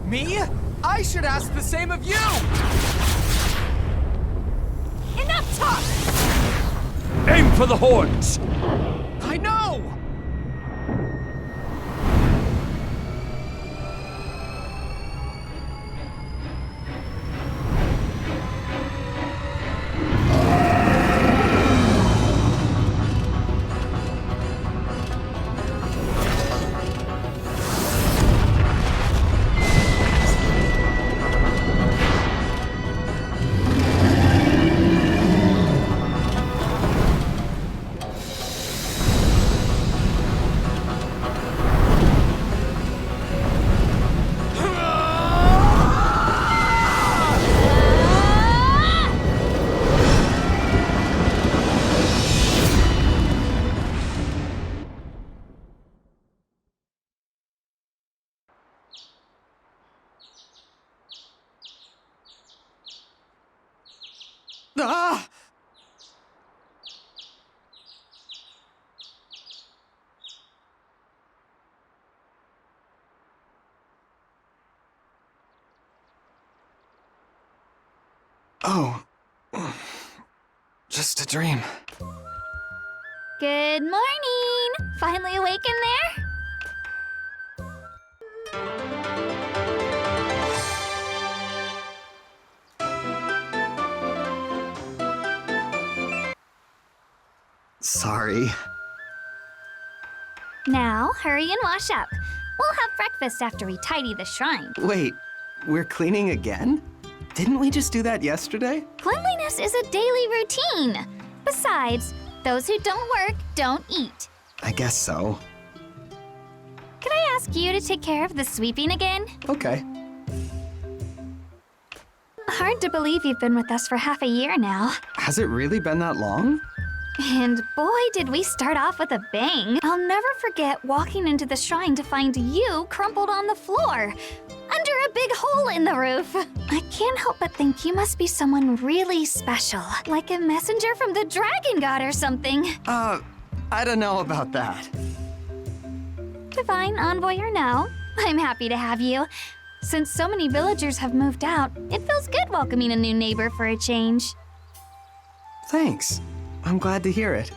Me? I should ask the same of you! Enough talk! Aim for the horns! I know! Ah! Oh. Just a dream. Good morning! Finally awake in there? Sorry. Now, hurry and wash up. We'll have breakfast after we tidy the shrine. Wait, we're cleaning again? Didn't we just do that yesterday? Cleanliness is a daily routine. Besides, those who don't work don't eat. I guess so. Could I ask you to take care of the sweeping again? Okay. Hard to believe you've been with us for half a year now. Has it really been that long? And boy, did we start off with a bang. I'll never forget walking into the shrine to find you crumpled on the floor, under a big hole in the roof. I can't help but think you must be someone really special, like a messenger from the Dragon God or something. I don't know about that. Divine Envoy or no, I'm happy to have you. Since so many villagers have moved out, it feels good welcoming a new neighbor for a change. Thanks. I'm glad to hear it.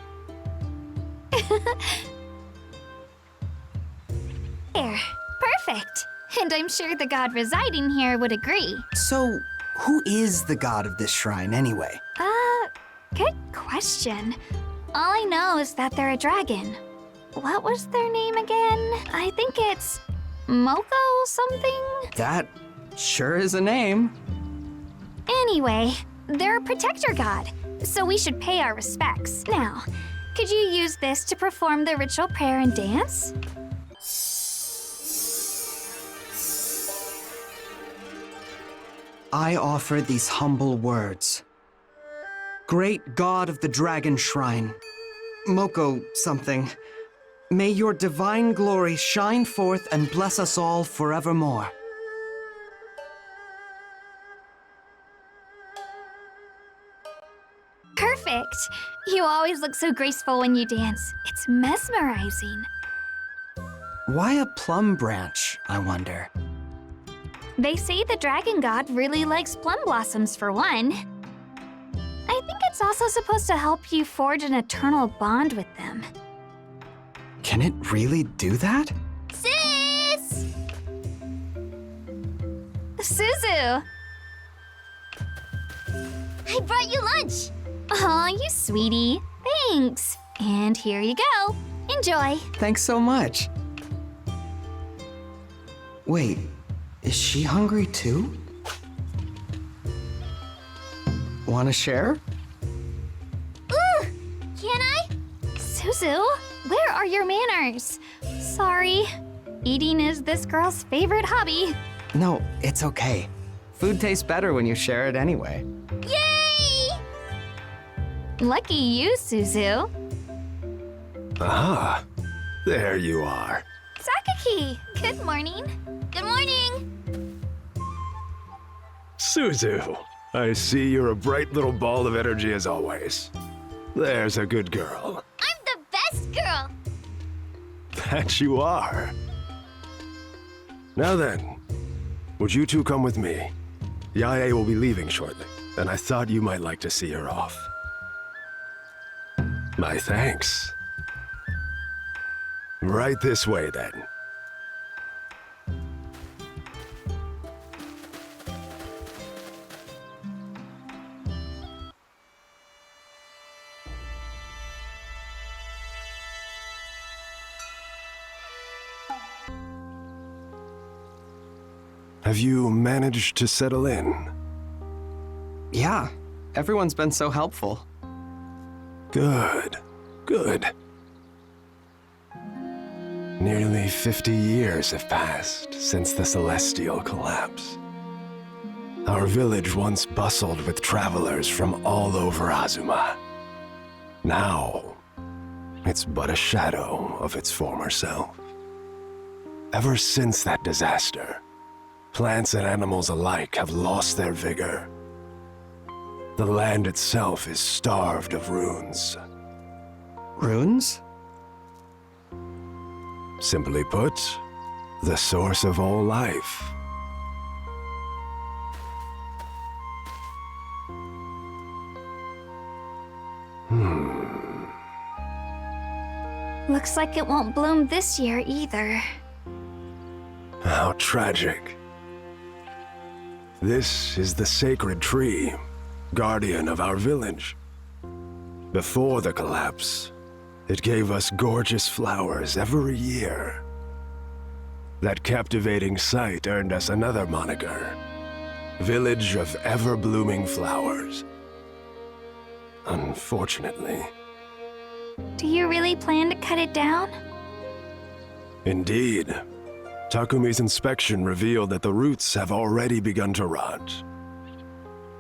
There, perfect. And I'm sure the god residing here would agree. So, who is the god of this shrine anyway? Good question. All I know is that they're a dragon. What was their name again? I think it's Moko something? That sure is a name. Anyway, they're a protector god, so we should pay our respects. Now, could you use this to perform the ritual prayer and dance? I offer these humble words. Great God of the Dragon Shrine, Moko something, may your divine glory shine forth and bless us all forevermore. Perfect! You always look so graceful when you dance. It's mesmerizing. Why a plum branch, I wonder? They say the dragon god really likes plum blossoms for one. I think it's also supposed to help you forge an eternal bond with them. Can it really do that? Sis! Suzu! I brought you lunch! Aw, you sweetie. Thanks. And here you go. Enjoy. Thanks so much. Wait, is she hungry too? Wanna share? Ooh! Can I? Suzu, where are your manners? Sorry. Eating is this girl's favorite hobby. No, it's okay. Food tastes better when you share it anyway. Yay! Lucky you, Suzu. Ah, there you are. Sakaki, good morning. Good morning. Suzu, I see you're a bright little ball of energy as always. There's a good girl. I'm the best girl. That you are. Now then, would you two come with me? Yae will be leaving shortly, and I thought you might like to see her off. My thanks. Right this way, then. Have you managed to settle in? Yeah, everyone's been so helpful. Good. Good. Nearly 50 years have passed since the celestial collapse. Our village once bustled with travelers from all over Azuma. Now, it's but a shadow of its former self. Ever since that disaster, plants and animals alike have lost their vigor. The land itself is starved of runes. Runes? Simply put, the source of all life. Looks like it won't bloom this year either. How tragic. This is the sacred tree, guardian of our village. Before the collapse, it gave us gorgeous flowers every year. That captivating sight earned us another moniker, Village of Ever-Blooming Flowers. Unfortunately. Do you really plan to cut it down? Indeed. Takumi's inspection revealed that the roots have already begun to rot.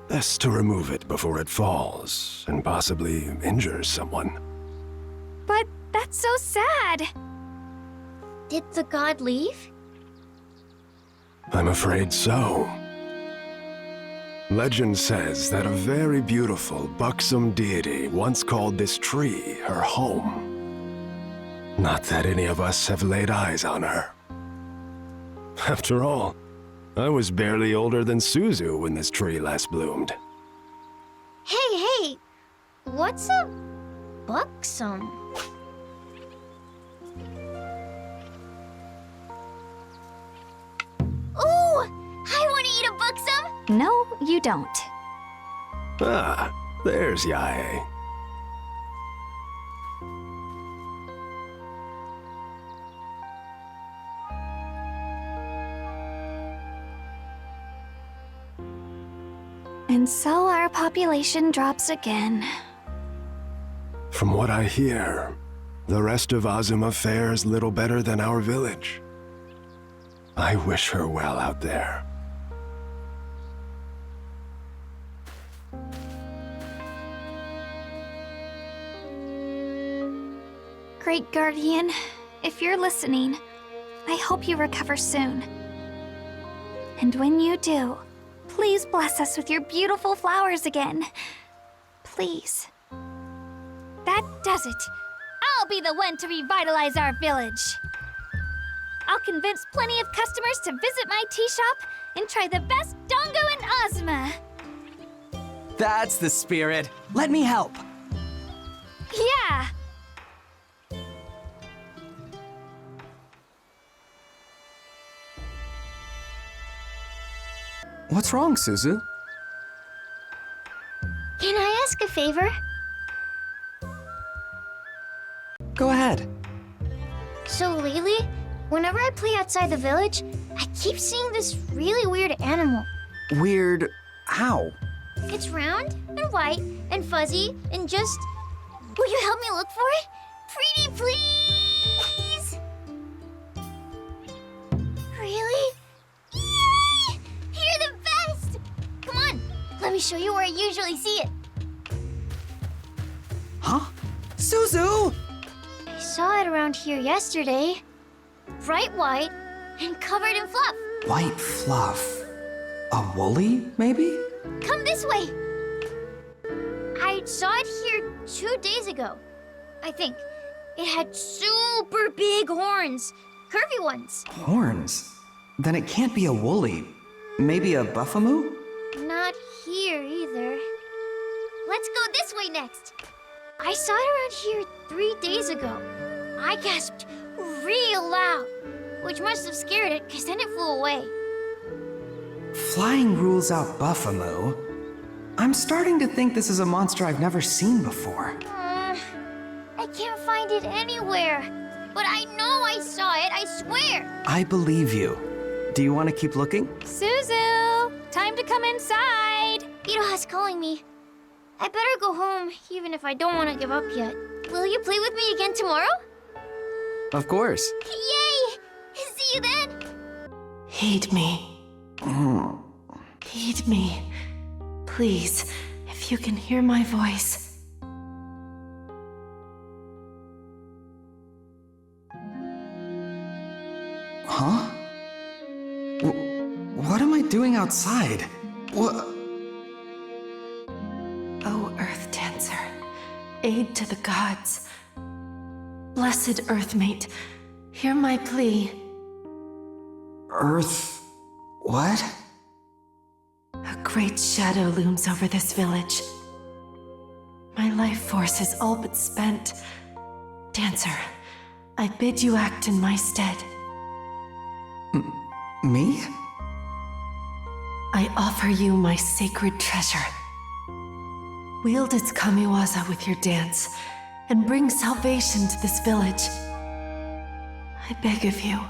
Best to remove it before it falls and possibly injures someone. But that's so sad. Did the god leave? I'm afraid so. Legend says that a very beautiful, buxom deity once called this tree her home. Not that any of us have laid eyes on her. After all, I was barely older than Suzu when this tree last bloomed. Hey, what's a buxom? Ooh, I want to eat a buxom. No, you don't. Ah, there's Yae. And so our population drops again. From what I hear, the rest of Azuma fares little better than our village. I wish her well out there. Great Guardian, if you're listening, I hope you recover soon. And when you do, please bless us with your beautiful flowers again. Please. That does it. I'll be the one to revitalize our village. I'll convince plenty of customers to visit my tea shop and try the best dongo in Azuma. That's the spirit. Let me help. Yeah. What's wrong, Suzu? Can I ask a favor? Go ahead. So lately, Whenever I play outside the village, I keep seeing this really weird animal. Weird. How? It's round and white and fuzzy and just... Will you help me look for it? Pretty please! Really? Yay! You're the best! Come on, let me show you where I usually see it. Huh? Suzu! I saw it around here yesterday. Bright white and covered in fluff. White fluff. A woolly, maybe? Come this way. I saw it here 2 days ago, I think. It had super big horns, curvy ones. Horns? Then it can't be a woolly. Maybe a buffamoo? Not here either. Let's go this way next. I saw it around here 3 days ago. I gasped real loud, which must have scared it, because then it flew away. Flying rules out buffamoo. I'm starting to think this is a monster I've never seen before. I can't find it anywhere. But I know I saw it, I swear. I believe you. Do you want to keep looking? Suzu, time to come inside. Iroha's calling me. I better go home, even if I don't want to give up yet. Will you play with me again tomorrow? Of course. Yay! See you then! Heed me. Heed me. Please, if you can hear my voice. Huh? What am I doing outside? What? O Earth Dancer, aid to the gods. Blessed Earthmate, hear my plea. Earth... what? A great shadow looms over this village. My life force is all but spent. Dancer, I bid you act in my stead. Me? I offer you my sacred treasure. Wield its kamiwaza with your dance, and bring salvation to this village. I beg of you.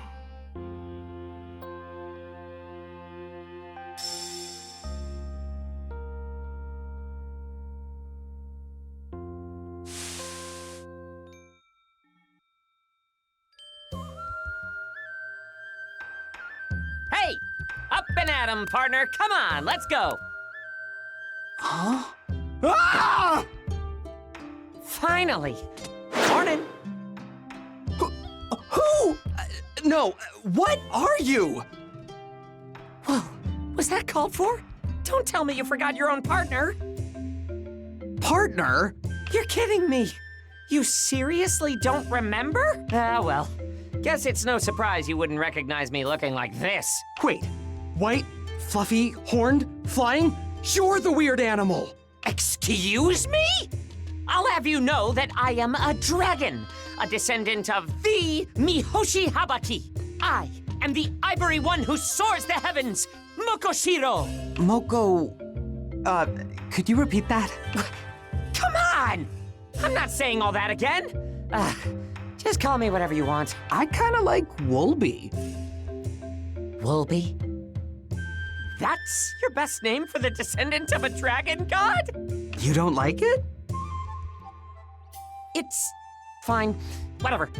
Hey! Up and at 'em, partner. Come on, let's go. Huh? Ah! Finally. Morning. Who? No, what are you? Whoa, was that called for? Don't tell me you forgot your own partner. Partner? You're kidding me. You seriously don't remember? Ah, well. Guess it's no surprise you wouldn't recognize me looking like this. Wait, white, fluffy, horned, flying? You're the weird animal! Excuse me? I'll have you know that I am a dragon, a descendant of the Mihoshi Habaki. I am the ivory one who soars the heavens, Mokoshiro. Moko... could you repeat that? Come on! I'm not saying all that again. Just call me whatever you want. I kinda like Woolby. Woolby? That's your best name for the descendant of a dragon god? You don't like it? It's fine. Whatever.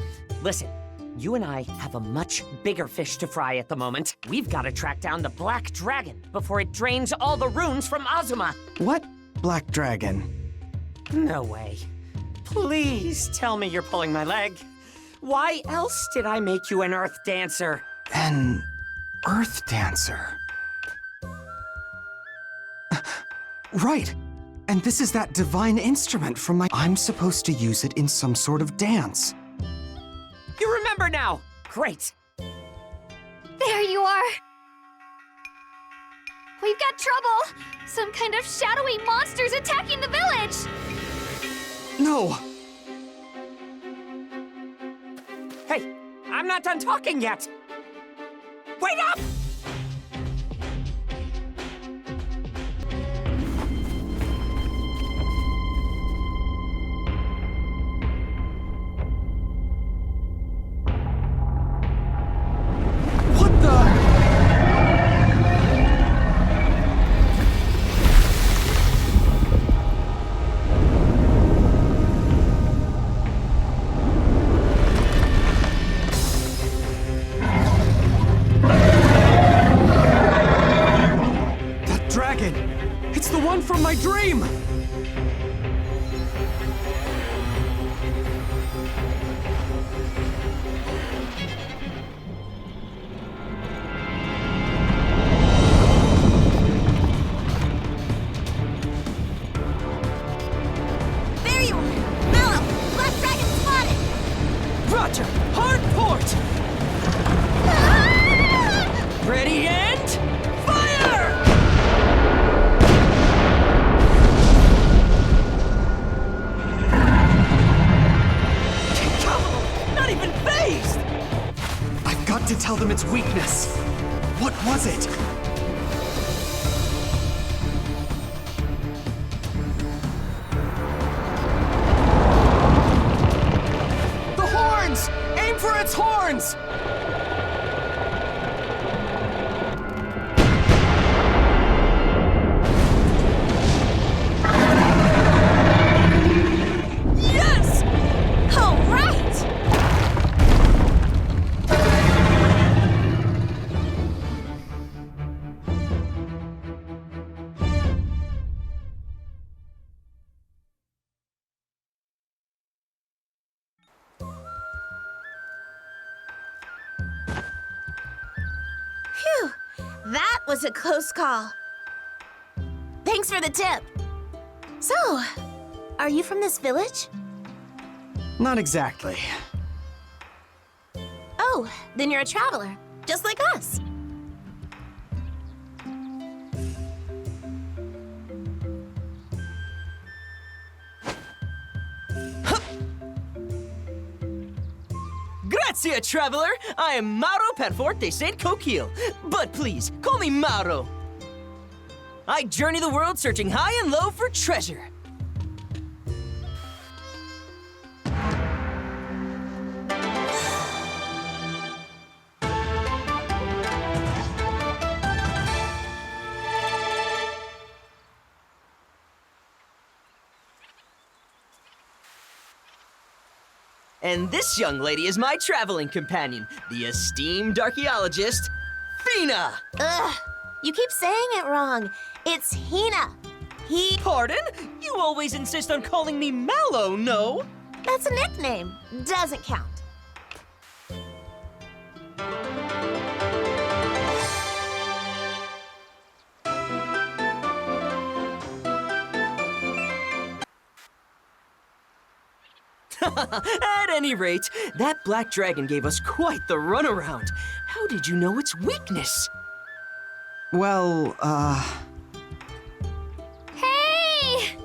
Listen, you and I have a much bigger fish to fry at the moment. We've got to track down the Black Dragon before it drains all the runes from Azuma. What black dragon? No way. Please tell me you're pulling my leg. Why else did I make you an Earth Dancer? An earth dancer. Right. And this is that divine instrument from my... I'm supposed to use it in some sort of dance. You remember now! Great. There you are. We've got trouble. Some kind of shadowy monsters attacking the village. No! Hey, I'm not done talking yet. Wait up! my dream! There you are! Mallow! Black Dragon spotted! Roger! Hard port! Ready and... fire! Not even phased! I've got to tell them its weakness. What was it? The horns! Aim for its horns! Yes! All right! Phew! That was a close call. Thanks for the tip. So, are you from this village? Not exactly. Oh, then you're a traveler, just like us. Grazie, traveler! I am Mauro Perforte Saint Coquille, but please, call me Mauro. I journey the world searching high and low for treasure. And this young lady is my traveling companion, the esteemed archaeologist, Fina! Ugh, you keep saying it wrong. It's Hina. Pardon? You always insist on calling me Mallow, no? That's a nickname. Doesn't count. At any rate, that black dragon gave us quite the runaround. How did you know its weakness? Well, Hey!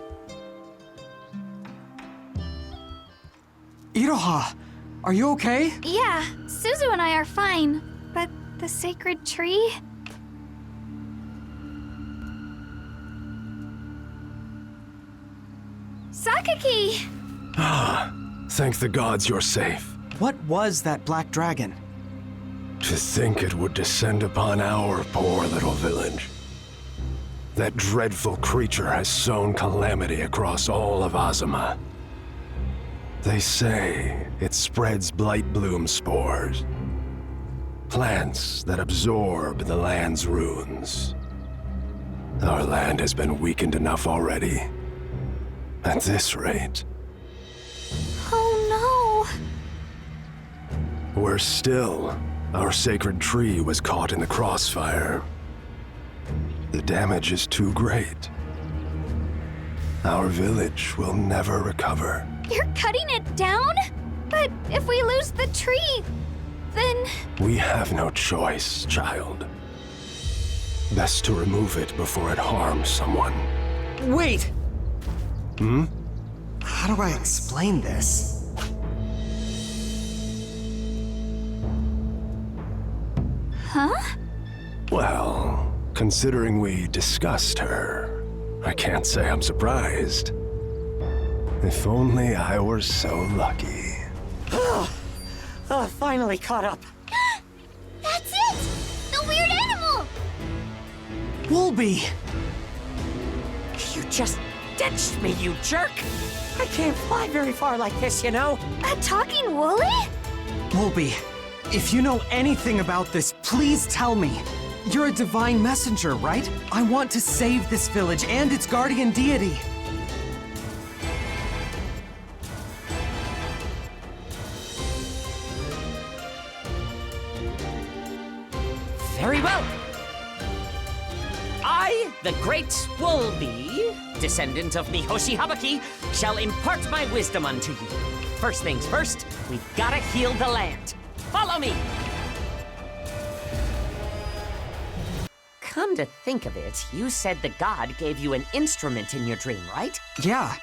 Iroha, are you okay? Yeah, Suzu and I are fine. But the sacred tree? Sakaki! Thank the gods you're safe. What was that black dragon? To think it would descend upon our poor little village. That dreadful creature has sown calamity across all of Azuma. They say it spreads blight bloom spores. Plants that absorb the land's runes. Our land has been weakened enough already. At this rate, Oh worse still, our sacred tree was caught in the crossfire. The damage is too great. Our village will never recover. no! You're cutting it down? But if we lose the tree, then... We have no choice, child. Best to remove it before it harms someone. Wait! Hmm? How do I explain this? Huh? Well, considering we discussed her, I can't say I'm surprised. If only I were so lucky. Finally caught up. That's it! The weird animal! Woolby! You just ditched me, you jerk! I can't fly very far like this, you know? A talking woolly? Woolby, if you know anything about this, please tell me. You're a divine messenger, right? I want to save this village and its guardian deity. Very well. I, the great Wolby, descendant of Mihoshi Habaki, shall impart my wisdom unto you. First things first, we've gotta heal the land. Follow me! Come to think of it, you said the god gave you an instrument in your dream, right? Yeah,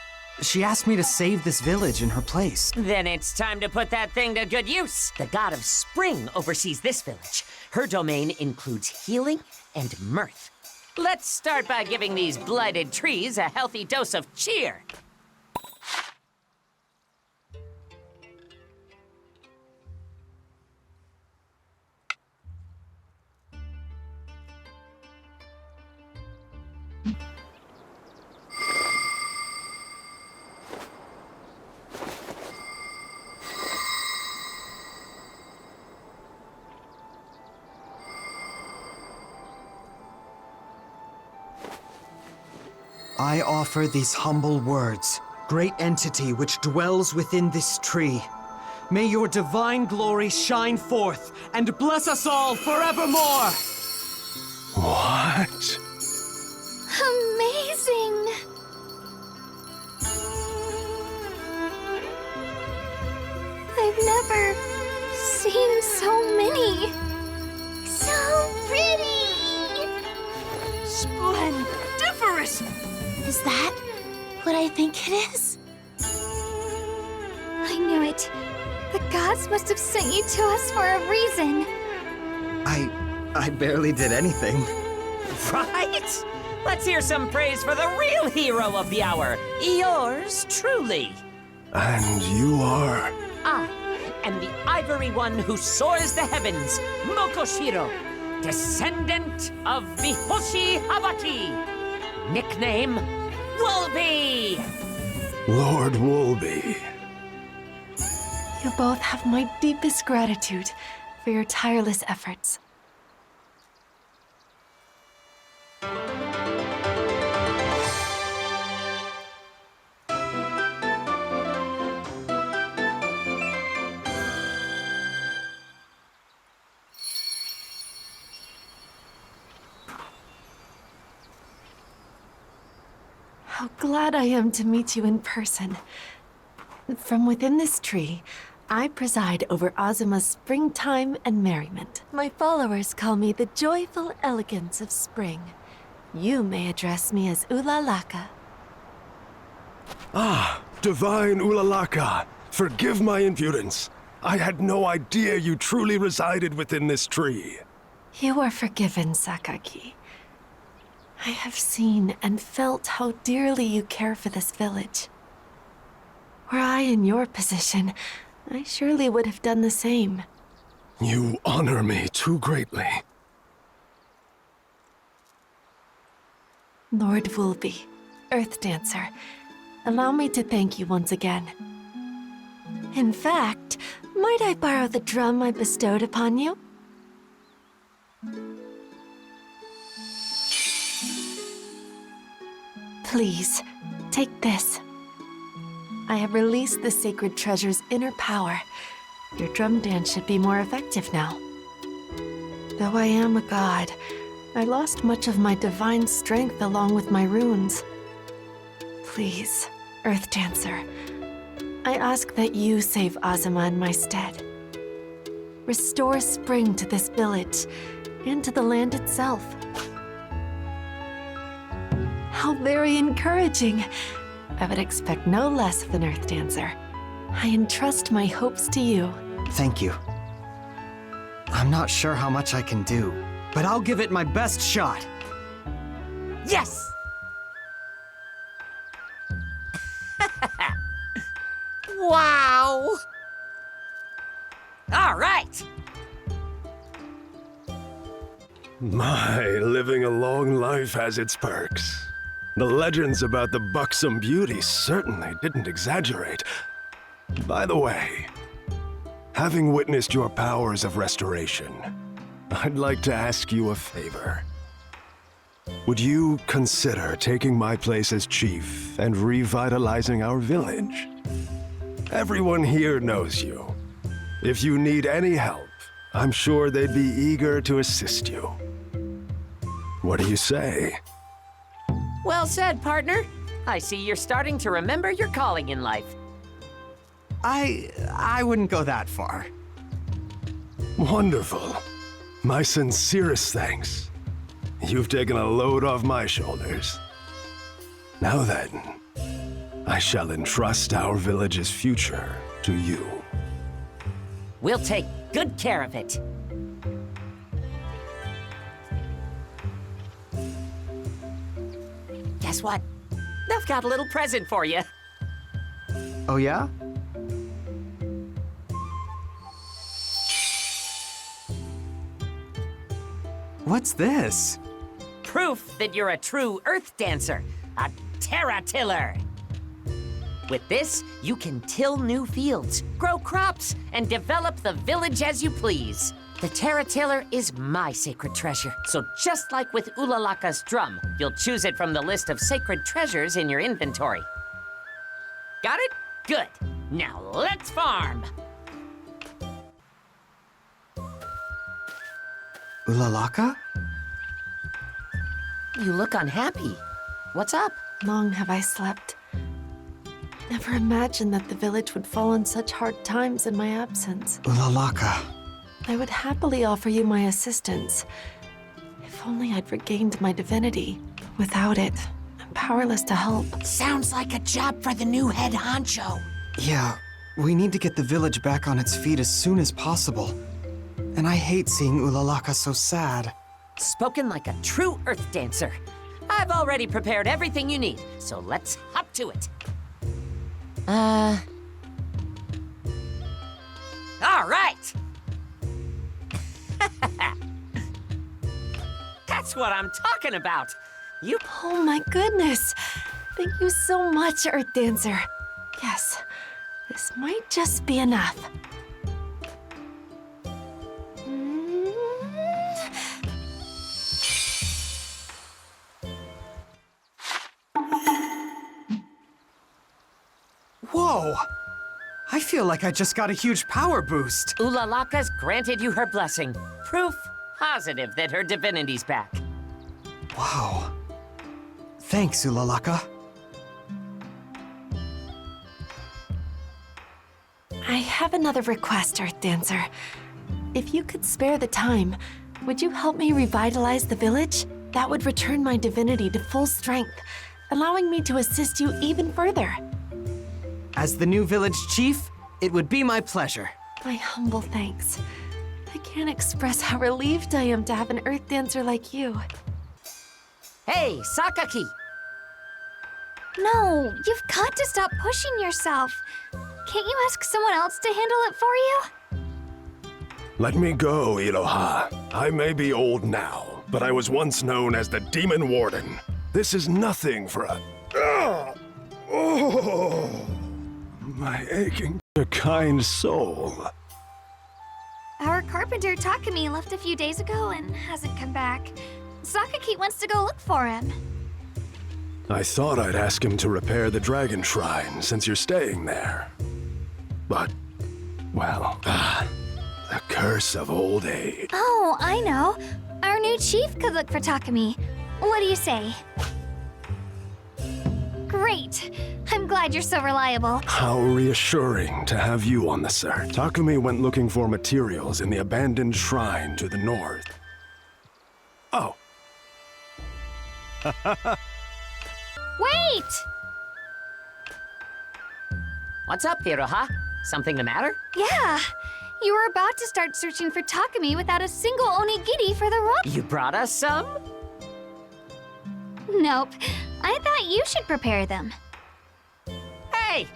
she asked me to save this village in her place. Then it's time to put that thing to good use. The god of spring oversees this village. Her domain includes healing and mirth. Let's start by giving these blighted trees a healthy dose of cheer. I offer these humble words, great entity which dwells within this tree. May your divine glory shine forth and bless us all forevermore! What? Amazing! I've never seen so many. So pretty! Splendiferous! Is that what I think it is? I knew it. The gods must have sent you to us for a reason. I barely did anything. Right? Let's hear some praise for the real hero of the hour. Yours truly. And you are? I am the ivory one who soars the heavens, Mokoshiro, descendant of Mihoshi Habaki. Nickname, Wolby! Lord Wolby. You both have my deepest gratitude for your tireless efforts. How glad I am to meet you in person. From within this tree, I preside over Azuma's springtime and merriment. My followers call me the joyful elegance of spring. You may address me as Ulalaka. Ah, divine Ulalaka, forgive my impudence. I had no idea you truly resided within this tree. You are forgiven, Sakaki. I have seen and felt how dearly you care for this village. Were I in your position, I surely would have done the same. You honor me too greatly. Lord Wolby, Earth Dancer, allow me to thank you once again. In fact, might I borrow the drum I bestowed upon you? Please, take this. I have released the sacred treasure's inner power. Your drum dance should be more effective now. Though I am a god, I lost much of my divine strength along with my runes. Please, Earth Dancer, I ask that you save Azuma in my stead. Restore spring to this village and to the land itself. How very encouraging. I would expect no less of an Earth Dancer. I entrust my hopes to you. Thank you. I'm not sure how much I can do, but I'll give it my best shot. Yes! Wow! All right! My, living a long life has its perks. The legends about the buxom beauty certainly didn't exaggerate. By the way, having witnessed your powers of restoration, I'd like to ask you a favor. Would you consider taking my place as chief and revitalizing our village? Everyone here knows you. If you need any help, I'm sure they'd be eager to assist you. What do you say? Well said, partner. I see you're starting to remember your calling in life. I wouldn't go that far. Wonderful. My sincerest thanks. You've taken a load off my shoulders. Now then, I shall entrust our village's future to you. We'll take good care of it. Guess what? I've got a little present for you. Oh yeah? What's this? Proof that you're a true earth dancer, a terra tiller. With this, you can till new fields, grow crops, and develop the village as you please. The terra tiller is my sacred treasure, so just like with Ulalaka's drum, you'll choose it from the list of sacred treasures in your inventory. Got it? Good. Now let's farm. Ulalaka? You look unhappy. What's up? Long have I slept. Never imagined that the village would fall on such hard times in my absence. Ulalaka. I would happily offer you my assistance. If only I'd regained my divinity. Without it, I'm powerless to help. Sounds like a job for the new head honcho. Yeah, we need to get the village back on its feet as soon as possible. And I hate seeing Ulalaka so sad. Spoken like a true earth dancer. I've already prepared everything you need, so let's hop to it. All right. That's what I'm talking about. You Oh my goodness! Thank you so much, Earth Dancer. Yes, this might just be enough. Whoa! I feel like I just got a huge power boost. Ulalaka's granted you her blessing. Proof positive that her divinity's back. Wow. Thanks, Ulalaka. I have another request, Earth Dancer. If you could spare the time, would you help me revitalize the village? That would return my divinity to full strength, allowing me to assist you even further. As the new village chief, it would be my pleasure. My humble thanks. I can't express how relieved I am to have an Earth Dancer like you. Hey, Sakaki! No, you've got to stop pushing yourself. Can't you ask someone else to handle it for you? Let me go, Iroha. I may be old now, but I was once known as the Demon Warden. This is nothing for a... Oh, my aching, a kind soul. Our carpenter Takumi left a few days ago and hasn't come back. Sakaki wants to go look for him. I thought I'd ask him to repair the Dragon Shrine since you're staying there. But, well, the curse of old age. Oh, I know. Our new chief could look for Takumi. What do you say? Great. I'm glad you're so reliable. How reassuring to have you on the search. Takumi went looking for materials in the abandoned shrine to the north. Oh. Wait! What's up, Iroha? Something the matter? Yeah. You were about to start searching for Takumi without a single onigiri for the rock. You brought us some? Nope. I thought you should prepare them. Hey!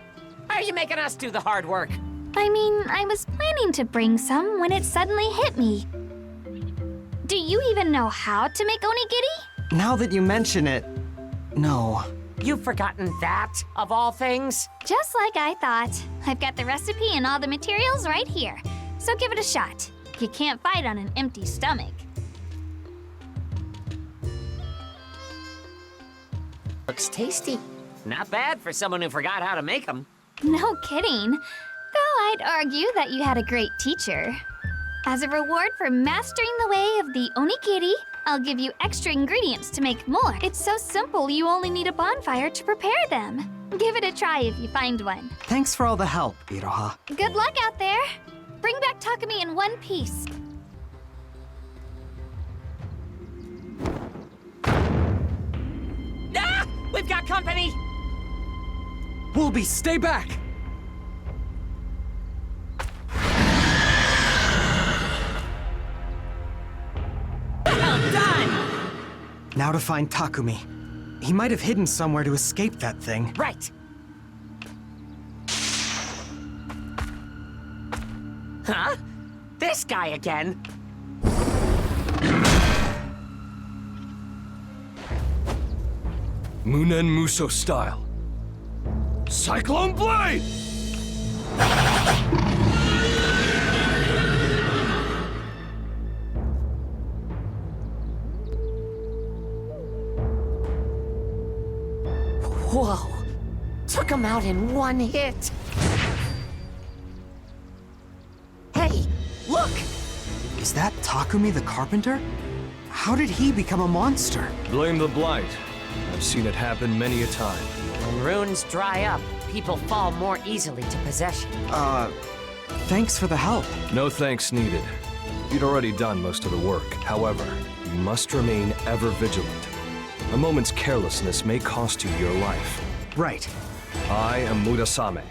Why are you making us do the hard work? I mean, I was planning to bring some when it suddenly hit me. Do you even know how to make onigiri? Now that you mention it, no. You've forgotten that, of all things? Just like I thought. I've got the recipe and all the materials right here. So give it a shot. You can't fight on an empty stomach. Looks tasty. Not bad for someone who forgot how to make them. No kidding. Though I'd argue that you had a great teacher. As a reward for mastering the way of the onigiri, I'll give you extra ingredients to make more. It's so simple, you only need a bonfire to prepare them. Give it a try if you find one. Thanks for all the help, Iroha. Good luck out there. Bring back Takumi in one piece. Ah! We've got company! Woolby, stay back! Well done! Now to find Takumi. He might have hidden somewhere to escape that thing. Right. Huh? This guy again? Munen Muso style. Cyclone Blade! Whoa. Took him out in one hit. Hey, look! Is that Takumi the carpenter? How did he become a monster? Blame the blight. I've seen it happen many a time. When runes dry up, people fall more easily to possession. Thanks for the help. No thanks needed. You'd already done most of the work. However, you must remain ever vigilant. A moment's carelessness may cost you your life. Right. I am Murasame.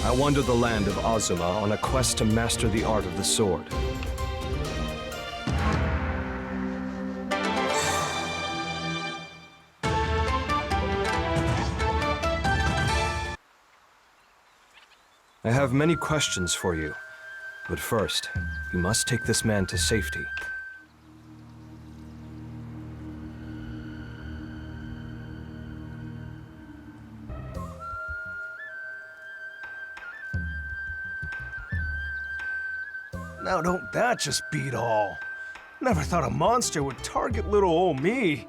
I wander the land of Azuma on a quest to master the art of the sword. I have many questions for you, but first, you must take this man to safety. Now don't that just beat all? Never thought a monster would target little old me.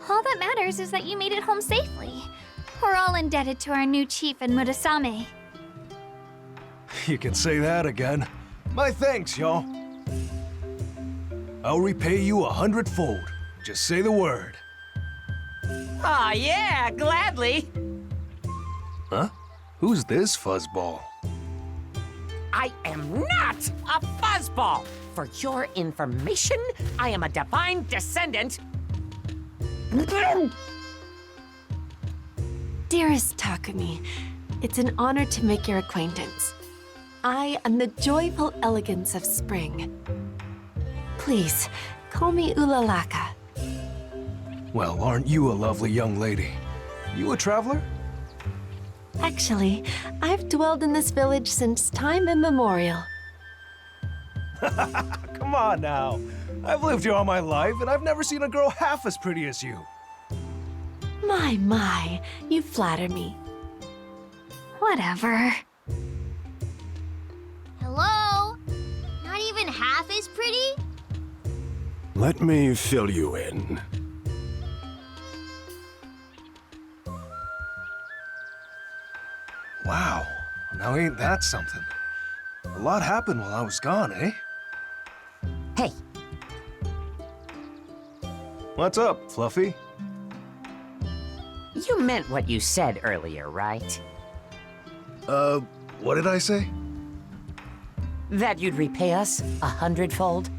All that matters is that you made it home safely. We're all indebted to our new chief in Murasame. You can say that again. My thanks, y'all. I'll repay you 100-fold. Just say the word. Aw, yeah, gladly. Huh? Who's this fuzzball? I am not a fuzzball. For your information, I am a divine descendant. Dearest Takumi, it's an honor to make your acquaintance. I am the joyful elegance of spring. Please, call me Ulalaka. Well, aren't you a lovely young lady? You a traveler? Actually, I've dwelled in this village since time immemorial. Come on now. I've lived here all my life, and I've never seen a girl half as pretty as you. My, you flatter me. Whatever. Hello? Not even half as pretty? Let me fill you in. Wow. Now ain't that something? A lot happened while I was gone, eh? Hey, What's up, Fluffy? you meant what you said earlier, right? What did I say? That you'd repay us 100-fold?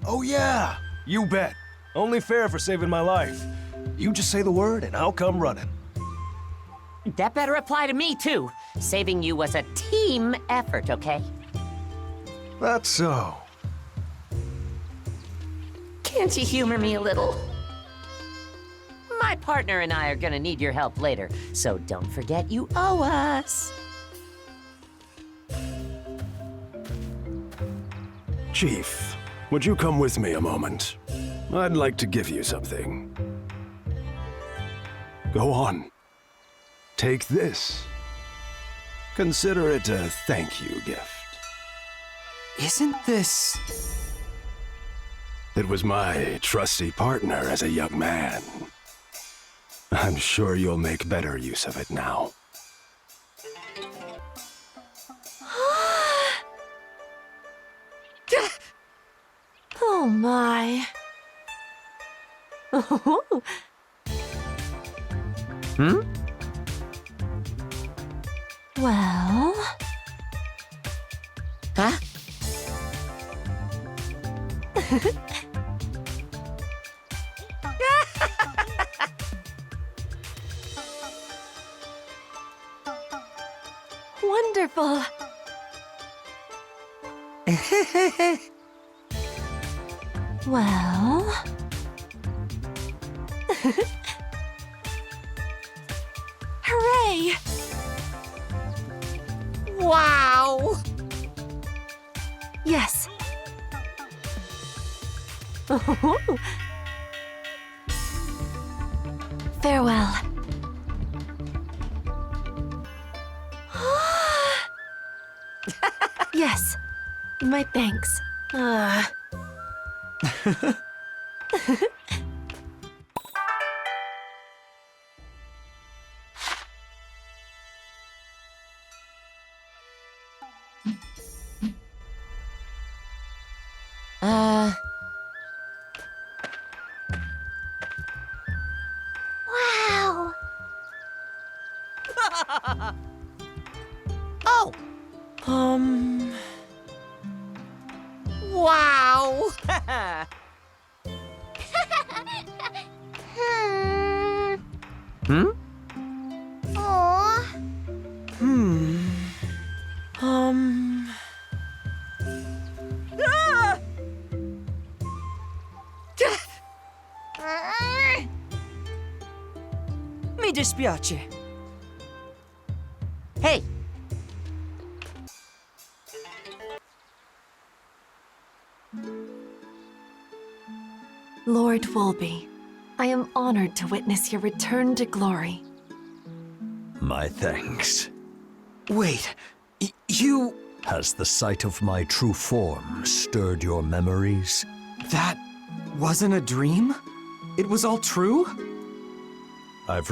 Oh yeah! You bet. Only fair for saving my life. You just say the word and I'll come running. That better apply to me, too. Saving you was a team effort, okay? That's so. Can't you humor me a little? My partner and I are gonna need your help later, so don't forget you owe us. Chief, would you come with me a moment? I'd like to give you something. Go on. Take this. Consider it a thank you gift. Isn't this... It was my trusty partner as a young man. I'm sure you'll make better use of it now. Oh my. Oh. Well... Huh? Wonderful. Well... Hooray! Wow! Yes. Farewell. Yes. My thanks. Wow! Oh! Wow! Hmm? Aw. Mi dispiace. Hey! Lord Wolby, I am honored to witness your return to glory. My thanks. Wait, you... Has the sight of my true form stirred your memories? That wasn't a dream? It was all true? I've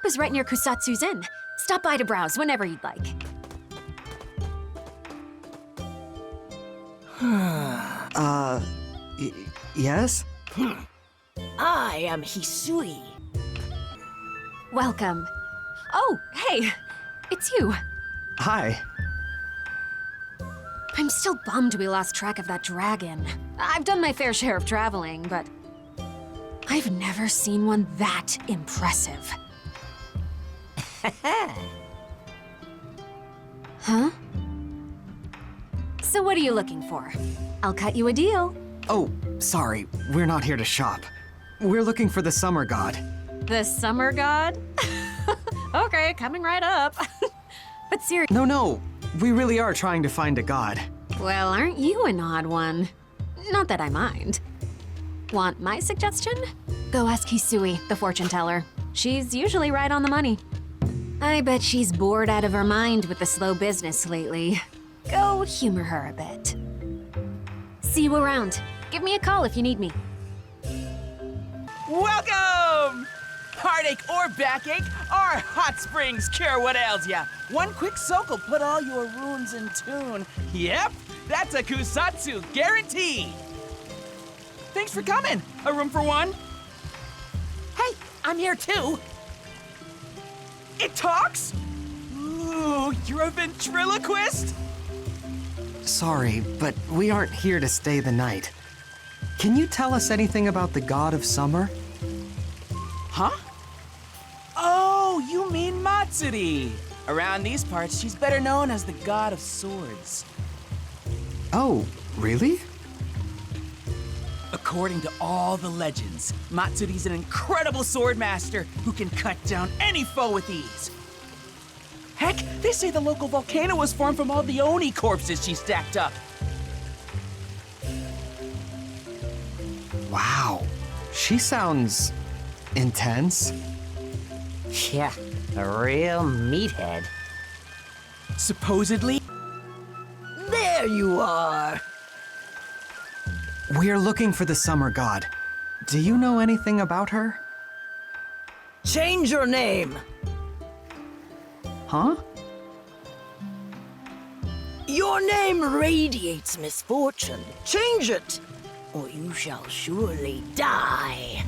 Shop is right near Kusatsu's Inn. Stop by to browse whenever you'd like. Yes? I am Hisui. Welcome. Oh, hey! It's you. Hi. I'm still bummed we lost track of that dragon. I've done my fair share of traveling, but I've never seen one that impressive. Huh? So what are you looking for? I'll cut you a deal. Oh, sorry, we're not here to shop. We're looking for the summer god. The summer god? Okay, coming right up. But seriously. No, we really are trying to find a god. Well, aren't you an odd one? Not that I mind. Want my suggestion? Go ask Hisui, the fortune teller. She's usually right on the money. I bet she's bored out of her mind with the slow business lately. Go humor her a bit. See you around. Give me a call if you need me. Welcome! Heartache or backache, our hot springs cure what ails ya. One quick soak will put all your wounds in tune. Yep, that's a Kusatsu guarantee. Thanks for coming. A room for one? Hey, I'm here too. It talks? Ooh, Oh, you're a ventriloquist? Sorry, but we aren't here to stay the night. Can you tell us anything about the god of summer? Huh? Oh, you mean Matsuri. Around these parts, she's better known as the god of swords. Oh, really? According to all the legends, Matsuri's an incredible sword master who can cut down any foe with ease. Heck, they say the local volcano was formed from all the Oni corpses she stacked up. Wow, she sounds intense. Yeah, a real meathead. Supposedly, There you are. We're looking for the summer god. Do you know anything about her? Change your name. Huh? Your name radiates misfortune. Change it, or you shall surely die.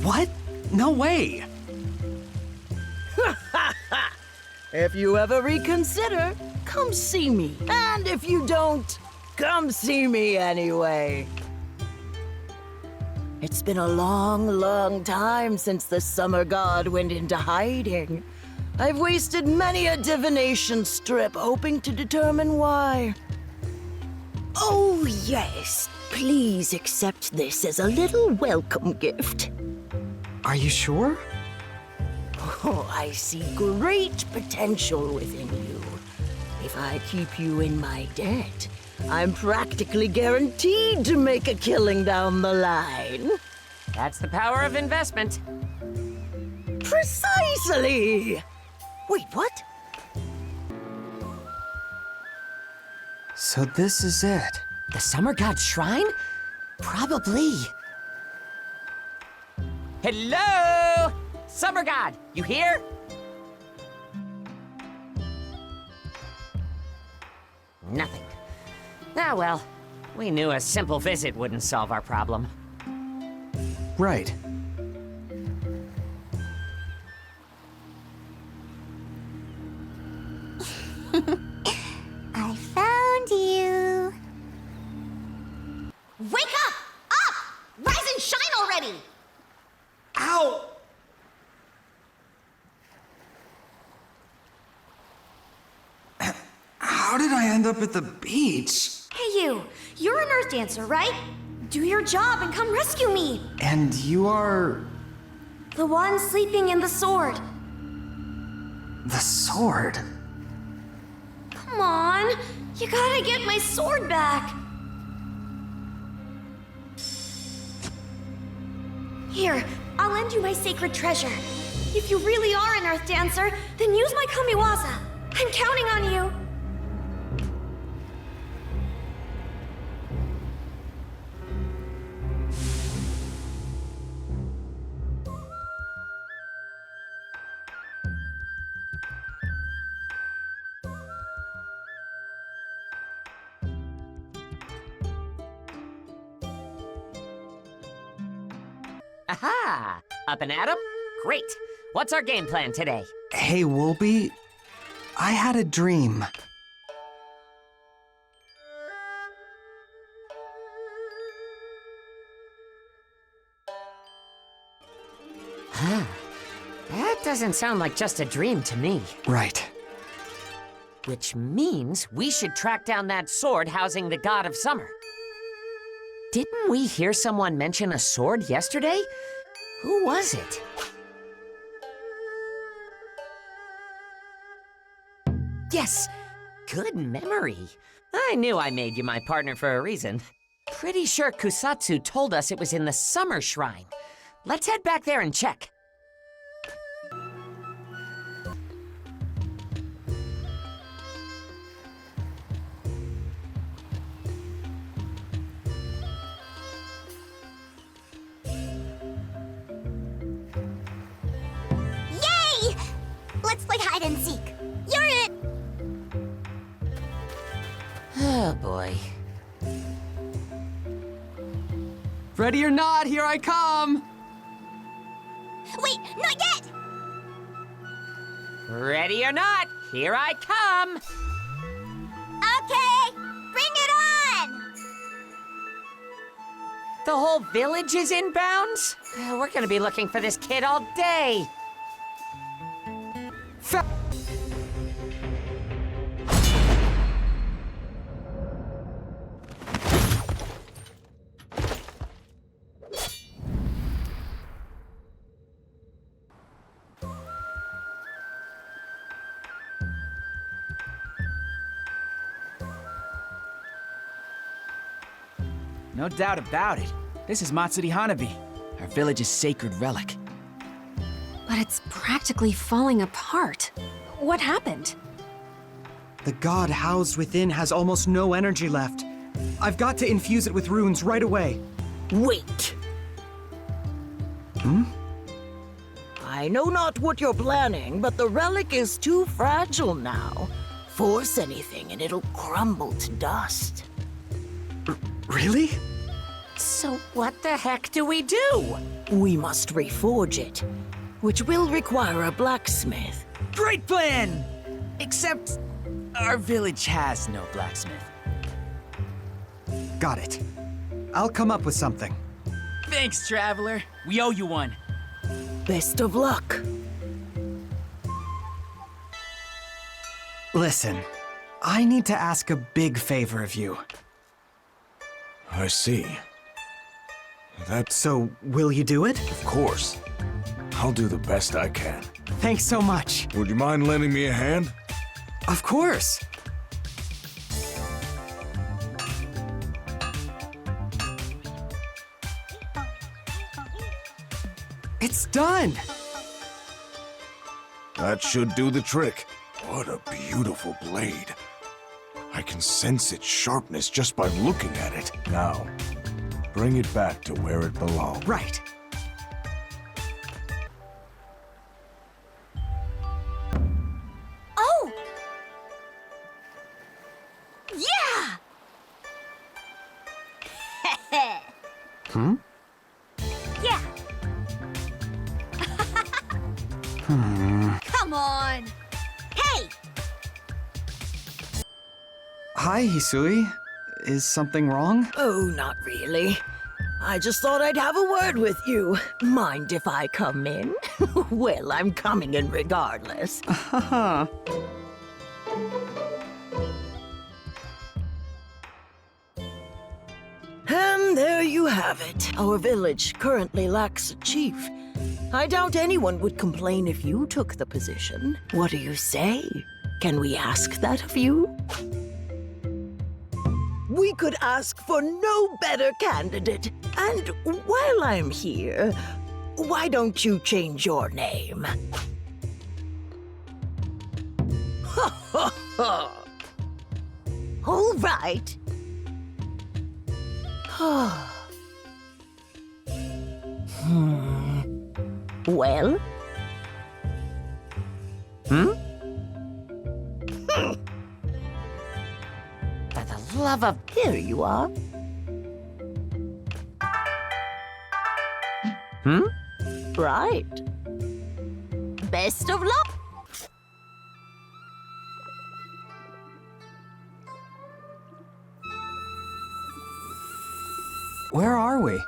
What? No way! If you ever reconsider, come see me. And if you don't, come see me anyway. It's been a long, long time since the summer god went into hiding. I've wasted many a divination strip hoping to determine why. Oh, yes. Please accept this as a little welcome gift. Are you sure? Oh, I see great potential within you. If I keep you in my debt, I'm practically guaranteed to make a killing down the line. That's the power of investment. Precisely! Wait, what? So this is it. The Summer God Shrine? Probably. Hello? Summer God, you here? Nothing. Ah, well, we knew a simple visit wouldn't solve our problem. Right. I found you. Wake up! Up! Rise and shine already! Ow! How did I end up at the beach? Hey you, you're an earth dancer, right? Do your job and come rescue me. And you are... The one sleeping in the sword. the sword. Come on, you gotta get my sword back. Here, I'll lend you my sacred treasure. If you really are an earth dancer, then use my kamiwaza. I'm counting on you. Aha! Up and at 'em? Great. What's our game plan today? Hey, Woolby. I had a dream. That doesn't sound like just a dream to me. Right. Which means we should track down that sword housing the God of Summer. Didn't we hear someone mention a sword yesterday? Who was it? Yes! Good memory. I knew I made you my partner for a reason. Pretty sure Kusatsu told us it was in the Summer Shrine. Let's head back there and check. Yay! Let's play hide and seek. You're it! Oh boy. Ready or not, here I come! Wait, not yet! Ready or not, Here I come! Okay, bring it on! The whole village is inbound? We're gonna be looking for this kid all day. No doubt about it. This is Matsuri Hanabi, our village's sacred relic. But it's practically falling apart. What happened? The god housed within has almost no energy left. I've got to infuse it with runes right away. Wait. I know not what you're planning, but the relic is too fragile now. Force anything and it'll crumble to dust. Really? So what the heck do we do? We must reforge it, which will require a blacksmith. Great plan! Except our village has no blacksmith. Got it. I'll come up with something. Thanks, traveler. We owe you one. Best of luck. Listen, I need to ask a big favor of you. I see. So, will you do it? Of course. I'll do the best I can. Thanks so much. Would you mind lending me a hand? Of course. It's done! That should do the trick. What a beautiful blade. I can sense its sharpness just by looking at it. Now, bring it back to where it belongs. Right. Oh! Yeah! Hmm? Yeah! Come on! Hey! Hi, Hisui. Is something wrong? Oh, not really. I just thought I'd have a word with you. Mind if I come in? Well, I'm coming in regardless. Haha. And there you have it. Our village currently lacks a chief. I doubt anyone would complain if you took the position. What do you say? Can we ask that of you? We could ask for no better candidate. And while I'm here, why don't you change your name? All right. Well? For the love of... Here you are. Right. Best of luck. Where are we?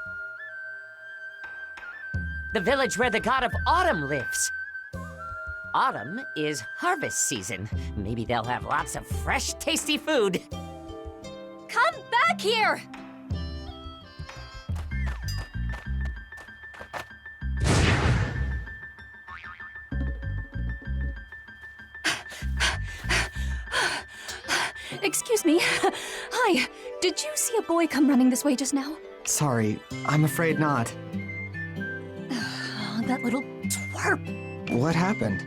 The village where the god of autumn lives. Autumn is harvest season. Maybe they'll have lots of fresh, tasty food. Come back here! Excuse me. Hi. Did you see a boy come running this way just now? Sorry, I'm afraid not. Oh, that little twerp. What happened?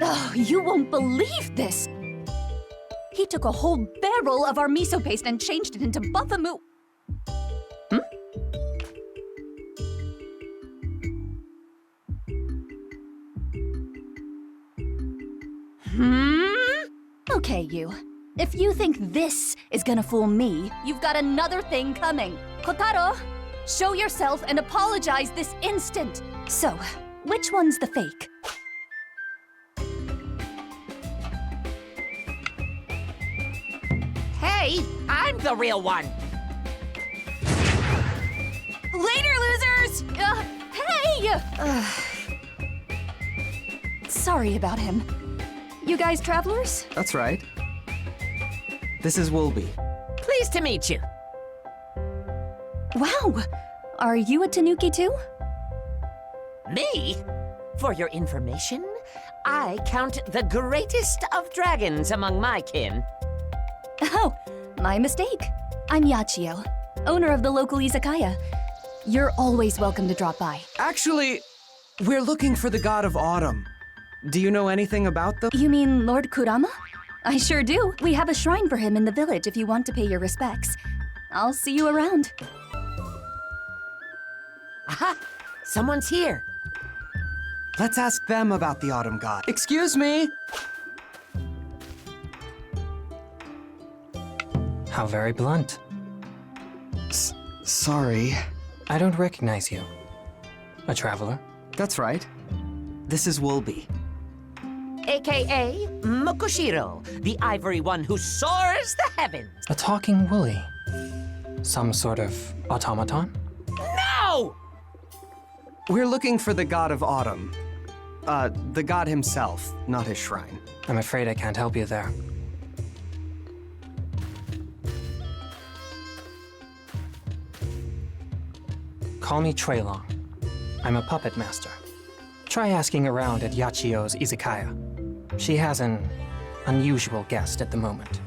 Oh, you won't believe this. He took a whole barrel of our miso paste and changed it into buffamoo. Okay, you. If you think this is gonna fool me, you've got another thing coming. Kotaro, show yourself and apologize this instant. So, which one's the fake? Hey, I'm the real one. Later, losers! Hey! Sorry about him. You guys travelers? That's right. This is Woolby. Pleased to meet you. Wow! Are you a Tanuki too? Me? For your information, I count the greatest of dragons among my kin. Oh, my mistake. I'm Yachio, owner of the local izakaya. You're always welcome to drop by. Actually, we're looking for the god of autumn. Do you know anything about them? You mean Lord Kurama? I sure do. We have a shrine for him in the village if you want to pay your respects. I'll see you around. Aha! Someone's here. Let's ask them about the autumn god. Excuse me? How very blunt. Sorry. I don't recognize you. A traveler? That's right. This is Woolby. AKA Mokushiro, the ivory one who soars the heavens. A talking woolly. Some sort of automaton? No! We're looking for the god of autumn. The god himself, not his shrine. I'm afraid I can't help you there. Call me Treilong. I'm a puppet master. Try asking around at Yachio's izakaya. She has an unusual guest at the moment.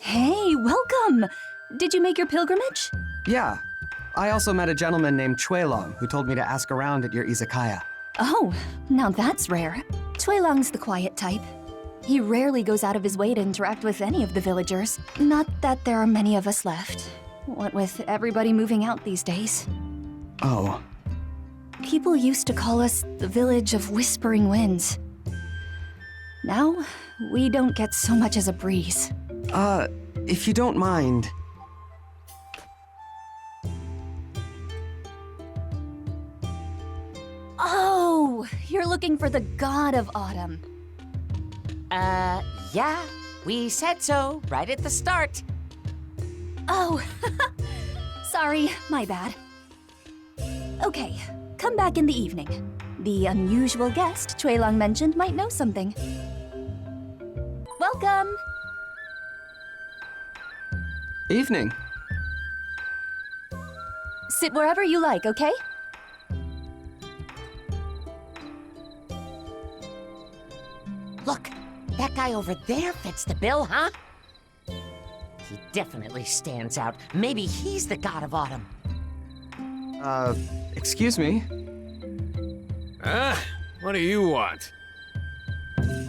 Hey, welcome! Did you make your pilgrimage? Yeah. I also met a gentleman named Treilong who told me to ask around at your izakaya. Oh, now that's rare. Treilong's the quiet type. He rarely goes out of his way to interact with any of the villagers. Not that there are many of us left. What with everybody moving out these days. Oh. People used to call us the Village of Whispering Winds. Now, we don't get so much as a breeze. If you don't mind... Oh, you're looking for the God of Autumn. Yeah, we said so right at the start. Oh, sorry, my bad. Okay, come back in the evening. The unusual guest Treilong mentioned might know something. Welcome! Evening. Sit wherever you like, okay? Look, that guy over there fits the bill, huh? He definitely stands out. Maybe he's the god of autumn. Excuse me? What do you want?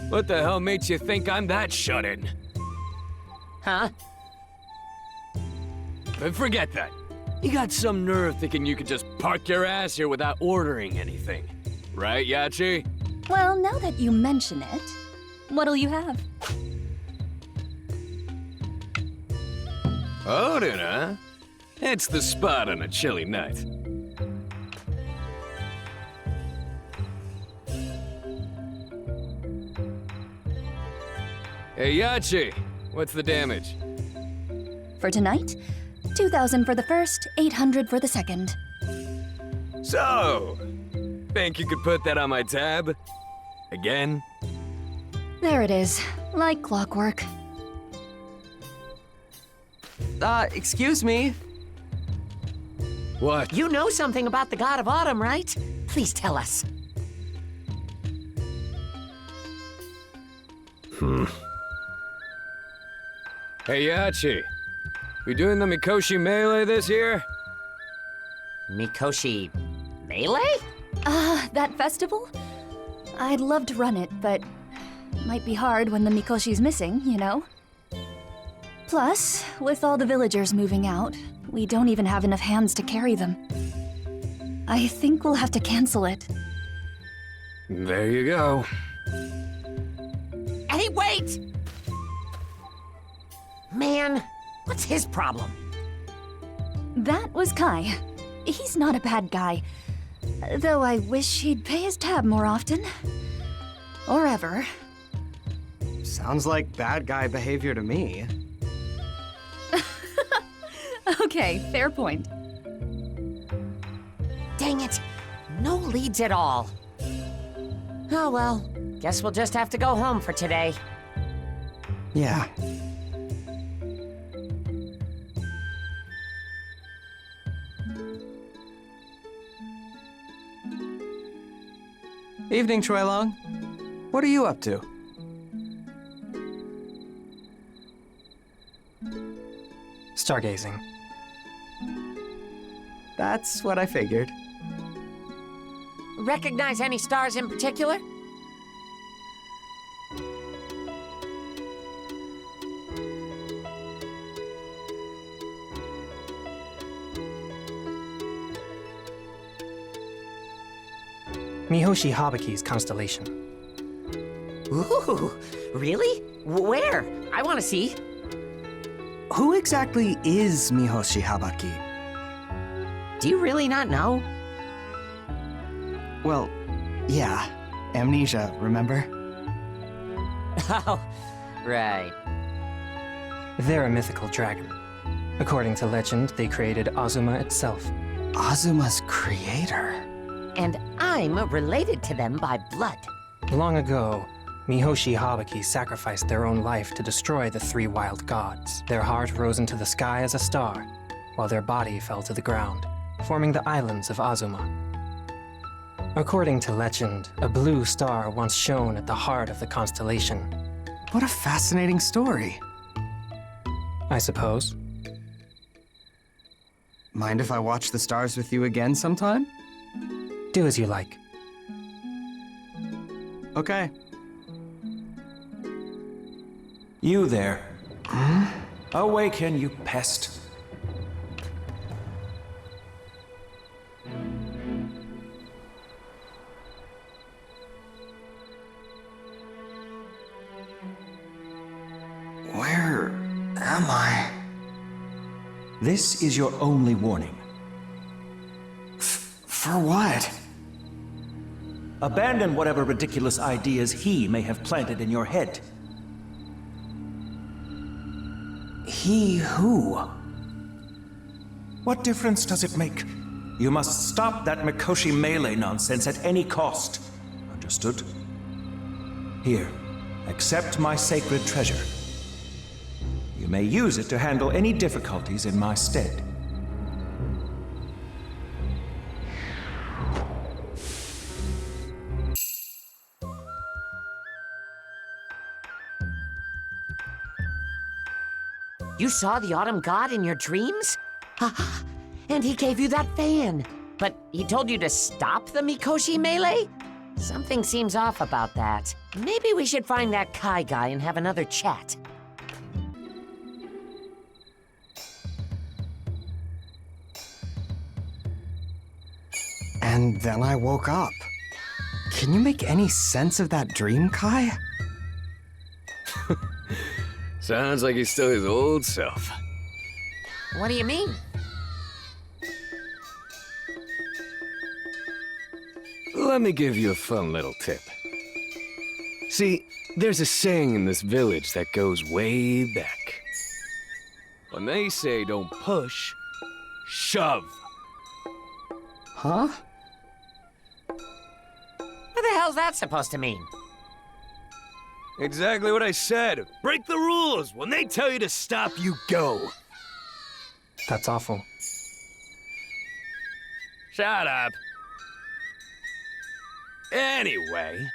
What the hell makes you think I'm that shut-in? Huh? But forget that. You got some nerve thinking you could just park your ass here without ordering anything. Right, Yachi? Well, now that you mention it, what'll you have? Odin, huh? It's the spot on a chilly night. Hey, Yachi, what's the damage? For tonight, 2,000 for the first, 800 for the second. So, think you could put that on my tab? Again? There it is, like clockwork. Excuse me? What? You know something about the god of autumn, right? Please tell us. Hey, Yachi, we doing the Mikoshi Melee this year? Mikoshi Melee? That festival? I'd love to run it, but might be hard when the Mikoshi's missing, you know? Plus, with all the villagers moving out, we don't even have enough hands to carry them. I think we'll have to cancel it. There you go. Hey, wait! Man, what's his problem? That was Kai. He's not a bad guy. Though I wish he'd pay his tab more often. Or ever. Sounds like bad guy behavior to me. Okay, fair point. Dang it! No leads at all. Oh well, guess we'll just have to go home for today. Yeah. Evening, Chuelong. What are you up to? Stargazing. That's what I figured. Recognize any stars in particular? Mihoshi Habaki's constellation. Ooh, really? Where? I want to see. Who exactly is Mihoshi Habaki? Do you really not know? Well, yeah. Amnesia, remember? Oh, right. They're a mythical dragon. According to legend, they created Azuma itself. Azuma's creator? And I'm related to them by blood. Long ago, Mihoshi Habaki sacrificed their own life to destroy the three wild gods. Their heart rose into the sky as a star, while their body fell to the ground, forming the islands of Azuma. According to legend, a blue star once shone at the heart of the constellation. What a fascinating story. I suppose. Mind if I watch the stars with you again sometime? Do as you like. Okay. You there. Awaken, you pest. Where am I? This is your only warning. For what? Abandon whatever ridiculous ideas he may have planted in your head. He who? What difference does it make? You must stop that Mikoshi melee nonsense at any cost. Understood? Here, accept my sacred treasure. You may use it to handle any difficulties in my stead. You saw the Autumn God in your dreams? And he gave you that fan. But he told you to stop the Mikoshi melee? Something seems off about that. Maybe we should find that Kai guy and have another chat. And then I woke up. Can you make any sense of that dream, Kai? Sounds like he's still his old self. What do you mean? Let me give you a fun little tip. See, there's a saying in this village that goes way back. When they say don't push, shove. Huh? What the hell's that supposed to mean? Exactly what I said. Break the rules. When they tell you to stop, you go. That's awful. Shut up. Anyway,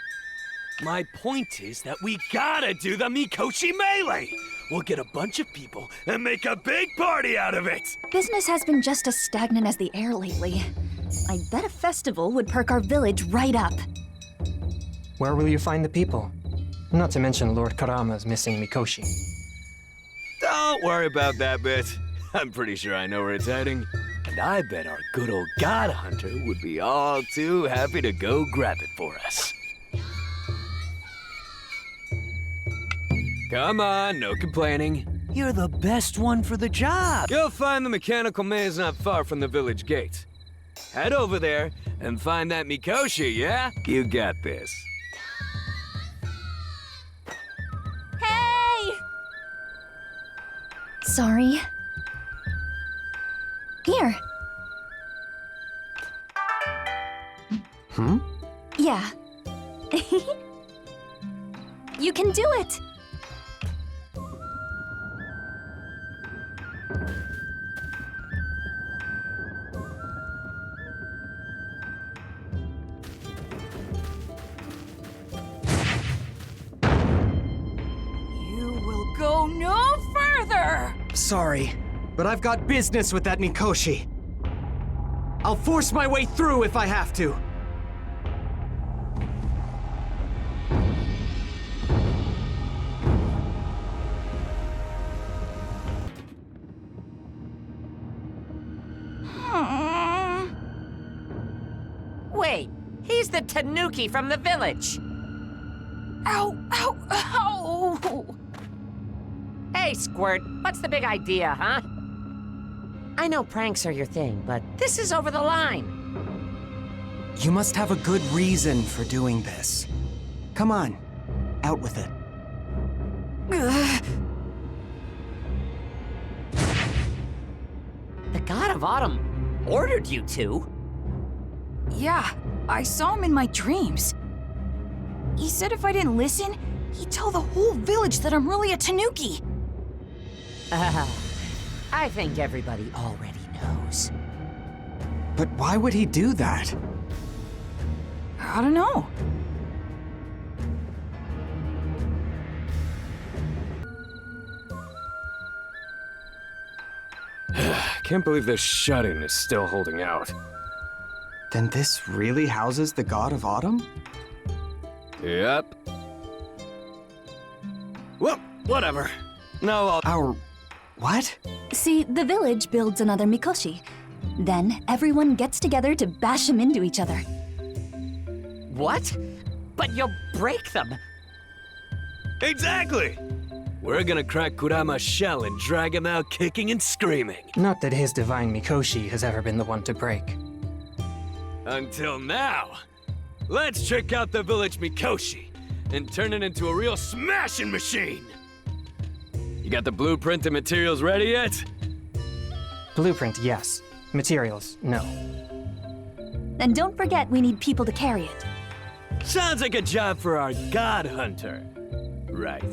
my point is that we gotta do the Mikoshi melee. We'll get a bunch of people and make a big party out of it. Business has been just as stagnant as the air lately. I bet a festival would perk our village right up. Where will you find the people? Not to mention Lord Karama's missing Mikoshi. Don't worry about that bit. I'm pretty sure I know where it's heading. And I bet our good old God Hunter would be all too happy to go grab it for us. Come on, no complaining. You're the best one for the job. You'll find the mechanical maze not far from the village gate. Head over there and find that Mikoshi, yeah? You got this. Sorry. Here. Hmm? Yeah. You can do it! You will go no further! Sorry, but I've got business with that Mikoshi. I'll force my way through if I have to. Wait, he's the Tanuki from the village. Ow, ow, ow! Hey, Squirt, what's the big idea, huh? I know pranks are your thing, but this is over the line. You must have a good reason for doing this. Come on, out with it. The God of Autumn ordered you to? Yeah, I saw him in my dreams. He said if I didn't listen, he'd tell the whole village that I'm really a Tanuki. I think everybody already knows. But why would he do that? I don't know. Can't believe this shut-in is still holding out. Then this really houses the God of Autumn? Yep. Well, whatever. No, Our... what? See, the village builds another Mikoshi. Then everyone gets together to bash them into each other. What? But you'll break them. Exactly! We're gonna crack Kurama's shell and drag him out kicking and screaming. Not that his divine Mikoshi has ever been the one to break. Until now. Let's check out the village Mikoshi and turn it into a real smashing machine. You got the blueprint and materials ready yet? Blueprint, yes. Materials, no. And don't forget we need people to carry it. Sounds like a job for our god hunter. Right.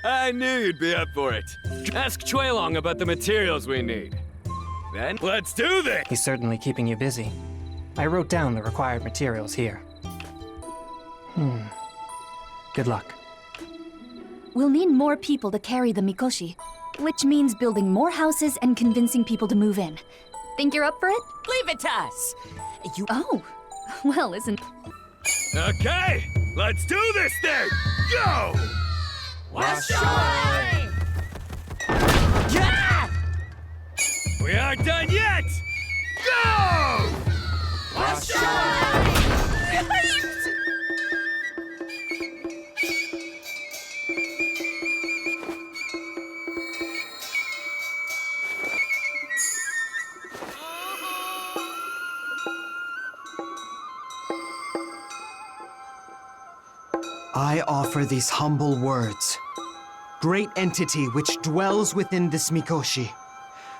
I knew you'd be up for it. Ask Chuelong about the materials we need. Then, let's do this! He's certainly keeping you busy. I wrote down the required materials here. Good luck. We'll need more people to carry the Mikoshi, which means building more houses and convincing people to move in. Think you're up for it? Leave it to us! You... Oh, well, isn't... Okay, let's do this thing! Go! Wash away! Yeah! We aren't done yet! Go! Wash away! I offer these humble words. Great entity which dwells within this Mikoshi,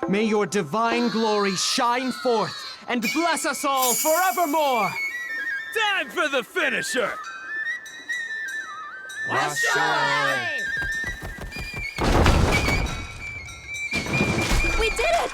may your divine glory shine forth and bless us all forevermore! Time for the finisher! Wash away! We did it!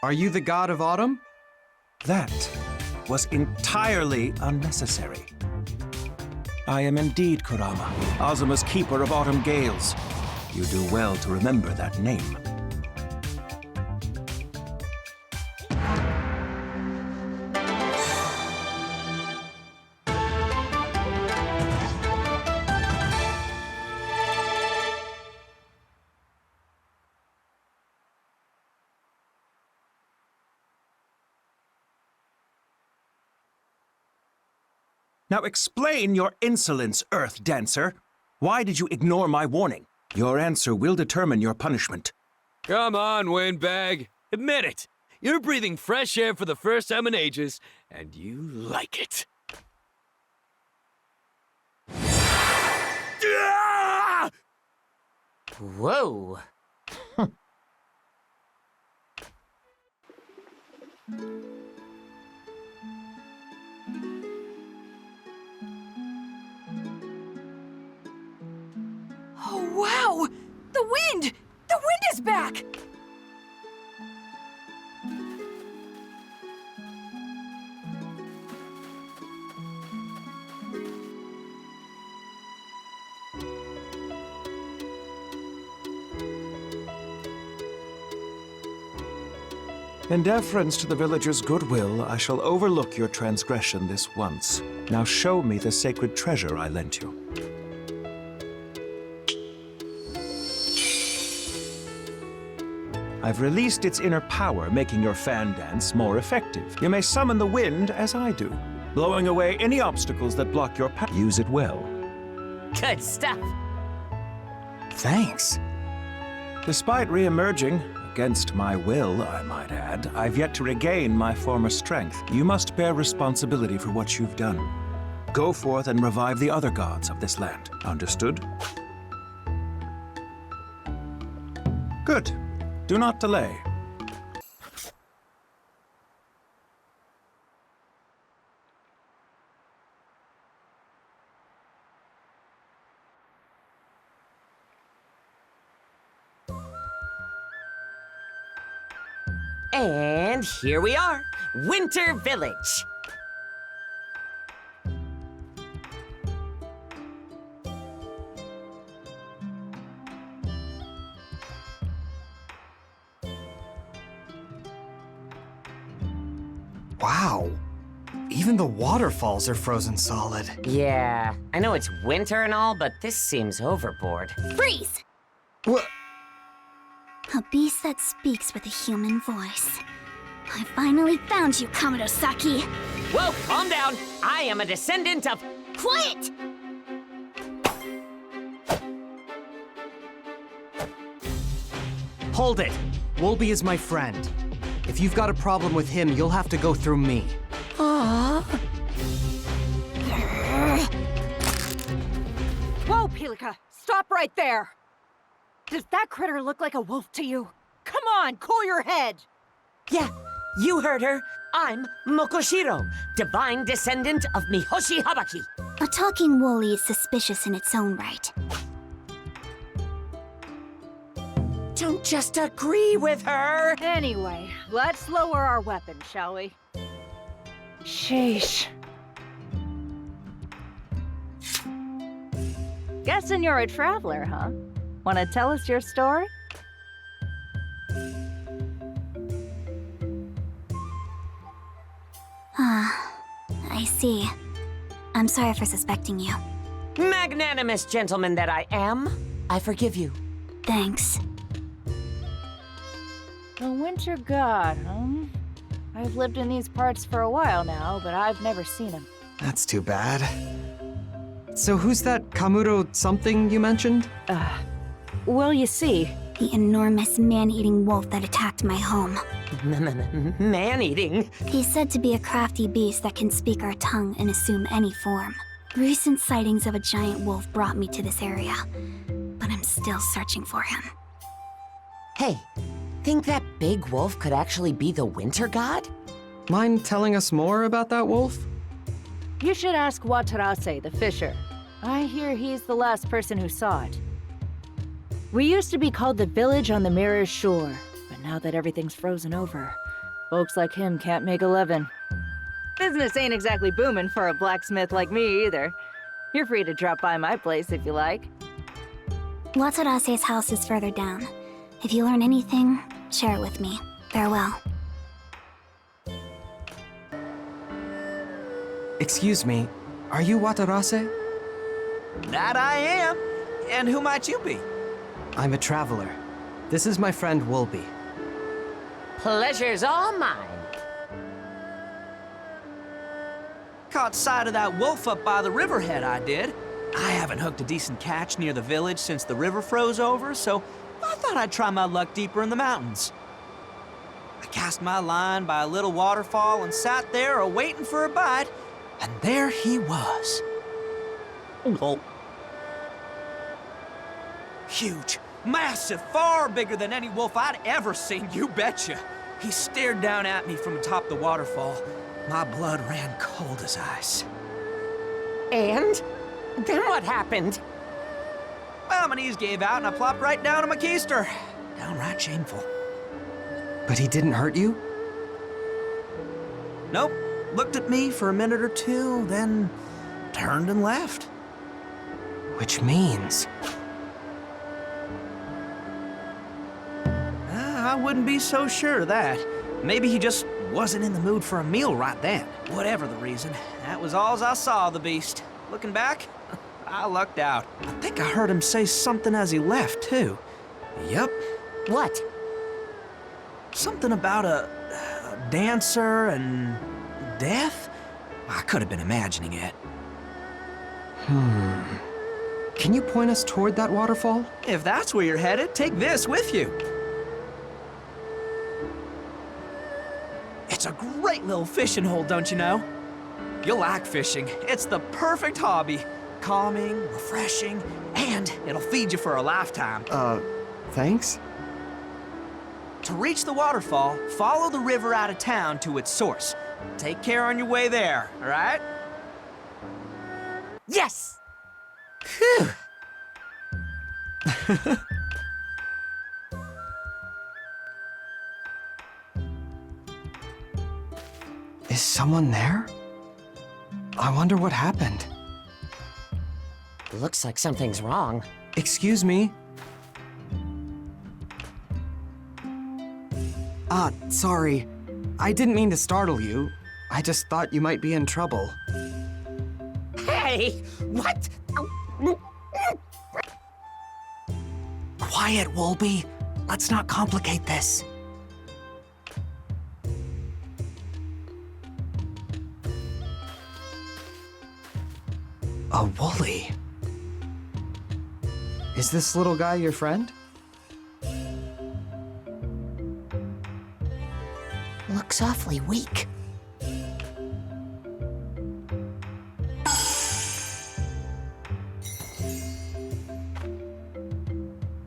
Are you the God of Autumn? That was entirely unnecessary. I am indeed Kurama, Azuma's keeper of autumn gales. You do well to remember that name. Now explain your insolence, Earth Dancer. Why did you ignore my warning? Your answer will determine your punishment. Come on, windbag. Admit it. You're breathing fresh air for the first time in ages, and you like it. Whoa. Oh, wow! The wind! The wind is back! In deference to the villagers' goodwill, I shall overlook your transgression this once. Now show me the sacred treasure I lent you. I've released its inner power, making your fan dance more effective. You may summon the wind as I do, blowing away any obstacles that block your path. Use it well. Good stuff. Thanks. Despite re-emerging, against my will, I might add, I've yet to regain my former strength. You must bear responsibility for what you've done. Go forth and revive the other gods of this land. Understood? Good. Do not delay. And here we are, Winter Village. Wow. Even the waterfalls are frozen solid. Yeah, I know it's winter and all, but this seems overboard. Freeze! What? A beast that speaks with a human voice. I finally found you, Kamurosaki. Whoa, calm down. I am a descendant of... Quiet! Hold it. Wolby is my friend. If you've got a problem with him, you'll have to go through me. Aww. Whoa, Pilika! Stop right there! Does that critter look like a wolf to you? Come on, cool your head! Yeah, you heard her. I'm Mokoshiro, divine descendant of Mihoshi Habaki. A talking woolly is suspicious in its own right. Don't just agree with her! Anyway, let's lower our weapon, shall we? Sheesh. Guessing you're a traveler, huh? Wanna tell us your story? I see. I'm sorry for suspecting you. Magnanimous gentleman that I am, I forgive you. Thanks. A winter god, huh? I've lived in these parts for a while now, but I've never seen him. That's too bad. So who's that Kamuro something you mentioned? Well, you see... The enormous man-eating wolf that attacked my home. Man-eating? He's said to be a crafty beast that can speak our tongue and assume any form. Recent sightings of a giant wolf brought me to this area, but I'm still searching for him. Hey, think that big wolf could actually be the winter god? Mind telling us more about that wolf? You should ask Watarase, the fisher. I hear he's the last person who saw it. We used to be called the village on the mirror's shore, but now that everything's frozen over, folks like him can't make a living. Business ain't exactly booming for a blacksmith like me either. You're free to drop by my place if you like. Watarase's house is further down. If you learn anything, share it with me. Farewell. Excuse me, are you Watarase? That I am. And who might you be? I'm a traveler. This is my friend Wolby. Pleasure's all mine. Caught sight of that wolf up by the riverhead, I did. I haven't hooked a decent catch near the village since the river froze over, so I thought I'd try my luck deeper in the mountains. I cast my line by a little waterfall and sat there awaiting for a bite, and there he was. Oh. Huge, massive, far bigger than any wolf I'd ever seen, you betcha. He stared down at me from atop the waterfall. My blood ran cold as ice. And? Then what happened? Well, my knees gave out and I plopped right down to my keister. Downright shameful. But he didn't hurt you? Nope. Looked at me for a minute or two, then turned and left. Which means... I wouldn't be so sure of that. Maybe he just wasn't in the mood for a meal right then. Whatever the reason, that was all I saw of the beast. Looking back, I lucked out. I think I heard him say something as he left, too. Yep. What? Something about a dancer and death? I could have been imagining it. Can you point us toward that waterfall? If that's where you're headed, take this with you. It's a great little fishing hole, don't you know? You'll like fishing. It's the perfect hobby. Calming, refreshing, and it'll feed you for a lifetime. Thanks? To reach the waterfall, follow the river out of town to its source. Take care on your way there, all right? Yes! Phew! Is someone there? I wonder what happened. Looks like something's wrong. Excuse me? Sorry. I didn't mean to startle you. I just thought you might be in trouble. Hey! What? Quiet, Wolby. Let's not complicate this. A woolly. Is this little guy your friend? Looks awfully weak.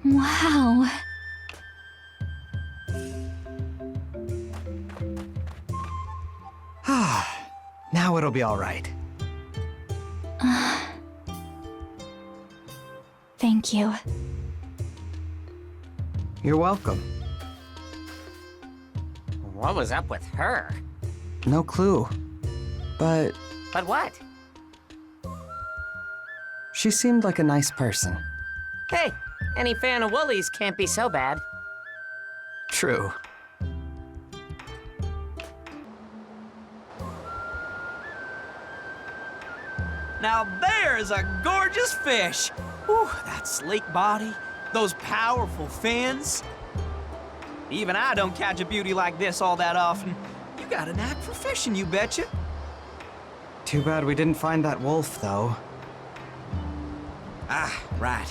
Wow. Now it'll be all right. Thank you. You're welcome. What was up with her? No clue. But But what? she seemed like a nice person. Hey, any fan of Woolies can't be so bad. True. Now there's a gorgeous fish. Whew, that sleek body, those powerful fins. Even I don't catch a beauty like this all that often. You got a knack for fishing, you betcha. Too bad we didn't find that wolf, though. Ah, right.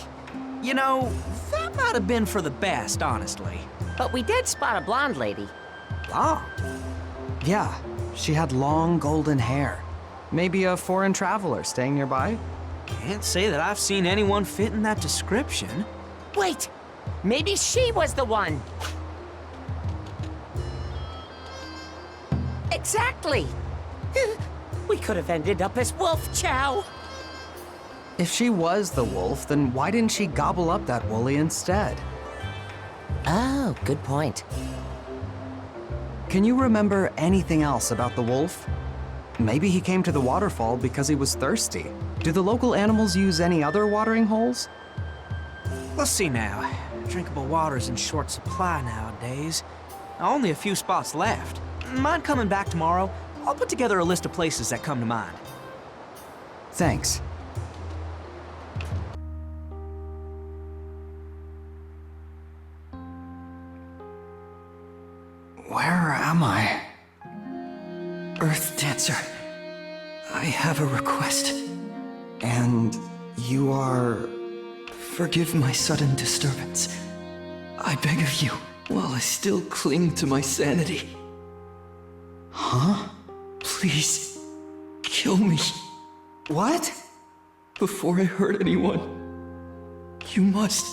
You know, that might have been for the best, honestly. But we did spot a blonde lady. Blonde? Yeah, she had long golden hair. Maybe a foreign traveler staying nearby? Can't say that I've seen anyone fit in that description. Wait! Maybe she was the one! Exactly! We could have ended up as Wolf Chow! If she was the wolf, then why didn't she gobble up that woolly instead? Oh, good point. Can you remember anything else about the wolf? Maybe he came to the waterfall because he was thirsty. Do the local animals use any other watering holes? Let's see now. Drinkable water's in short supply nowadays. Only a few spots left. Mind coming back tomorrow? I'll put together a list of places that come to mind. Thanks. Where am I? Earth Dancer, I have a request. And you are... Forgive my sudden disturbance. I beg of you, while I still cling to my sanity. Huh? Please, kill me. What? Before I hurt anyone. You must.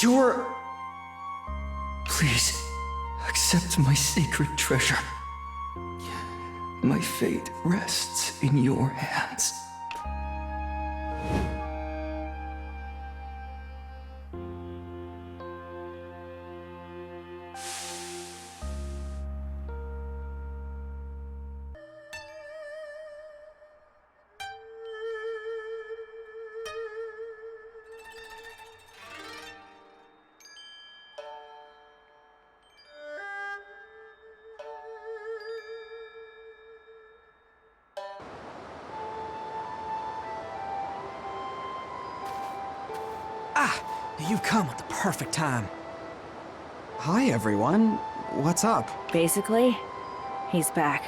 You're... Please, accept my sacred treasure. My fate rests in your hands. You've come at the perfect time. Hi, everyone. What's up? Basically, he's back.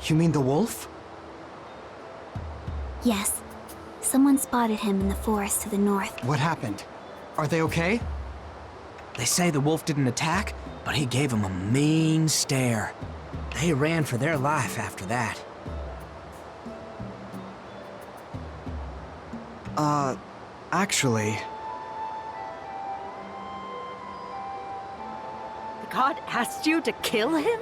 You mean the wolf? Yes. Someone spotted him in the forest to the north. What happened? Are they okay? They say the wolf didn't attack, but he gave him a mean stare. They ran for their life after that. Actually... The god asked you to kill him?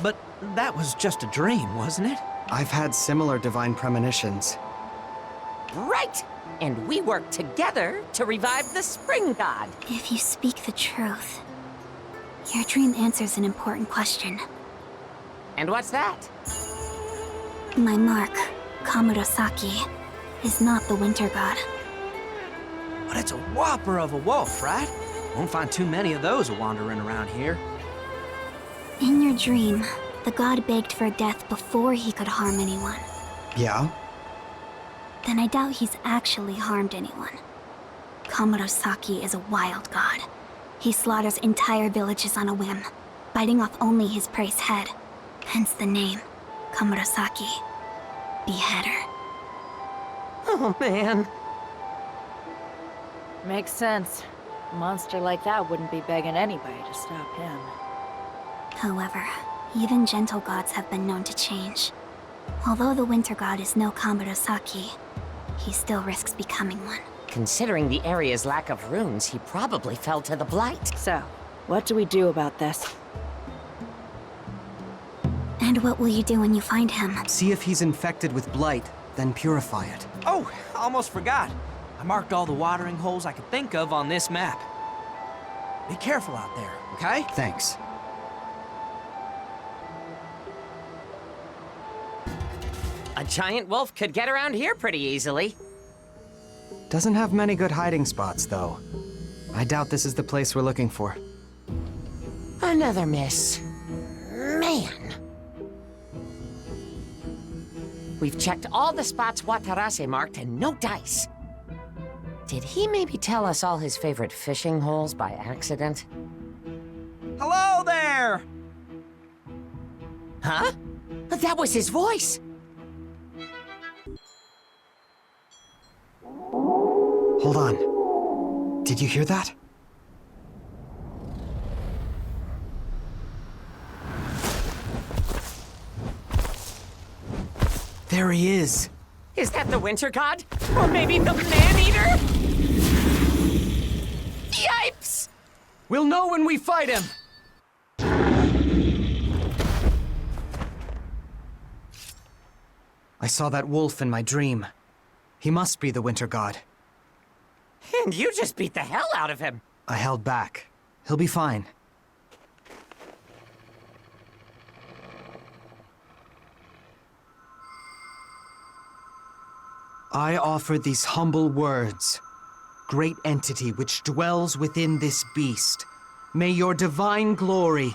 But that was just a dream, wasn't it? I've had similar divine premonitions. Right! And we work together to revive the spring god. If you speak the truth, your dream answers an important question. And what's that? My mark, Kamurosaki, is not the winter god. But it's a whopper of a wolf, right? Won't find too many of those wandering around here. In your dream, the god begged for death before he could harm anyone. Yeah? Then I doubt he's actually harmed anyone. Kamurosaki is a wild god. He slaughters entire villages on a whim, biting off only his prey's head. Hence the name, Kamurosaki, Beheader. Oh, man. Makes sense. A monster like that wouldn't be begging anybody to stop him. However, even gentle gods have been known to change. Although the winter god is no Kamurosaki, he still risks becoming one. Considering the area's lack of runes, he probably fell to the blight. So, what do we do about this? And what will you do when you find him? See if he's infected with blight, then purify it. Oh, almost forgot. I marked all the watering holes I could think of on this map. Be careful out there, okay? Thanks. A giant wolf could get around here pretty easily. Doesn't have many good hiding spots, though. I doubt this is the place we're looking for. Another miss. Man. We've checked all the spots Watarase marked and no dice. Did he maybe tell us all his favorite fishing holes by accident? Hello there! Huh? That was his voice! Hold on. Did you hear that? There he is. Is that the winter god? Or maybe the man-eater? Yipes! We'll know when we fight him! I saw that wolf in my dream. He must be the winter god. And you just beat the hell out of him. I held back. He'll be fine. I offer these humble words. Great entity which dwells within this beast, may your divine glory...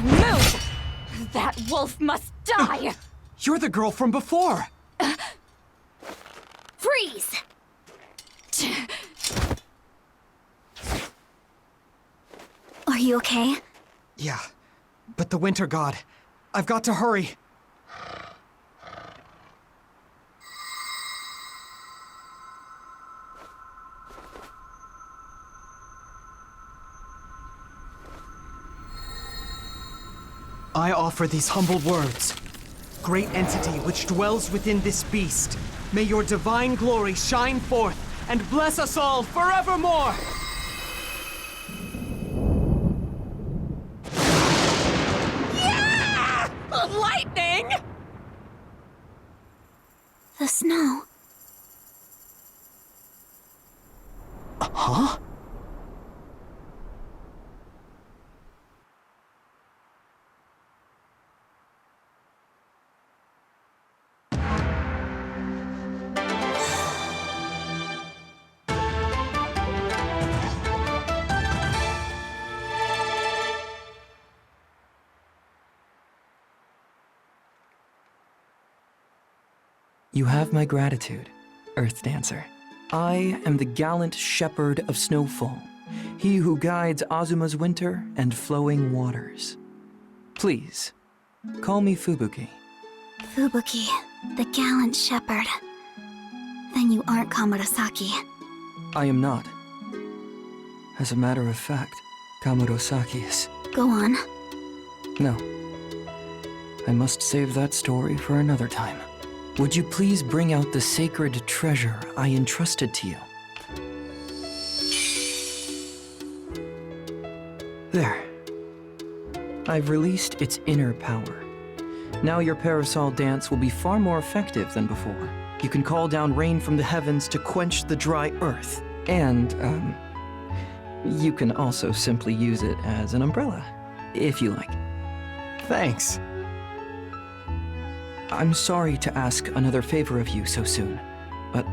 Move! That wolf must die! You're the girl from before! Freeze! Are you okay? Yeah, but the Winter God. I've got to hurry. I offer these humble words. Great entity which dwells within this beast, may your divine glory shine forth and bless us all forevermore! Yeah! Lightning! The snow. Huh? You have my gratitude, Earth Dancer. I am the gallant shepherd of snowfall, he who guides Azuma's winter and flowing waters. Please, call me Fubuki. Fubuki, the gallant shepherd. Then you aren't Kamurasaki. I am not. As a matter of fact, Kamurasaki is... Go on. No. I must save that story for another time. Would you please bring out the sacred treasure I entrusted to you? There. I've released its inner power. Now your parasol dance will be far more effective than before. You can call down rain from the heavens to quench the dry earth. And, you can also simply use it as an umbrella, if you like. Thanks. I'm sorry to ask another favor of you so soon, but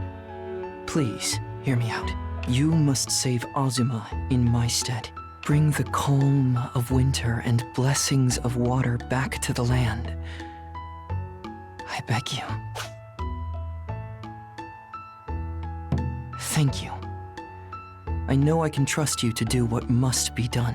please hear me out. You must save Azuma in my stead. Bring the calm of winter and blessings of water back to the land. I beg you. Thank you. I know I can trust you to do what must be done.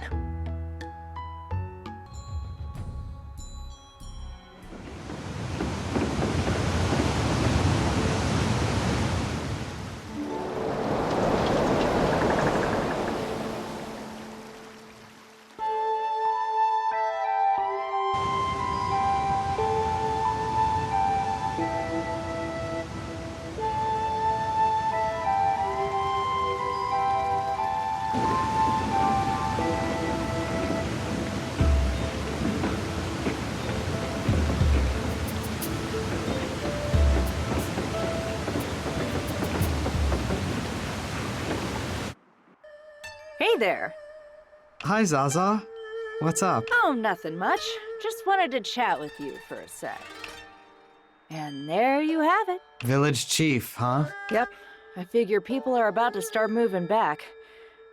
Hey there. Hi, Zaza. What's up? Oh, nothing much. Just wanted to chat with you for a sec. And there you have it. Village chief, huh? Yep. I figure people are about to start moving back.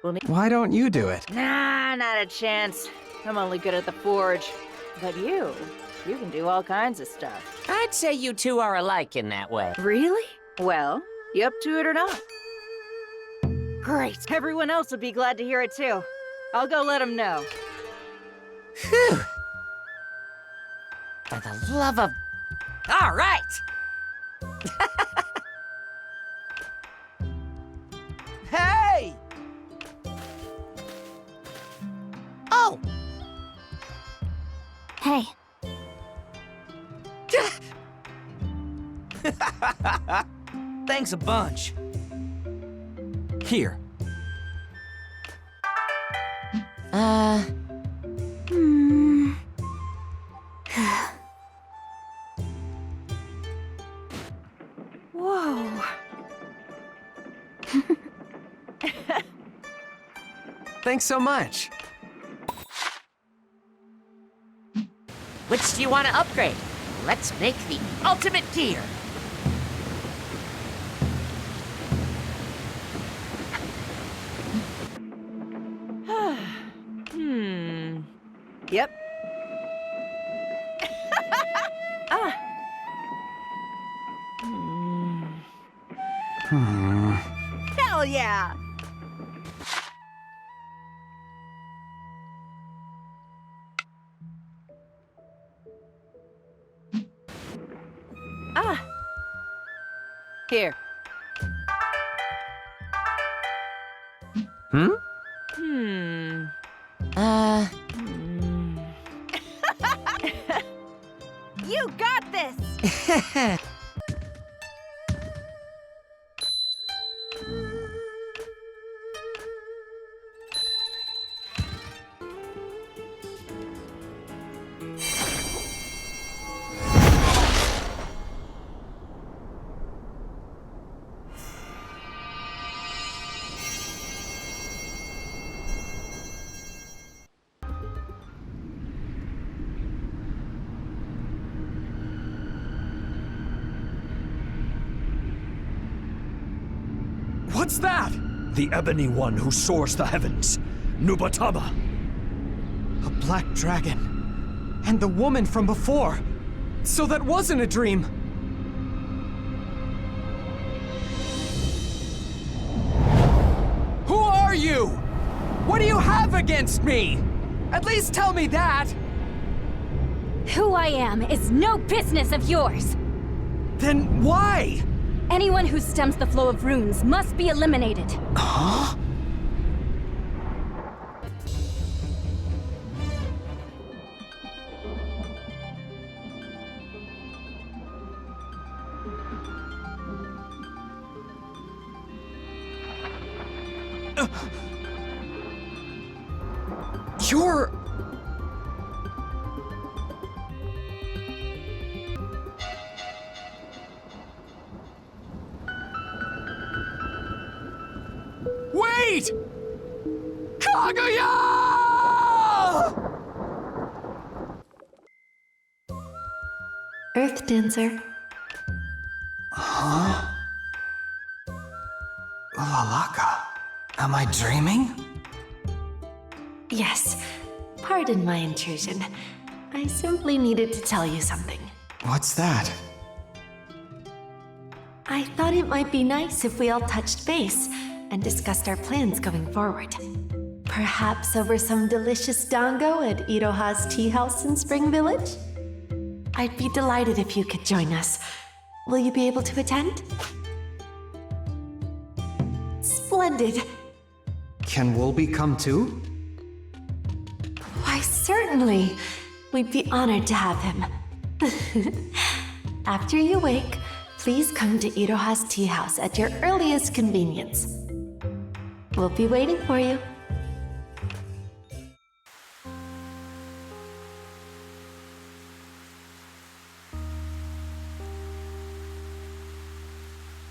We'll need— Why don't you do it? Nah, not a chance. I'm only good at the forge. But you can do all kinds of stuff. I'd say you two are alike in that way. Really? Well, you up to it or not? Great. Everyone else would be glad to hear it too. I'll go let them know. Phew. For the love of... All right! Hey! Oh! Hey. Thanks a bunch. Here. Whoa. Thanks so much. Which do you want to upgrade? Let's make the ultimate gear. Yep. Ah. Hell yeah! Ah. Here. Hmm? You got this! What's that? The Ebony One who soars the heavens. Nubatama. A black dragon. And the woman from before. So that wasn't a dream. Who are you? What do you have against me? At least tell me that. Who I am is no business of yours. Then why? Anyone who stems the flow of runes must be eliminated. Huh? You're... Wait! Kaguya! Earth Dancer. Huh? Lalaka, am I dreaming? Yes. Pardon my intrusion. I simply needed to tell you something. What's that? I thought it might be nice if we all touched base and discussed our plans going forward. Perhaps over some delicious dango at Iroha's tea house in Spring Village? I'd be delighted if you could join us. Will you be able to attend? Splendid. Can Wolby come too? Why, certainly. We'd be honored to have him. After you wake, please come to Iroha's tea house at your earliest convenience. We'll be waiting for you.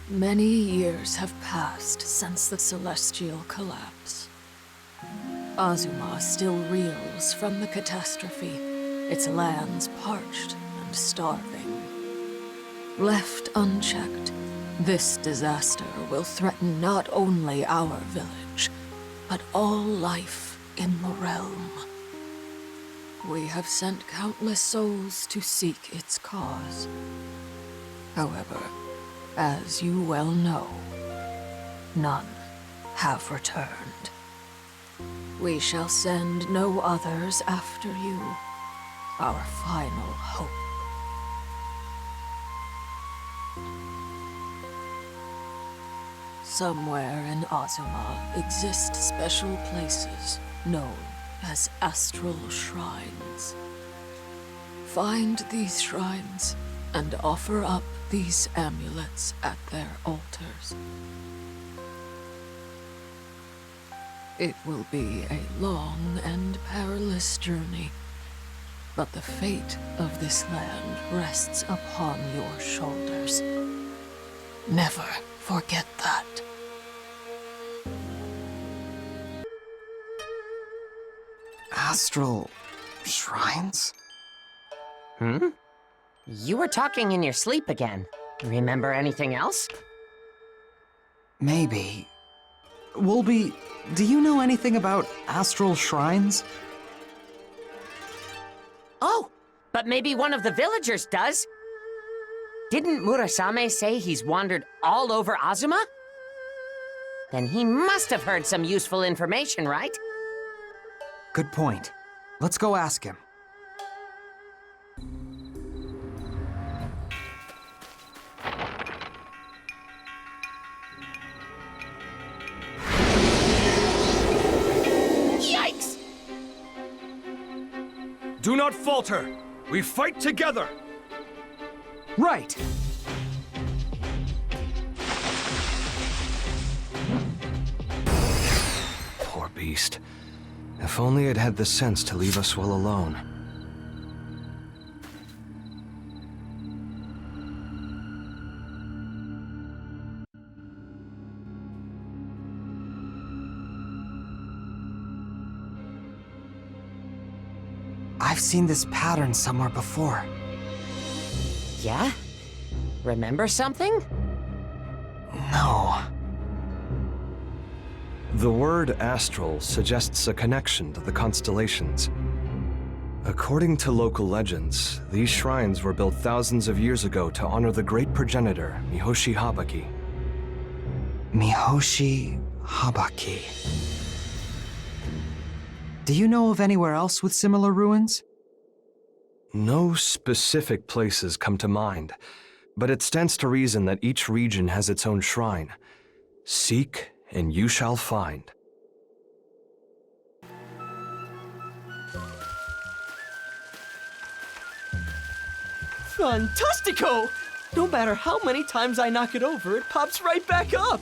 Many years have passed since the celestial collapse. Azuma still reels from the catastrophe, its lands parched and starving. Left unchecked, this disaster will threaten not only our village, but all life in the realm. We have sent countless souls to seek its cause. However, as you well know, none have returned. We shall send no others after you, our final hope. Somewhere in Azuma exist special places known as astral shrines. Find these shrines and offer up these amulets at their altars. It will be a long and perilous journey, but the fate of this land rests upon your shoulders. Never forget that. Astral shrines? Hmm? You were talking in your sleep again. Remember anything else? Maybe. Wolby, do you know anything about astral shrines? Oh, but maybe one of the villagers does. Didn't Murasame say he's wandered all over Azuma? Then he must have heard some useful information, right? Good point. Let's go ask him. Yikes! Do not falter! We fight together! Right! Poor beast. If only it had the sense to leave us well alone. I've seen this pattern somewhere before. Yeah? Remember something? No. The word astral suggests a connection to the constellations. According to local legends, these shrines were built thousands of years ago to honor the great progenitor, Mihoshi Habaki. Mihoshi Habaki. Do you know of anywhere else with similar ruins? No specific places come to mind, but it stands to reason that each region has its own shrine. Seek, and you shall find. Fantastico! No matter how many times I knock it over, it pops right back up!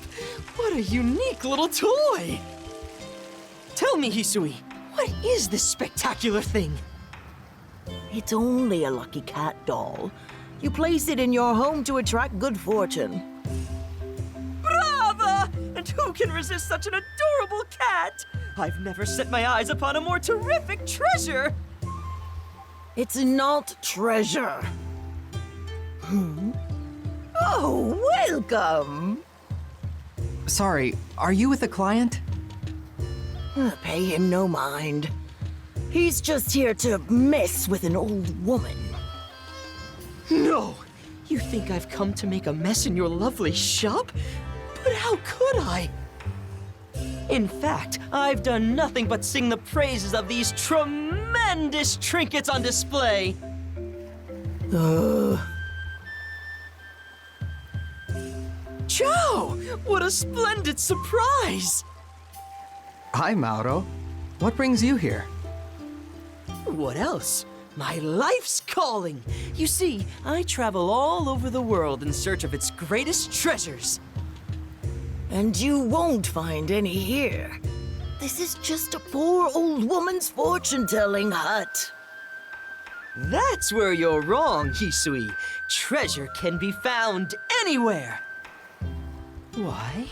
What a unique little toy! Tell me, Hisui, what is this spectacular thing? It's only a lucky cat doll. You place it in your home to attract good fortune. Brava! And who can resist such an adorable cat? I've never set my eyes upon a more terrific treasure! It's not treasure. Oh, welcome! Sorry, are you with a client? Pay him no mind. He's just here to mess with an old woman. No! You think I've come to make a mess in your lovely shop? But how could I? In fact, I've done nothing but sing the praises of these tremendous trinkets on display. Joe! What a splendid surprise! Hi, Mauro. What brings you here? What else? My life's calling! You see, I travel all over the world in search of its greatest treasures. And you won't find any here. This is just a poor old woman's fortune-telling hut. That's where you're wrong, Hisui. Treasure can be found anywhere. Why,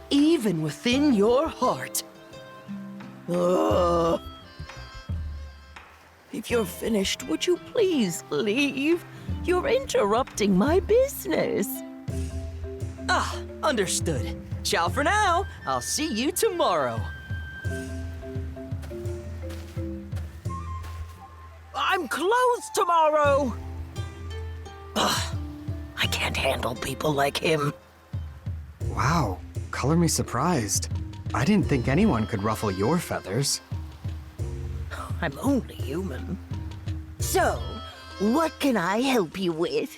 even within your heart. If you're finished, would you please leave? You're interrupting my business. Ah, understood. Ciao for now. I'll see you tomorrow. I'm closed tomorrow! Ugh, I can't handle people like him. Wow, color me surprised. I didn't think anyone could ruffle your feathers. I'm only human. So, what can I help you with?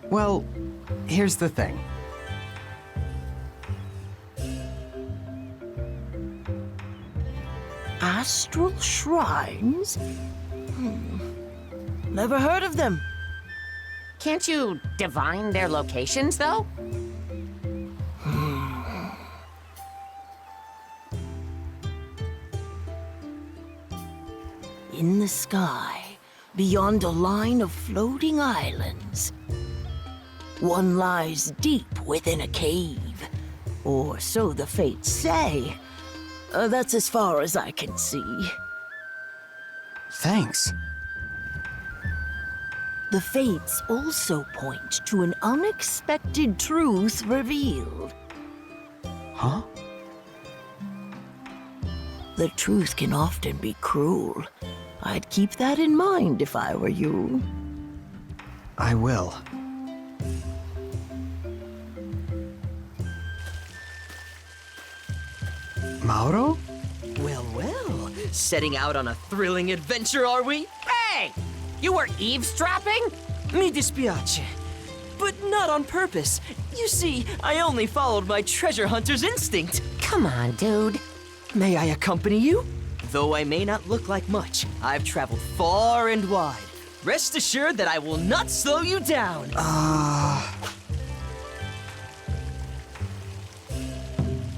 Well, here's the thing. Astral shrines? Never heard of them. Can't you divine their locations, though? In the sky, beyond a line of floating islands. One lies deep within a cave, or so the fates say. That's as far as I can see. Thanks. The fates also point to an unexpected truth revealed. Huh? The truth can often be cruel. I'd keep that in mind if I were you. I will. Mauro? Well, well. Setting out on a thrilling adventure, are we? Hey! You were eavesdropping? Mi dispiace. But not on purpose. You see, I only followed my treasure hunter's instinct. Come on, dude. May I accompany you? Though I may not look like much, I've traveled far and wide. Rest assured that I will not slow you down.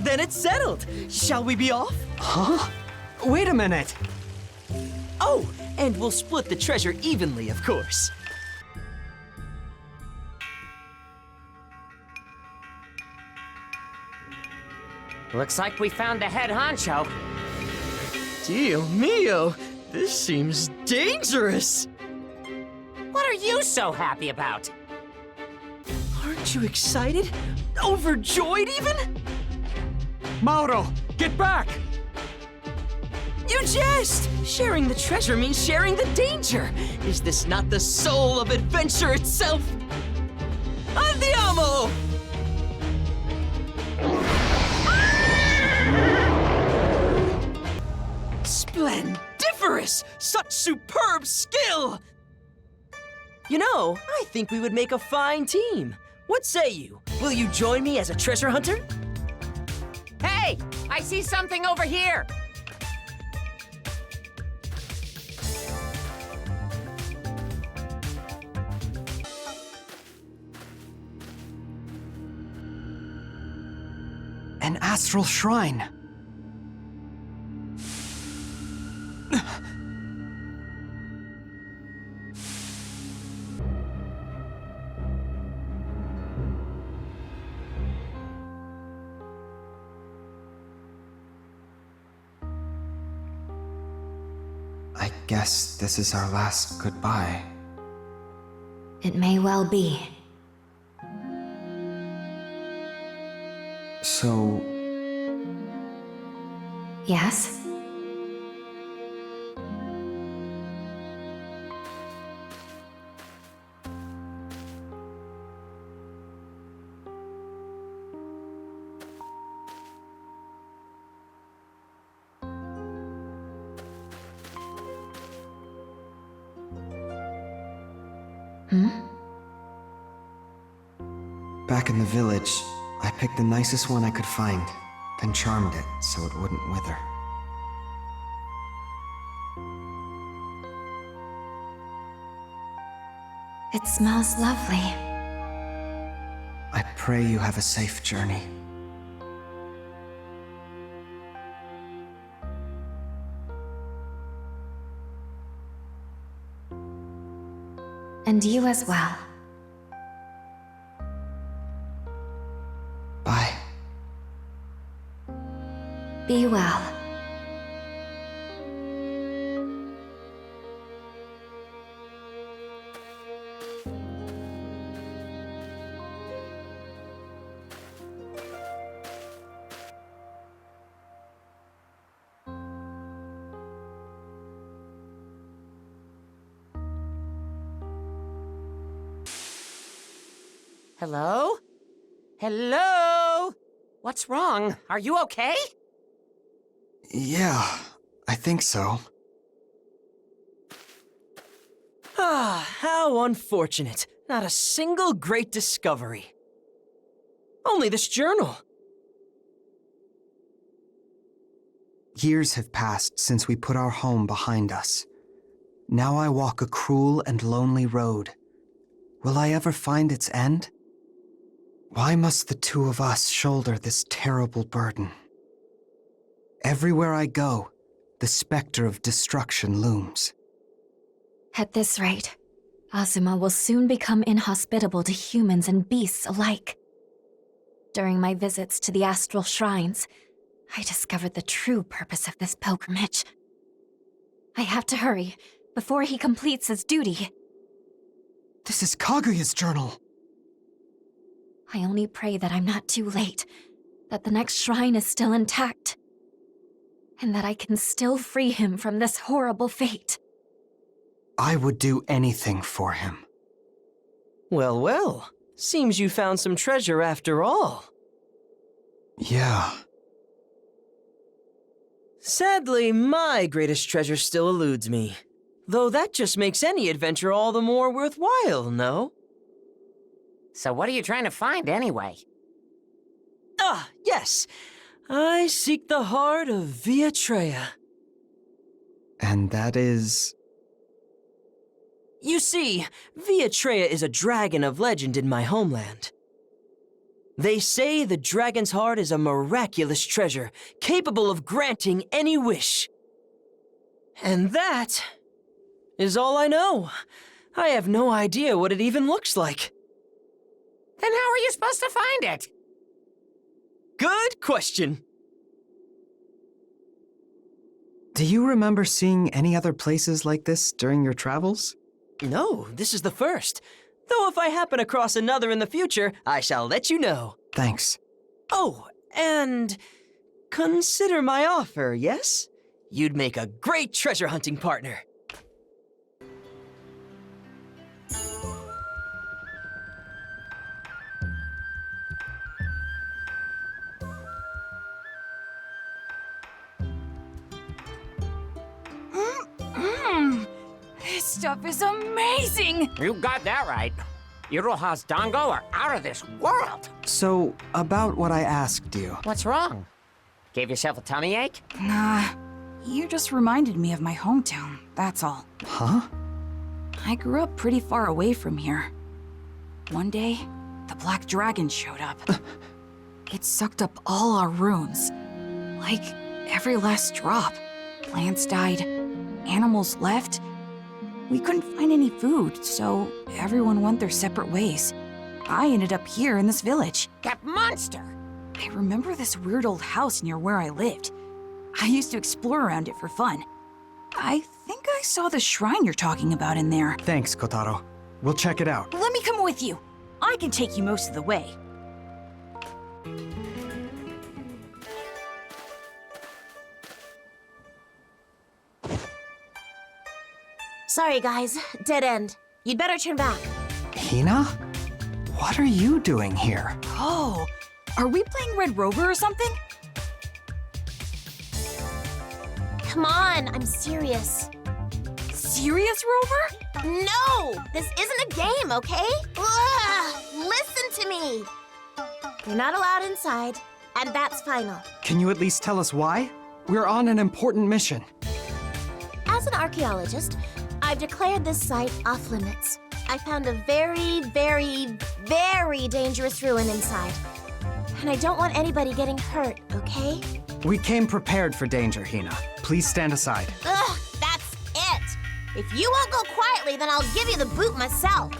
Then it's settled. Shall we be off? Huh? Wait a minute. Oh, and we'll split the treasure evenly, of course. Looks like we found the head honcho. Dio mio, this seems dangerous. What are you so happy about? Aren't you excited? Overjoyed, even? Mauro, get back! You jest! Sharing the treasure means sharing the danger. Is this not the soul of adventure itself? Andiamo! Splendiferous! Such superb skill! You know, I think we would make a fine team. What say you? Will you join me as a treasure hunter? Hey! I see something over here! An astral shrine. I guess this is our last goodbye. It may well be. So, Yes? back in the village, I picked the nicest one I could find, then charmed it so it wouldn't wither. It smells lovely. I pray you have a safe journey. And you as well. Bye. Be well. Hello? Hello? What's wrong? Are you okay? Yeah, I think so. Ah, how unfortunate. Not a single great discovery. Only this journal. Years have passed since we put our home behind us. Now I walk a cruel and lonely road. Will I ever find its end? Why must the two of us shoulder this terrible burden? Everywhere I go, the specter of destruction looms. At this rate, Azuma will soon become inhospitable to humans and beasts alike. During my visits to the astral shrines, I discovered the true purpose of this pilgrimage. I have to hurry before he completes his duty. This is Kaguya's journal. I only pray that I'm not too late, that the next shrine is still intact. and that I can still free him from this horrible fate. I would do anything for him. Well, well. Seems you found some treasure after all. Yeah. Sadly, my greatest treasure still eludes me. Though that just makes any adventure all the more worthwhile, no? So what are you trying to find anyway? Ah, yes. I seek the heart of Viatreya. And that is... You see, Viatreya is a dragon of legend in my homeland. They say the dragon's heart is a miraculous treasure, capable of granting any wish. And that is all I know. I have no idea what it even looks like. Then how are you supposed to find it? Good question. Do you remember seeing any other places like this during your travels? No, this is the first. Though if I happen across another in the future, I shall let you know. Thanks. Oh, and consider my offer, yes? You'd make a great treasure hunting partner. This stuff is amazing! You got that right. Iroha's dango are out of this world. So, about what I asked you. What's wrong? Gave yourself a tummy ache? Nah, you just reminded me of my hometown, that's all. Huh? I grew up pretty far away from here. One day, the Black Dragon showed up. It sucked up all our runes. Like, every last drop. Plants died, animals left. We couldn't find any food, so everyone went their separate ways. I ended up here in this village. That monster! I remember this weird old house near where I lived. I used to explore around it for fun. I think I saw the shrine you're talking about in there. Thanks, Kotaro. We'll check it out. Let me come with you. I can take you most of the way. Sorry, guys. Dead end. You'd better turn back. Hina? What are you doing here? Oh, are we playing Red Rover or something? Come on, I'm serious. Serious, Rover? No! This isn't a game, okay? Ugh, listen to me! You're not allowed inside, and that's final. Can you at least tell us why? We're on an important mission. As an archaeologist, I've declared this site off limits. I found a very, very, very dangerous ruin inside. And I don't want anybody getting hurt, okay? We came prepared for danger, Hina. Please stand aside. Ugh, that's it! If you won't go quietly, then I'll give you the boot myself.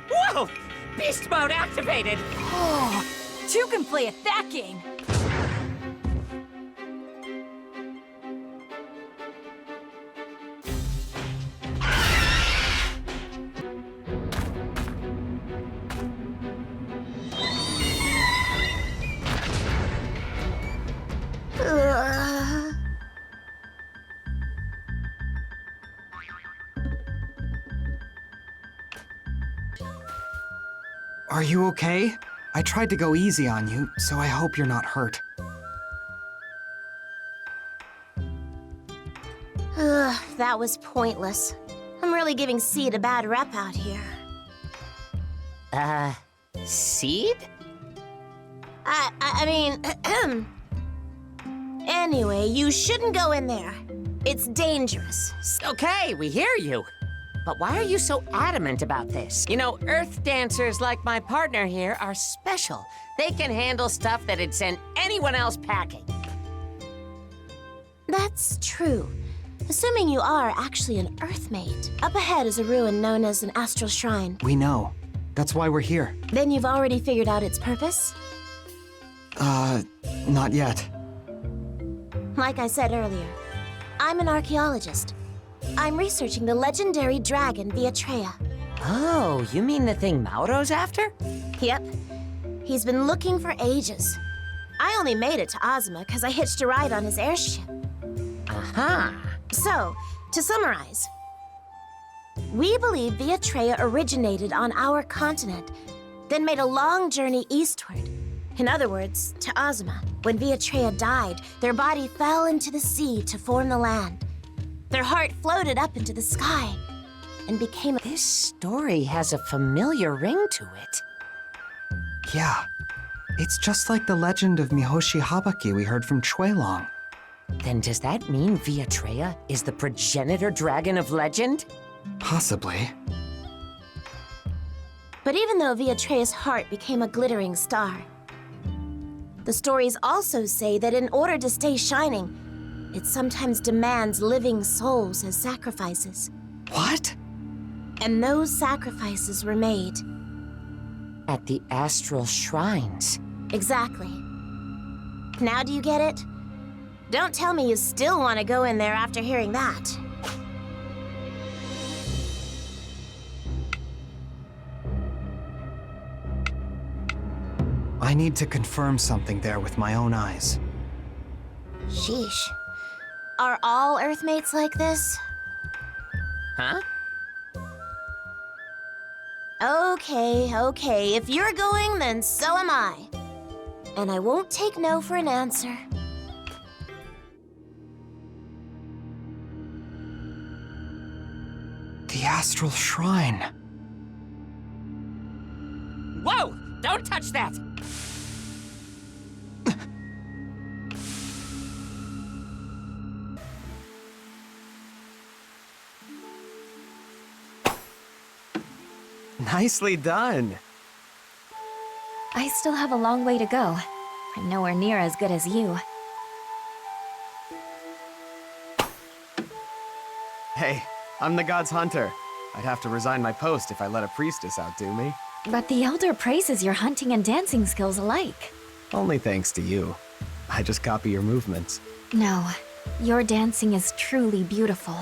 Whoa! Beast mode activated! Oh, two can play at that game. Are you okay? I tried to go easy on you, so I hope you're not hurt. Ugh, that was pointless. I'm really giving Seed a bad rep out here. Seed? I mean, anyway, you shouldn't go in there. It's dangerous. Okay, we hear you. But why are you so adamant about this? You know, Earth dancers like my partner here are special. They can handle stuff that'd send anyone else packing. That's true. Assuming you are actually an Earthmate. Up ahead is a ruin known as an astral shrine. We know. That's why we're here. Then you've already figured out its purpose? Not yet. Like I said earlier, I'm an archaeologist. I'm researching the legendary dragon Viatreya. Oh, you mean the thing Mauro's after? Yep. He's been looking for ages. I only made it to Azuma because I hitched a ride on his airship. Aha! So, to summarize, we believe Viatreya originated on our continent, then made a long journey eastward. In other words, to Azuma. When Viatreya died, their body fell into the sea to form the land. Their heart floated up into the sky and became This story has a familiar ring to it. Yeah. It's just like the legend of Mihoshi Habaki we heard from Chuelong. Then does that mean Viatreya is the progenitor dragon of legend? Possibly. But even though Viatreya's heart became a glittering star, the stories also say that in order to stay shining, it sometimes demands living souls as sacrifices. What? And those sacrifices were made. At the astral shrines. Exactly. Now do you get it? Don't tell me you still want to go in there after hearing that. I need to confirm something there with my own eyes. Sheesh. Are all Earthmates like this? Huh? Okay. If you're going, then so am I. And I won't take no for an answer. The Astral Shrine. Whoa! Don't touch that! Nicely done. I still have a long way to go. I'm nowhere near as good as you. Hey, I'm the God's Hunter. I'd have to resign my post if I let a priestess outdo me. But the Elder praises your hunting and dancing skills alike. Only thanks to you. I just copy your movements. No, your dancing is truly beautiful.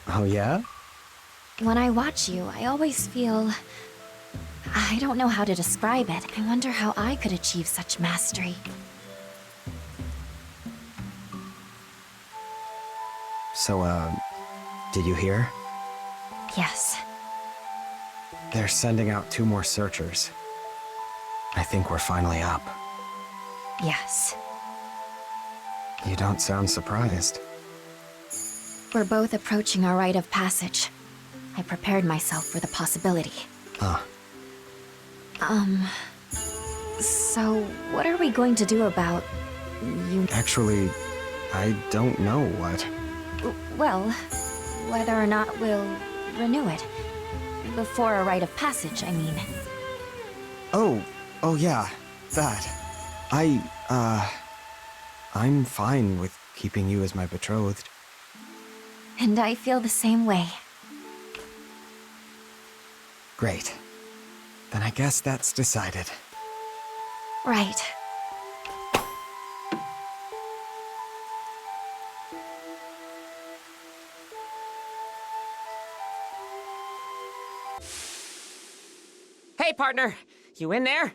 Oh yeah? When I watch you, I always feel... I don't know how to describe it. I wonder how I could achieve such mastery. So, did you hear? Yes. They're sending out 2 more searchers. I think we're finally up. Yes. You don't sound surprised. We're both approaching our rite of passage. I prepared myself for the possibility. Huh. So what are we going to do about... you... Actually, I don't know what. Well, whether or not we'll renew it. Before a rite of passage, I mean. Oh yeah, that. I'm fine with keeping you as my betrothed. And I feel the same way. Great. Then I guess that's decided. Right. Hey, partner! You in there?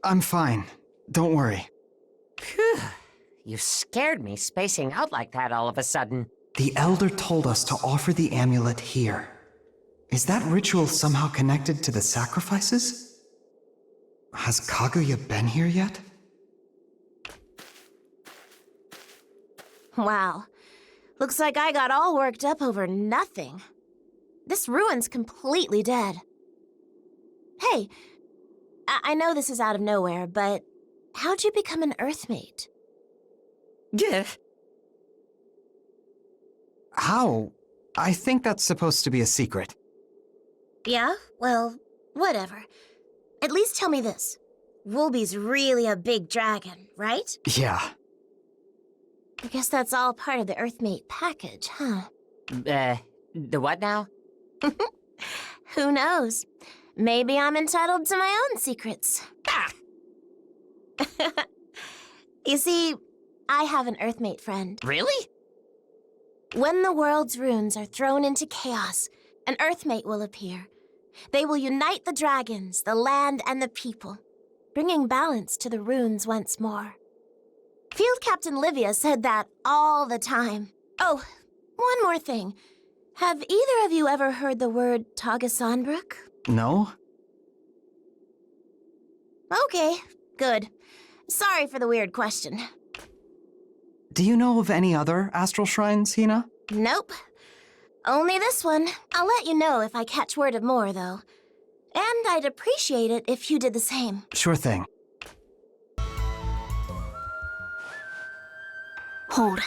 I'm fine. Don't worry. Phew. You scared me spacing out like that all of a sudden. The Elder told us to offer the amulet here. Is that ritual somehow connected to the sacrifices? Has Kaguya been here yet? Wow. Looks like I got all worked up over nothing. This ruin's completely dead. Hey, I know this is out of nowhere, but how'd you become an Earthmate? Yeah. How? I think that's supposed to be a secret. Yeah? Well, whatever. At least tell me this. Wulby's really a big dragon, right? Yeah. I guess that's all part of the Earthmate package, huh? The what now? Who knows? Maybe I'm entitled to my own secrets. Ah! You see, I have an Earthmate friend. Really? When the world's runes are thrown into chaos, an Earthmate will appear They will unite the dragons, the land, and the people, bringing balance to the runes once more. Field Captain Livia said that all the time. Oh, one more thing. Have either of you ever heard the word Tagasanbruk? No? Okay, good. Sorry for the weird question. Do you know of any other astral shrines, Hina? Nope. Only this one. I'll let you know if I catch word of more, though. And I'd appreciate it if you did the same. Sure thing. Hold.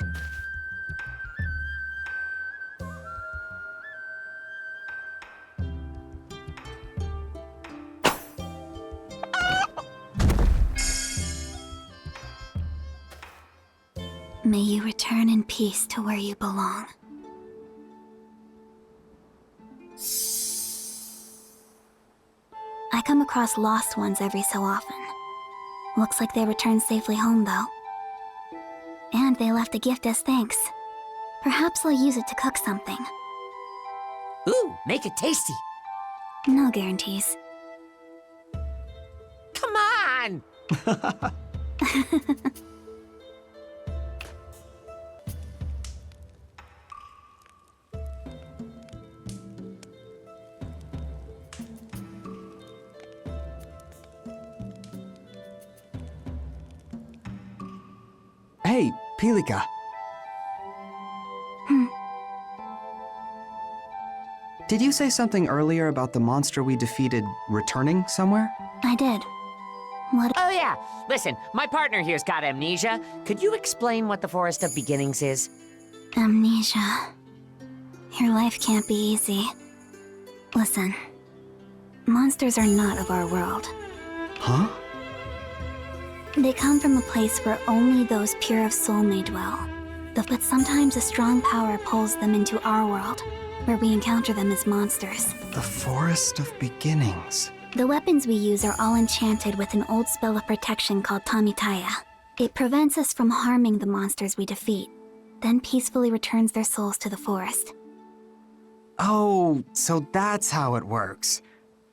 May you return in peace to where you belong. I come across lost ones every so often. Looks like they returned safely home, though. And they left a gift as thanks. Perhaps I'll use it to cook something. Ooh, make it tasty. No guarantees. Come on! Hey, Pilika. Did you say something earlier about the monster we defeated returning somewhere? I did. What? Oh yeah, listen, my partner here's got amnesia. Could you explain what the Forest of Beginnings is? Amnesia. Your life can't be easy. Listen. Monsters are not of our world. Huh? They come from a place where only those pure of soul may dwell. But sometimes a strong power pulls them into our world, where we encounter them as monsters. The Forest of Beginnings. The weapons we use are all enchanted with an old spell of protection called Tamitaya. It prevents us from harming the monsters we defeat, then peacefully returns their souls to the forest. Oh, so that's how it works.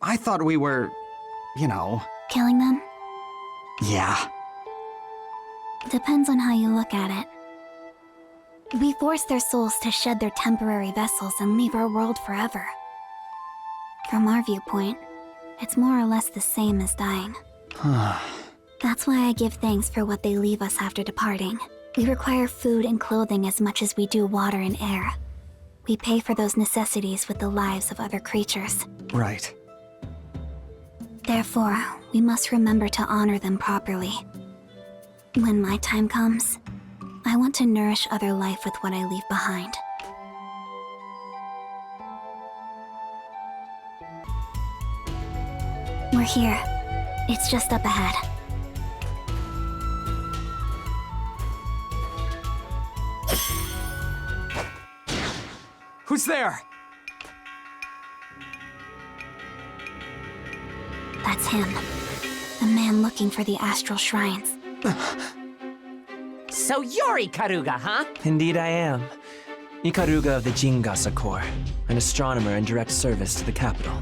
I thought we were, you know... Killing them? Yeah. Depends on how you look at it. We force their souls to shed their temporary vessels and leave our world forever. From our viewpoint, it's more or less the same as dying. That's why I give thanks for what they leave us after departing. We require food and clothing as much as we do water and air. We pay for those necessities with the lives of other creatures. Right. Therefore, we must remember to honor them properly. When my time comes, I want to nourish other life with what I leave behind. We're here. It's just up ahead. Who's there? That's him. The man looking for the astral shrines. So you're Ikaruga, huh? Indeed I am. Ikaruga of the Jingasa Corps, an astronomer in direct service to the capital.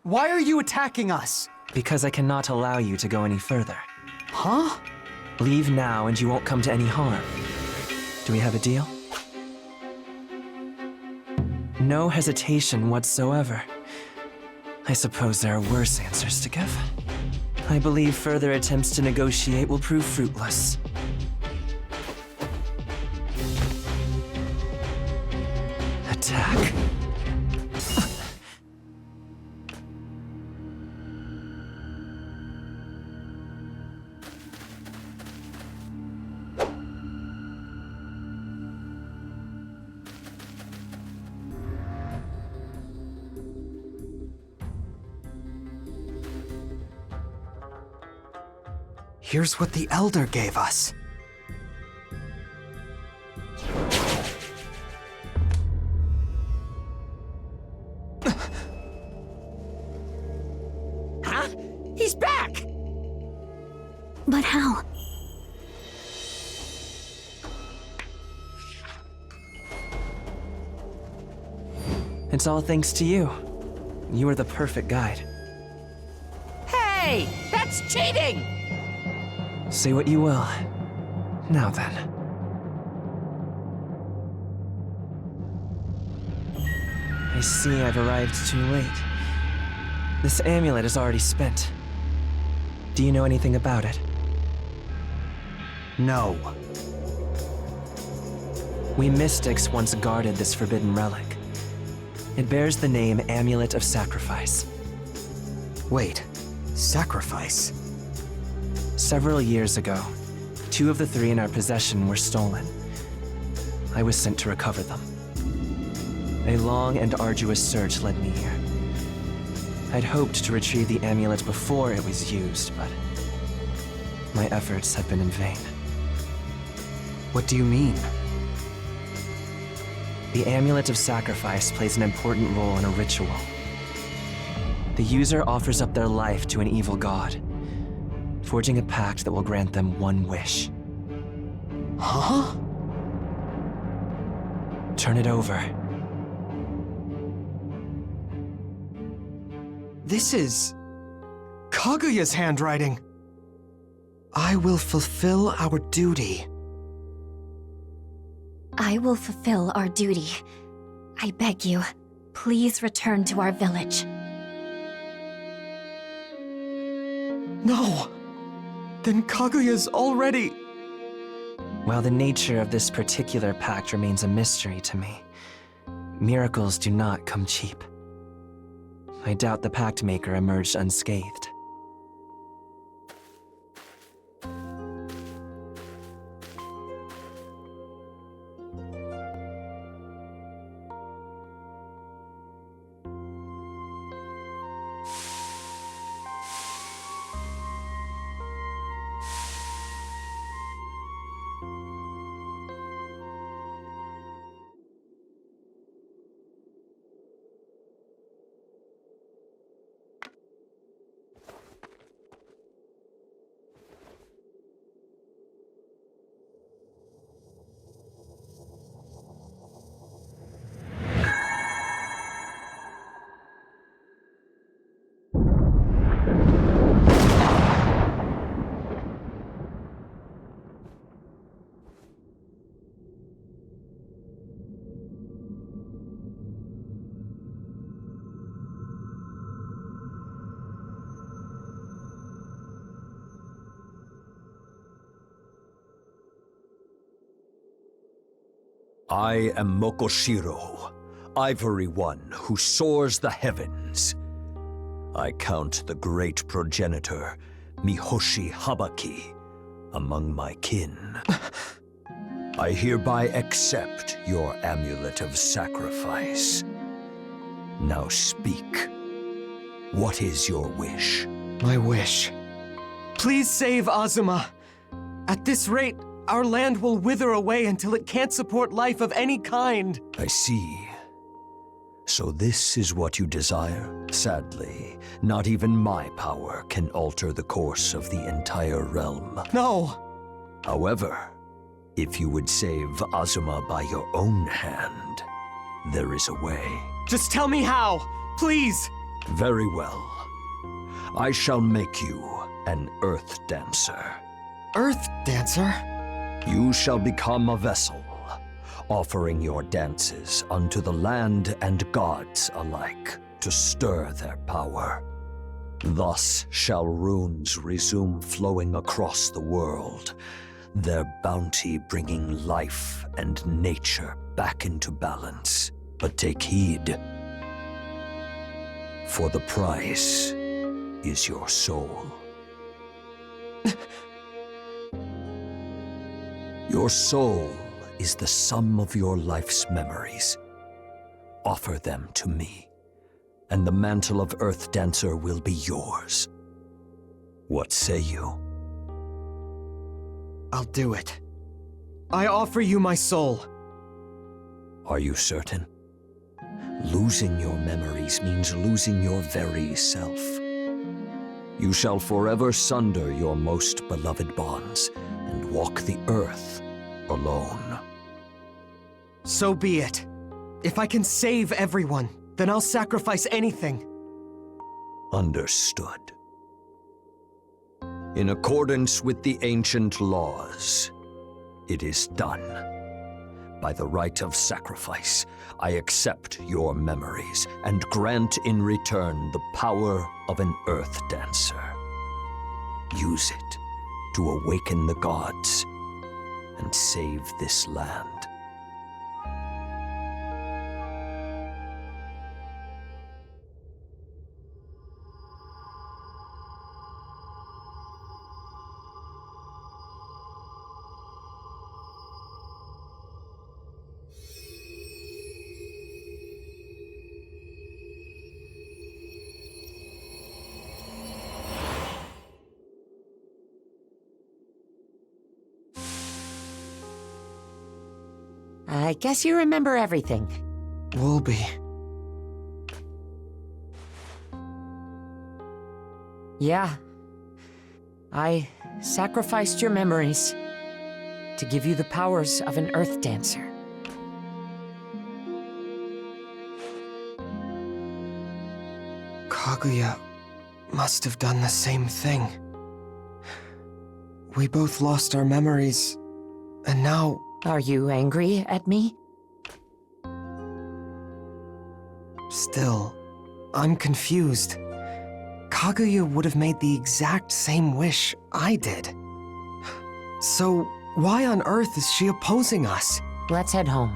Why are you attacking us? Because I cannot allow you to go any further. Huh? Leave now and you won't come to any harm. Do we have a deal? No hesitation whatsoever. I suppose there are worse answers to give. I believe further attempts to negotiate will prove fruitless. Attack. Here's what the Elder gave us. It's all thanks to you. You are the perfect guide. Hey, that's cheating! Say what you will. Now then. I see I've arrived too late. This amulet is already spent. Do you know anything about it? No. We mystics once guarded this forbidden relic. It bears the name Amulet of Sacrifice. Wait, sacrifice? Several years ago, 2 of the 3 in our possession were stolen. I was sent to recover them. A long and arduous search led me here. I'd hoped to retrieve the amulet before it was used, but my efforts have been in vain. What do you mean? The Amulet of Sacrifice plays an important role in a ritual. The user offers up their life to an evil god, forging a pact that will grant them one wish. Huh? Turn it over. This is Kaguya's handwriting. I will fulfill our duty. I will fulfill our duty. I beg you, please return to our village. No! Then Kaguya's already... While the nature of this particular pact remains a mystery to me, miracles do not come cheap. I doubt the pact maker emerged unscathed. I am Mokoshiro, Ivory One, who soars the heavens. I count the great progenitor, Mihoshi Habaki, among my kin. I hereby accept your amulet of sacrifice. Now speak. What is your wish? My wish. Please save Azuma. At this rate, our land will wither away until it can't support life of any kind. I see. So this is what you desire? Sadly, not even my power can alter the course of the entire realm. No! However, if you would save Azuma by your own hand, there is a way. Just tell me how, please! Very well. I shall make you an Earth Dancer. Earth Dancer? You shall become a vessel, offering your dances unto the land and gods alike to stir their power. Thus shall runes resume flowing across the world, their bounty bringing life and nature back into balance. But take heed, for the price is your soul. Your soul is the sum of your life's memories. Offer them to me, and the mantle of Earth Dancer will be yours. What say you? I'll do it. I offer you my soul. Are you certain? Losing your memories means losing your very self. You shall forever sunder your most beloved bonds and walk the earth alone. So be it. If I can save everyone, Then I'll sacrifice anything. Understood. In accordance with the ancient laws, it is done. By the rite of sacrifice, I accept your memories and grant in return the power of an Earth Dancer. Use it to awaken the gods and save this land. I guess you remember everything. Wolby. Yeah. I sacrificed your memories to give you the powers of an Earth Dancer. Kaguya must have done the same thing. We both lost our memories, and now... Are you angry at me? Still, I'm confused. Kaguya would have made the exact same wish I did. So, why on earth is she opposing us? Let's head home.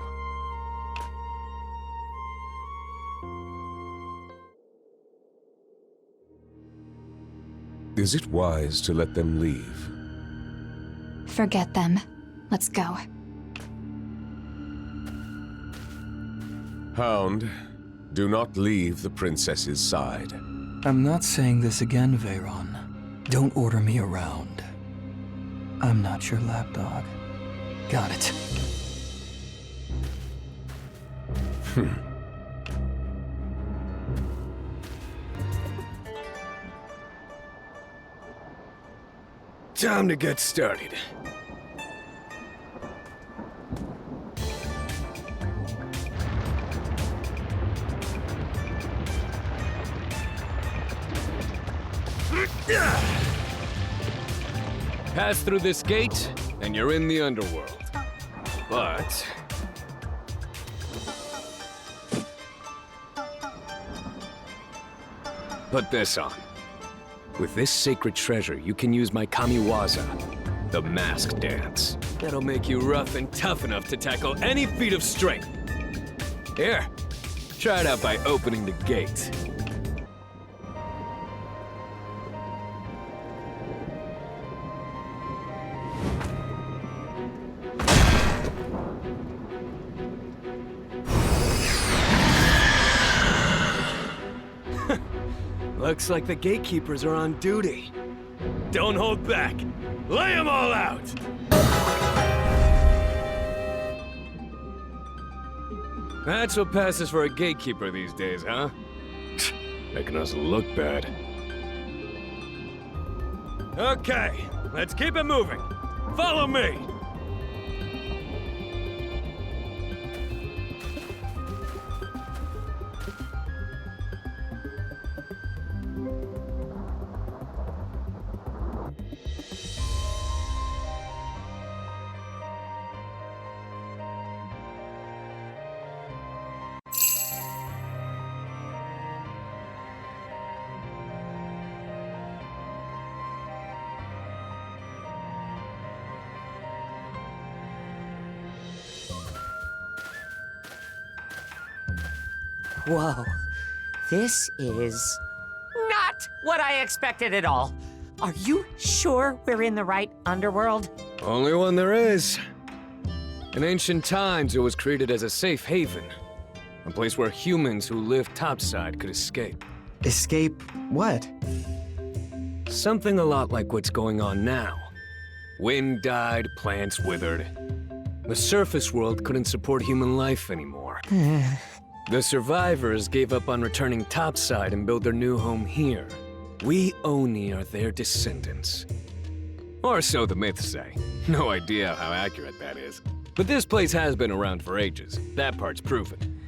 Is it wise to let them leave? Forget them. Let's go. Hound, do not leave the princess's side. I'm not saying this again, Veyron. Don't order me around. I'm not your lapdog. Got it. Time to get started. Pass through this gate, and you're in the underworld. But... put this on. With this sacred treasure, you can use my kamiwaza, the mask dance. That'll make you rough and tough enough to tackle any feat of strength. Here, try it out by opening the gate. Looks like the gatekeepers are on duty. Don't hold back. Lay them all out! That's what passes for a gatekeeper these days, huh? Making us look bad. Okay, let's keep it moving. Follow me! Whoa. This is... not what I expected at all. Are you sure we're in the right underworld? Only one there is. In ancient times, it was created as a safe haven. A place where humans who lived topside could escape. Escape what? Something a lot like what's going on now. Wind died, plants withered. The surface world couldn't support human life anymore. The survivors gave up on returning topside and built their new home here. We Oni are their descendants. Or so the myths say. No idea how accurate that is. But this place has been around for ages. That part's proven.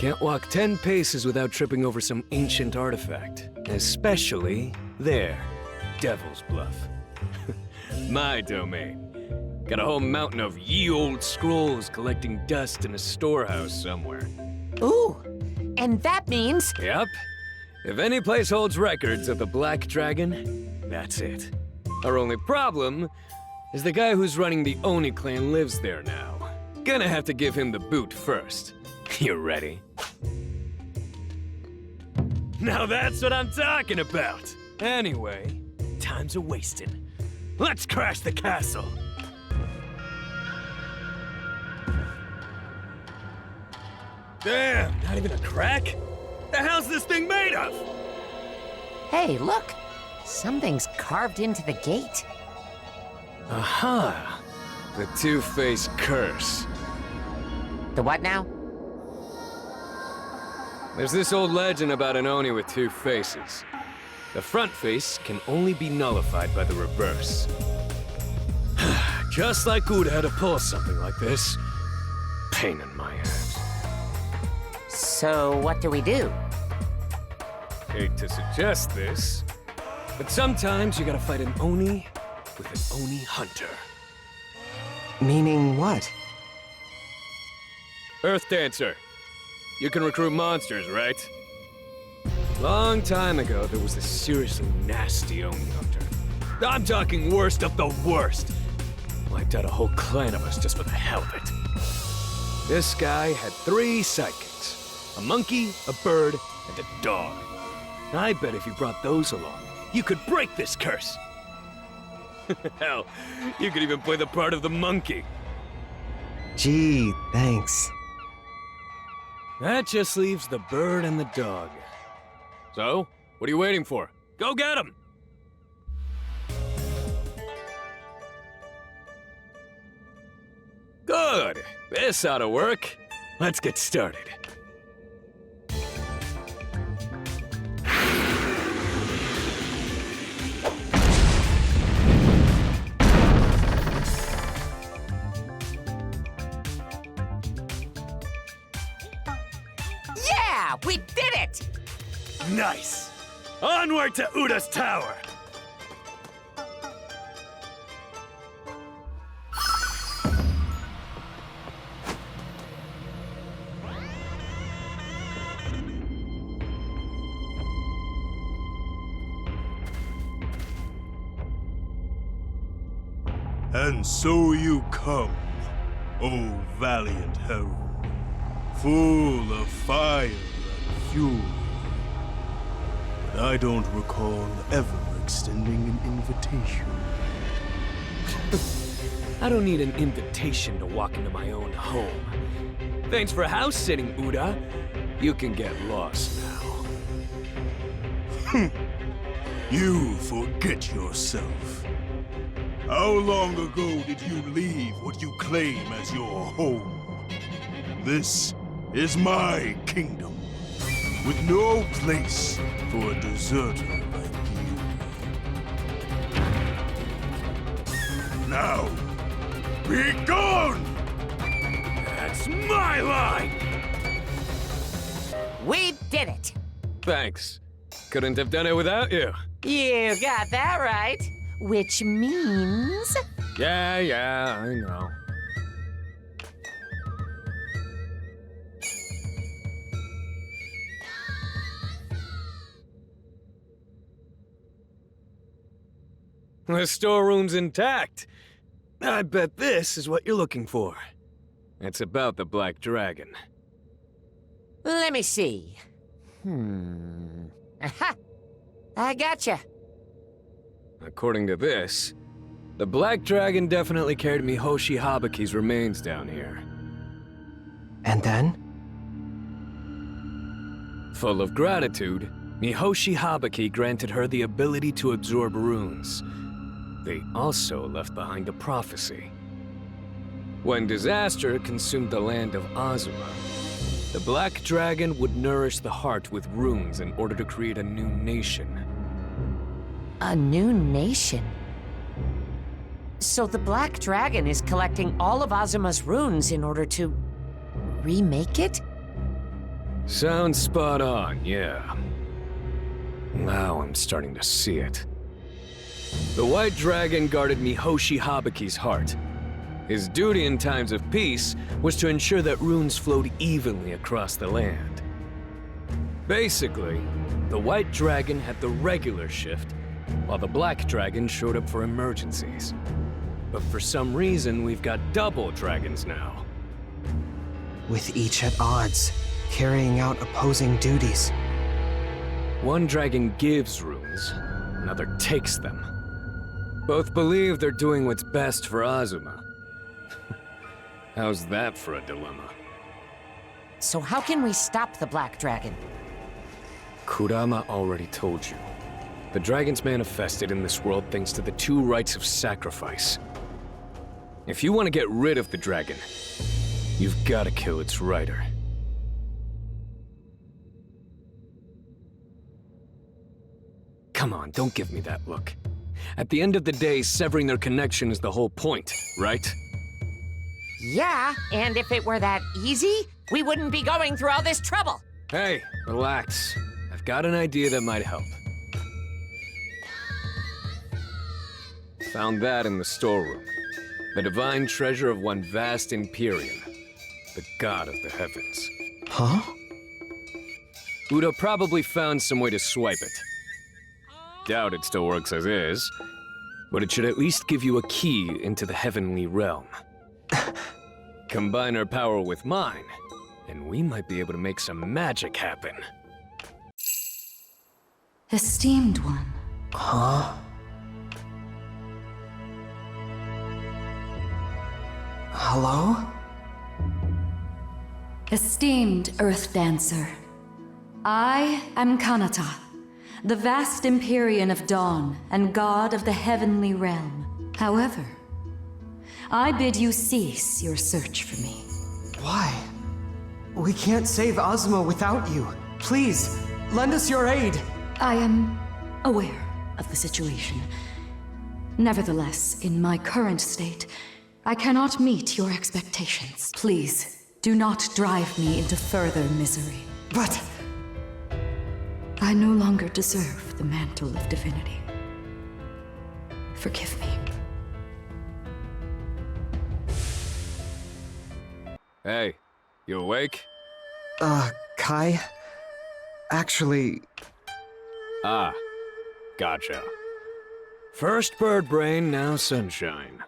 can't walk 10 paces without tripping over some ancient artifact. Especially there, Devil's Bluff. My domain. Got a whole mountain of ye old scrolls collecting dust in a storehouse somewhere. Ooh, and that means... Yep. If any place holds records of the Black Dragon, that's it. Our only problem is the guy who's running the Oni clan lives there now. Gonna have to give him the boot first. You ready? Now that's what I'm talking about! Anyway, time's a-wasting. Let's crash the castle! Damn, not even a crack? The hell's this thing made of? Hey, look! Something's carved into the gate. Aha! The Two-Faced Curse. The what now? There's this old legend about an Oni with two faces. The front face can only be nullified by the reverse. Just like Uda had to pull something like this. Pain in my ass. So what do we do? Hate to suggest this, but sometimes you gotta fight an Oni with an Oni hunter. Meaning what? Earth Dancer. You can recruit monsters, right? Long time ago, there was this seriously nasty Oni hunter. I'm talking worst of the worst. Wiped out a whole clan of us just for the hell of it. This guy had 3 sidekicks. A monkey, a bird, and a dog. I bet if you brought those along, you could break this curse. Hell, you could even play the part of the monkey. Gee, thanks. That just leaves the bird and the dog. So, what are you waiting for? Go get them! Good! This ought to work. Let's get started. Yeah! We did it! Nice! Onward to Uda's tower! And so you come, O valiant herald, full of fire and fury. But I don't recall ever extending an invitation. I don't need an invitation to walk into my own home. Thanks for house sitting, Uda. You can get lost now. You forget yourself. How long ago did you leave what you claim as your home? This is my kingdom, with no place for a deserter like you. Now, be gone! That's my line! We did it! Thanks. Couldn't have done it without you. You got that right. Which means... Yeah, I know. The storeroom's intact. I bet this is what you're looking for. It's about the Black Dragon. Let me see. Aha! I gotcha. According to this, the Black Dragon definitely carried Mihoshi Habaki's remains down here. And then? Full of gratitude, Mihoshi Habaki granted her the ability to absorb runes. They also left behind a prophecy. When disaster consumed the land of Azuma, the Black Dragon would nourish the heart with runes in order to create a new nation. A new nation? So the Black Dragon is collecting all of Azuma's runes in order to... remake it? Sounds spot on, yeah. Now I'm starting to see it. The White Dragon guarded Mihoshi Habaki's heart. His duty in times of peace was to ensure that runes flowed evenly across the land. Basically, the White Dragon had the regular shift, while the Black Dragon showed up for emergencies. But for some reason, we've got double dragons now. With each at odds, carrying out opposing duties. One dragon gives runes, another takes them. Both believe they're doing what's best for Azuma. How's that for a dilemma? So how can we stop the Black Dragon? Kurama already told you. The dragons manifested in this world thanks to the two rites of sacrifice. If you want to get rid of the dragon, you've got to kill its rider. Come on, don't give me that look. At the end of the day, severing their connection is the whole point, right? Yeah, and if it were that easy, we wouldn't be going through all this trouble. Hey, relax. I've got an idea that might help. Found that in the storeroom. The divine treasure of one vast Empyrean, the god of the heavens. Huh? Uda probably found some way to swipe it. Doubt it still works as is, but it should at least give you a key into the heavenly realm. Combine her power with mine, and we might be able to make some magic happen. Esteemed one. Huh? Hello? Esteemed Earth Dancer. I am Kanata, the vast Empyrean of Dawn and god of the heavenly realm. However, I bid you cease your search for me. Why? We can't save Azuma without you. Please, lend us your aid. I am aware of the situation. Nevertheless, in my current state, I cannot meet your expectations. Please, do not drive me into further misery. But... I no longer deserve the mantle of divinity. Forgive me. Hey, you awake? Kai? Actually... Ah, gotcha. First bird brain, now sunshine.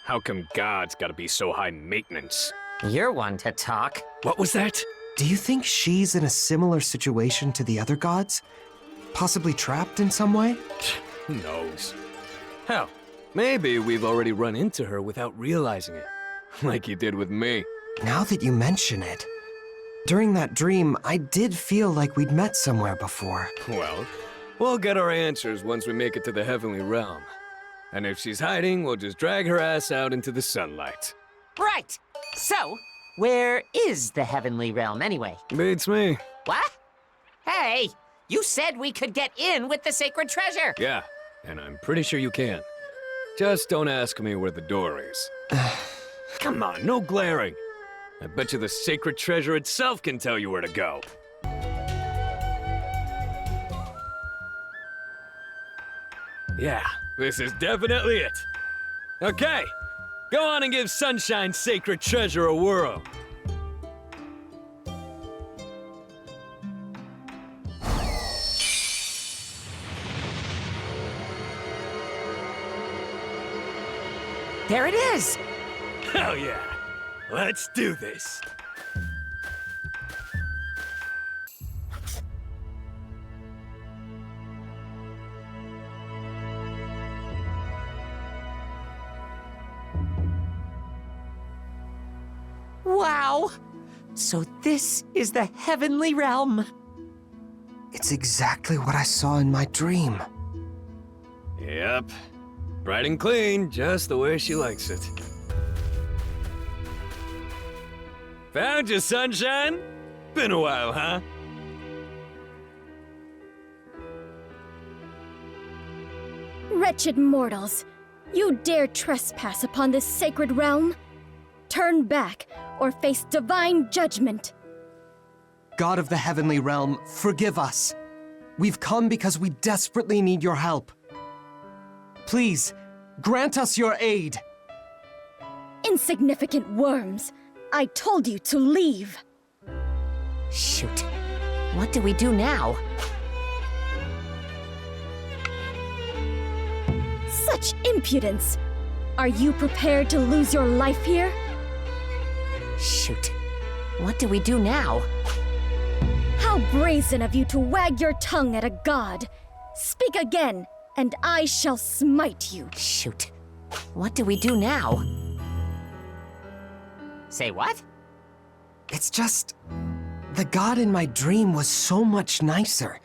How come God's gotta be so high maintenance? You're one to talk. What was that? Do you think she's in a similar situation to the other gods? Possibly trapped in some way? Who knows? Hell, maybe we've already run into her without realizing it. Like you did with me. Now that you mention it, during that dream, I did feel like we'd met somewhere before. Well, we'll get our answers once we make it to the heavenly realm. And if she's hiding, we'll just drag her ass out into the sunlight. Right! So, where is the heavenly realm anyway? Beats me. What? Hey, you said we could get in with the sacred treasure! Yeah, and I'm pretty sure you can. Just don't ask me where the door is. Come on, no glaring. I bet you the sacred treasure itself can tell you where to go. Yeah, this is definitely it. Okay, go on and give Sunshine's sacred treasure a whirl. There it is! Hell yeah! Let's do this! Wow! So this is the heavenly realm. It's exactly what I saw in my dream. Yep. Bright and clean, just the way she likes it. Found you, Sunshine! Been a while, huh? Wretched mortals! You dare trespass upon this sacred realm? Turn back, or face divine judgment! God of the Heavenly Realm, forgive us. We've come because we desperately need your help. Please, grant us your aid. Insignificant worms. I told you to leave. Shoot. What do we do now? Such impudence! Are you prepared to lose your life here? Shoot. What do we do now? How brazen of you to wag your tongue at a god! Speak again, and I shall smite you. Shoot. What do we do now? Say what? It's just... the god in my dream was so much nicer.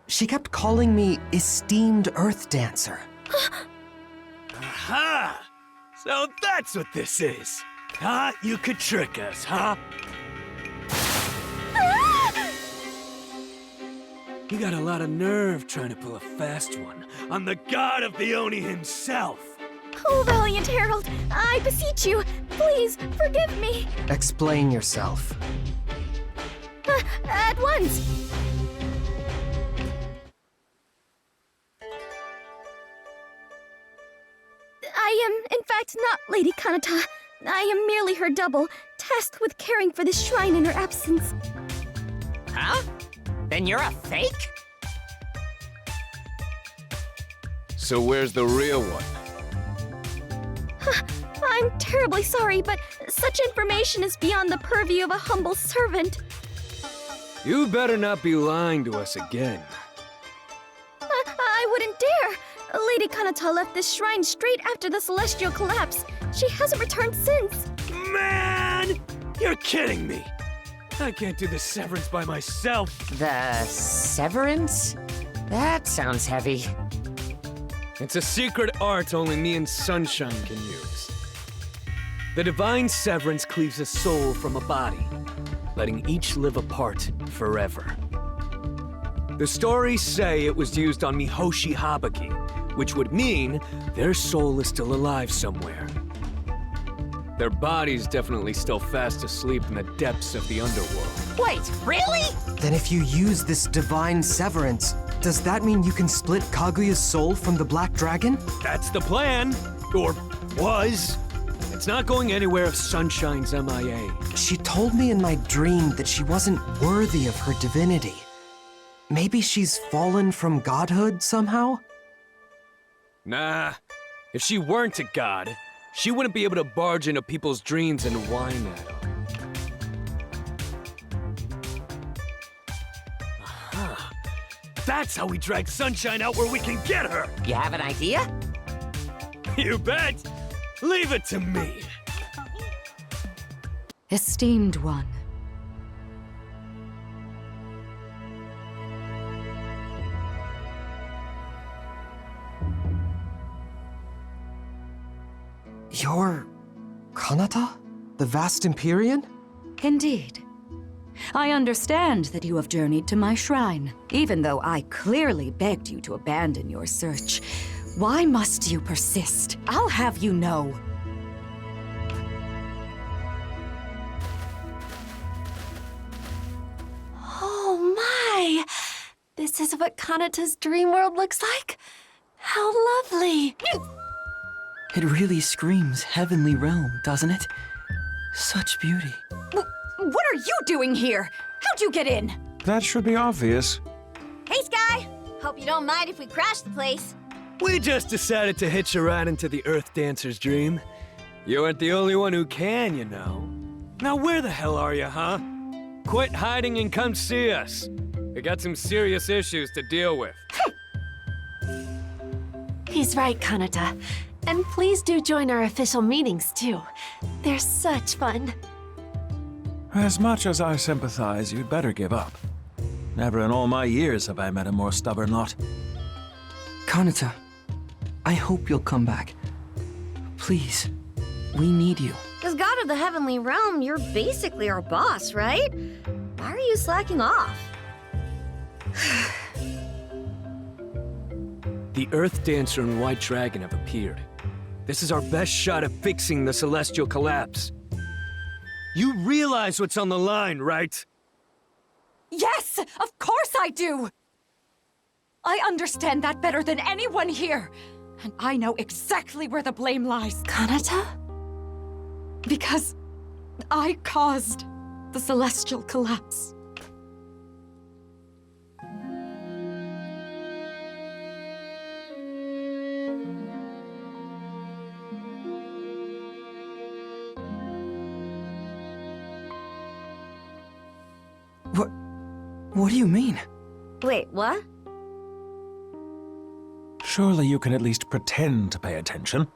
She kept calling me esteemed Earth Dancer. Aha! So that's what this is. Huh? You could trick us, huh? You got a lot of nerve trying to pull a fast one on the god of the Oni himself. Oh, valiant herald, I beseech you, please forgive me. Explain yourself. At once. I am, in fact, not Lady Kanata. I am merely her double, tasked with caring for this shrine in her absence. Huh? Then you're a fake? So where's the real one? I'm terribly sorry, but such information is beyond the purview of a humble servant. You better not be lying to us again. I wouldn't dare. Lady Kanata left this shrine straight after the celestial collapse. She hasn't returned since. Man! You're kidding me! I can't do the severance by myself. The severance? That sounds heavy. It's a secret art only me and Sunshine can use. The divine severance cleaves a soul from a body, letting each live apart forever. The stories say it was used on Mihoshi Habaki, which would mean their soul is still alive somewhere. Their body's definitely still fast asleep in the depths of the underworld. Wait, really? Then if you use this divine severance, does that mean you can split Kaguya's soul from the Black Dragon? That's the plan. Or was. It's not going anywhere if Sunshine's MIA. She told me in my dream that she wasn't worthy of her divinity. Maybe she's fallen from godhood somehow? Nah. If she weren't a god, she wouldn't be able to barge into people's dreams and whine at them. Aha. That's how we drag Sunshine out where we can get her! You have an idea? You bet! Leave it to me! Esteemed one. You're... Kanata? The vast Empyrean? Indeed. I understand that you have journeyed to my shrine, even though I clearly begged you to abandon your search. Why must you persist? I'll have you know. Oh my! This is what Kanata's dream world looks like? How lovely! It really screams heavenly realm, doesn't it? Such beauty. What are you doing here? How'd you get in? That should be obvious. Hey, Sky! Hope you don't mind if we crash the place. We just decided to hitch a ride into the Earth Dancer's dream. You aren't the only one who can, you know. Now where the hell are you, huh? Quit hiding and come see us. We got some serious issues to deal with. He's right, Kanata. And please do join our official meetings, too. They're such fun. As much as I sympathize, you'd better give up. Never in all my years have I met a more stubborn lot. Kanata, I hope you'll come back. Please, we need you. As God of the Heavenly Realm, you're basically our boss, right? Why are you slacking off? The Earth Dancer and White Dragon have appeared. This is our best shot at fixing the celestial collapse. You realize what's on the line, right? Yes, of course I do! I understand that better than anyone here. And I know exactly where the blame lies. Kanata? Because I caused the celestial collapse. What do you mean? Wait, what? Surely you can at least pretend to pay attention.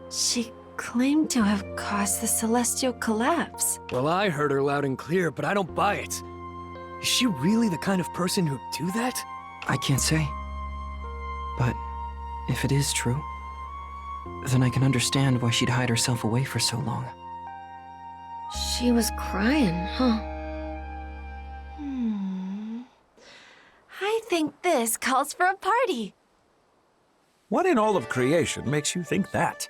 She claimed to have caused the celestial collapse. Well, I heard her loud and clear, but I don't buy it. Is she really the kind of person who'd do that? I can't say. But if it is true, then I can understand why she'd hide herself away for so long. She was crying, huh? I think this calls for a party. What in all of creation makes you think that?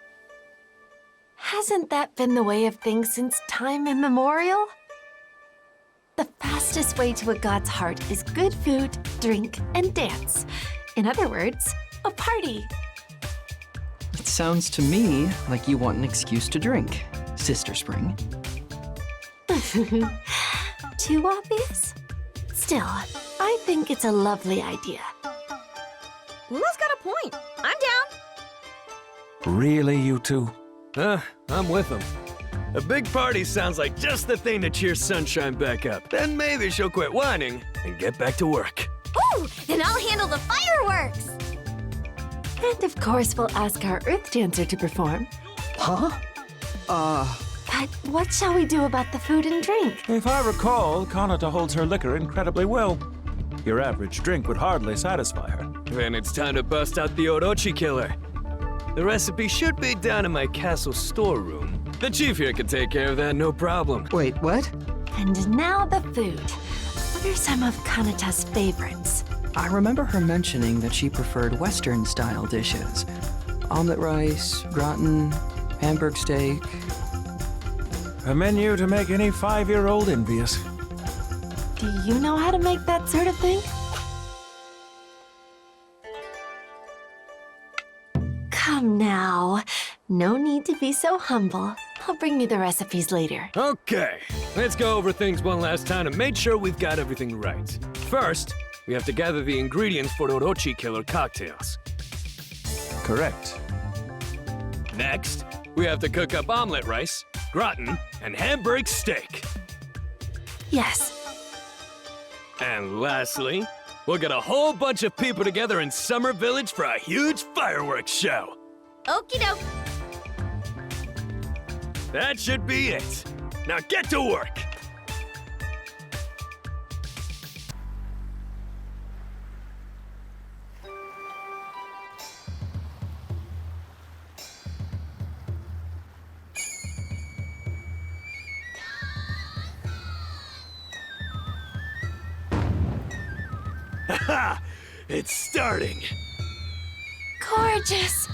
Hasn't that been the way of things since time immemorial? The fastest way to a god's heart is good food, drink, and dance. In other words, a party. It sounds to me like you want an excuse to drink, Sister Spring. Too obvious? Still, I think it's a lovely idea. Lula's got a point. I'm down. Really, you two? I'm with them. A big party sounds like just the thing to cheer Sunshine back up. Then maybe she'll quit whining and get back to work. Ooh, and I'll handle the fireworks! And of course, we'll ask our Earth Dancer to perform. Huh? But what shall we do about the food and drink? If I recall, Kanata holds her liquor incredibly well. Your average drink would hardly satisfy her. Then it's time to bust out the Orochi killer. The recipe should be down in my castle storeroom. The chief here can take care of that, no problem. Wait, what? And now the food. What are some of Kanata's favorites? I remember her mentioning that she preferred Western-style dishes. Omelet rice, gratin, Hamburg steak. A menu to make any 5-year-old envious. Do you know how to make that sort of thing? Come now. No need to be so humble. I'll bring you the recipes later. Okay, let's go over things one last time and make sure we've got everything right. First, we have to gather the ingredients for Orochi killer cocktails. Correct. Next, we have to cook up omelet rice, gratin, and Hamburg steak. Yes. And lastly, we'll get a whole bunch of people together in Summer Village for a huge fireworks show. Okie doke. That should be it. Now get to work. Ha! It's starting. Gorgeous.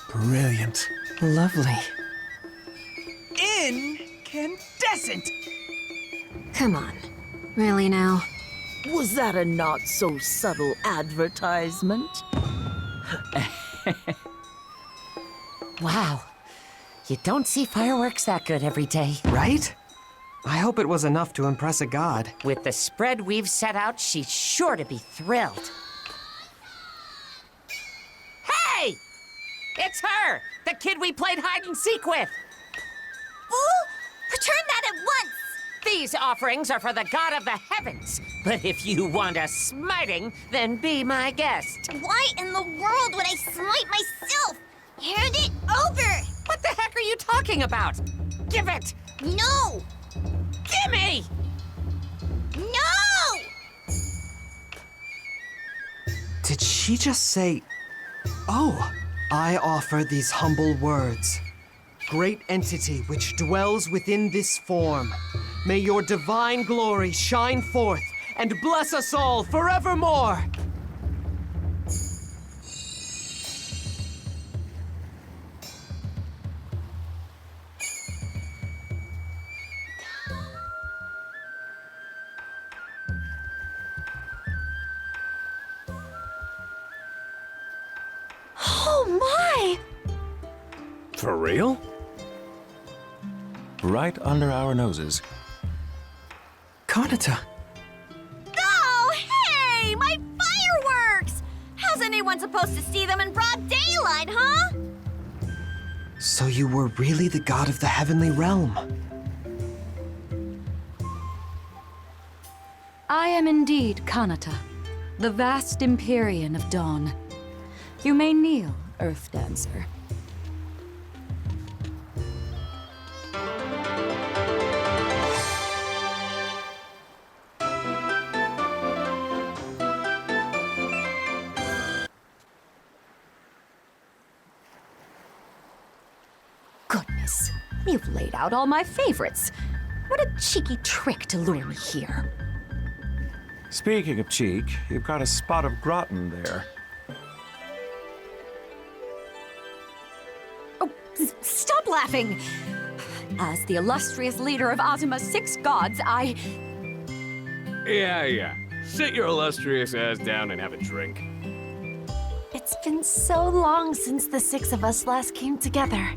Brilliant. Lovely. Incandescent! Come on. Really now? Was that a not-so-subtle advertisement? Wow. You don't see fireworks that good every day. Right? I hope it was enough to impress a god. With the spread we've set out, she's sure to be thrilled. Hey! It's her! The kid we played hide and seek with! Ooh! Return that at once! These offerings are for the god of the heavens. But if you want a smiting, then be my guest. Why in the world would I smite myself? Hand it over! What the heck are you talking about? Give it! No! Gimme! No! Did she just say, "Oh, I offer these humble words. Great entity which dwells within this form, may your divine glory shine forth and bless us all forevermore." For real? Right under our noses. Kanata! Oh, hey! My fireworks! How's anyone supposed to see them in broad daylight, huh? So you were really the god of the heavenly realm. I am indeed Kanata, the vast Empyrean of Dawn. You may kneel, Earth Dancer. Goodness, you've laid out all my favorites. What a cheeky trick to lure me here. Speaking of cheek, you've got a spot of gratin there. Oh, stop laughing! As the illustrious leader of Azuma's 6 gods, Yeah. Sit your illustrious ass down and have a drink. It's been so long since the 6 of us last came together.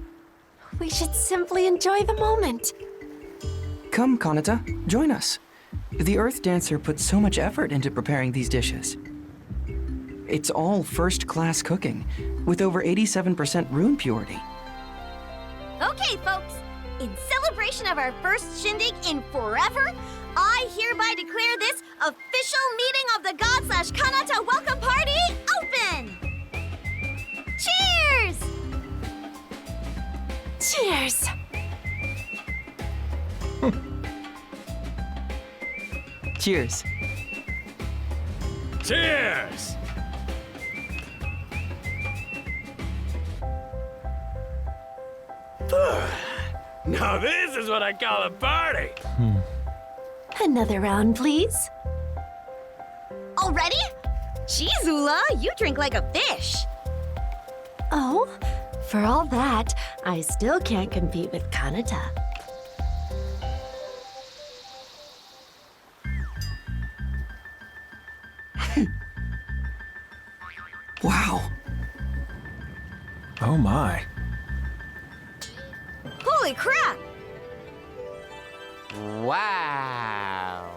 We should simply enjoy the moment. Come, Kanata, join us. The Earth Dancer put so much effort into preparing these dishes. It's all first-class cooking, with over 87% rune purity. Okay, folks. In celebration of our first shindig in forever, I hereby declare this official meeting of the God/Kanata Welcome Party open! Cheers! Cheers! Cheers. Cheers! Now this is what I call a party! Another round, please. Already? Gee, Zula, you drink like a fish. Oh, for all that, I still can't compete with Kanata. Wow. Oh my. Holy crap! Wow.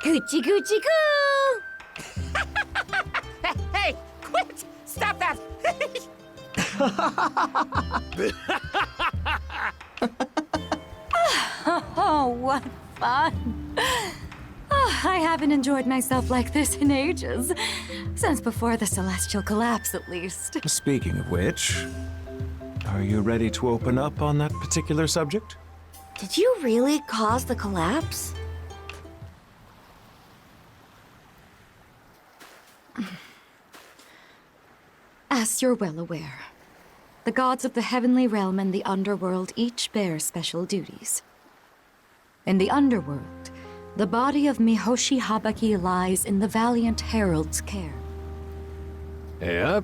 Coochie coochie coo! Hey, quit! Stop that! Oh, what fun! Oh, I haven't enjoyed myself like this in ages. Since before the celestial collapse, at least. Speaking of which, are you ready to open up on that particular subject? Did you really cause the collapse? As you're well aware, the gods of the heavenly realm and the underworld each bear special duties. In the underworld, the body of Mihoshi Habaki lies in the valiant herald's care. Yep.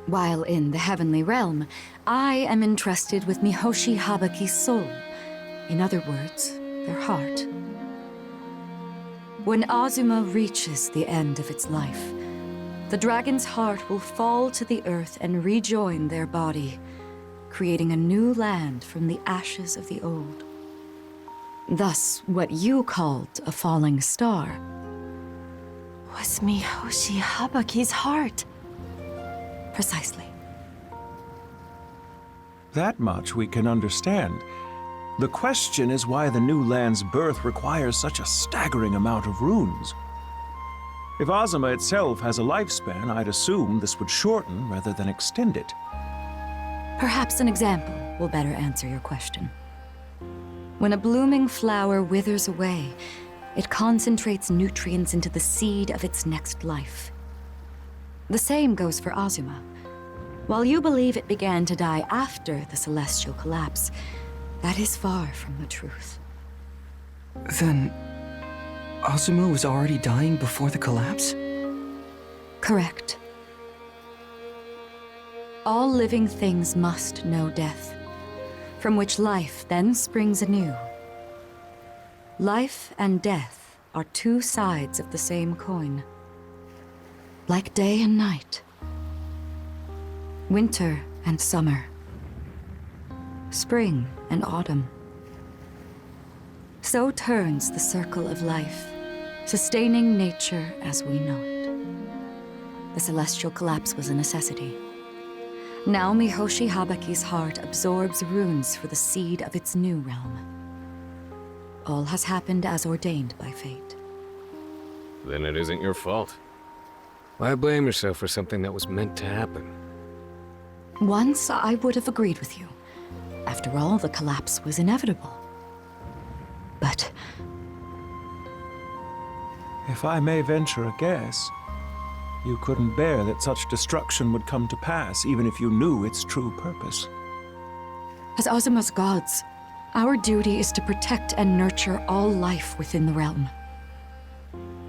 While in the heavenly realm, I am entrusted with Mihoshi Habaki's soul. In other words, their heart. When Azuma reaches the end of its life, the dragon's heart will fall to the earth and rejoin their body, creating a new land from the ashes of the old. Thus, what you called a falling star Was Mihoshi Habaki's heart. Precisely. That much we can understand. The question is why the new land's birth requires such a staggering amount of runes. If Azuma itself has a lifespan, I'd assume this would shorten rather than extend it. Perhaps an example will better answer your question. When a blooming flower withers away, it concentrates nutrients into the seed of its next life. The same goes for Azuma. While you believe it began to die after the celestial collapse, that is far from the truth. Then, Azuma was already dying before the collapse? Correct. All living things must know death, from which life then springs anew. Life and death are two sides of the same coin, like day and night, winter and summer, spring and autumn. So turns the circle of life, sustaining nature as we know it. The celestial collapse was a necessity. Now Mihoshi Habaki's heart absorbs runes for the seed of its new realm. All has happened as ordained by fate. Then it isn't your fault. Why blame yourself for something that was meant to happen? Once I would have agreed with you. After all, the collapse was inevitable. But If I may venture a guess, you couldn't bear that such destruction would come to pass, even if you knew its true purpose. as Azuma's gods, our duty is to protect and nurture all life within the realm.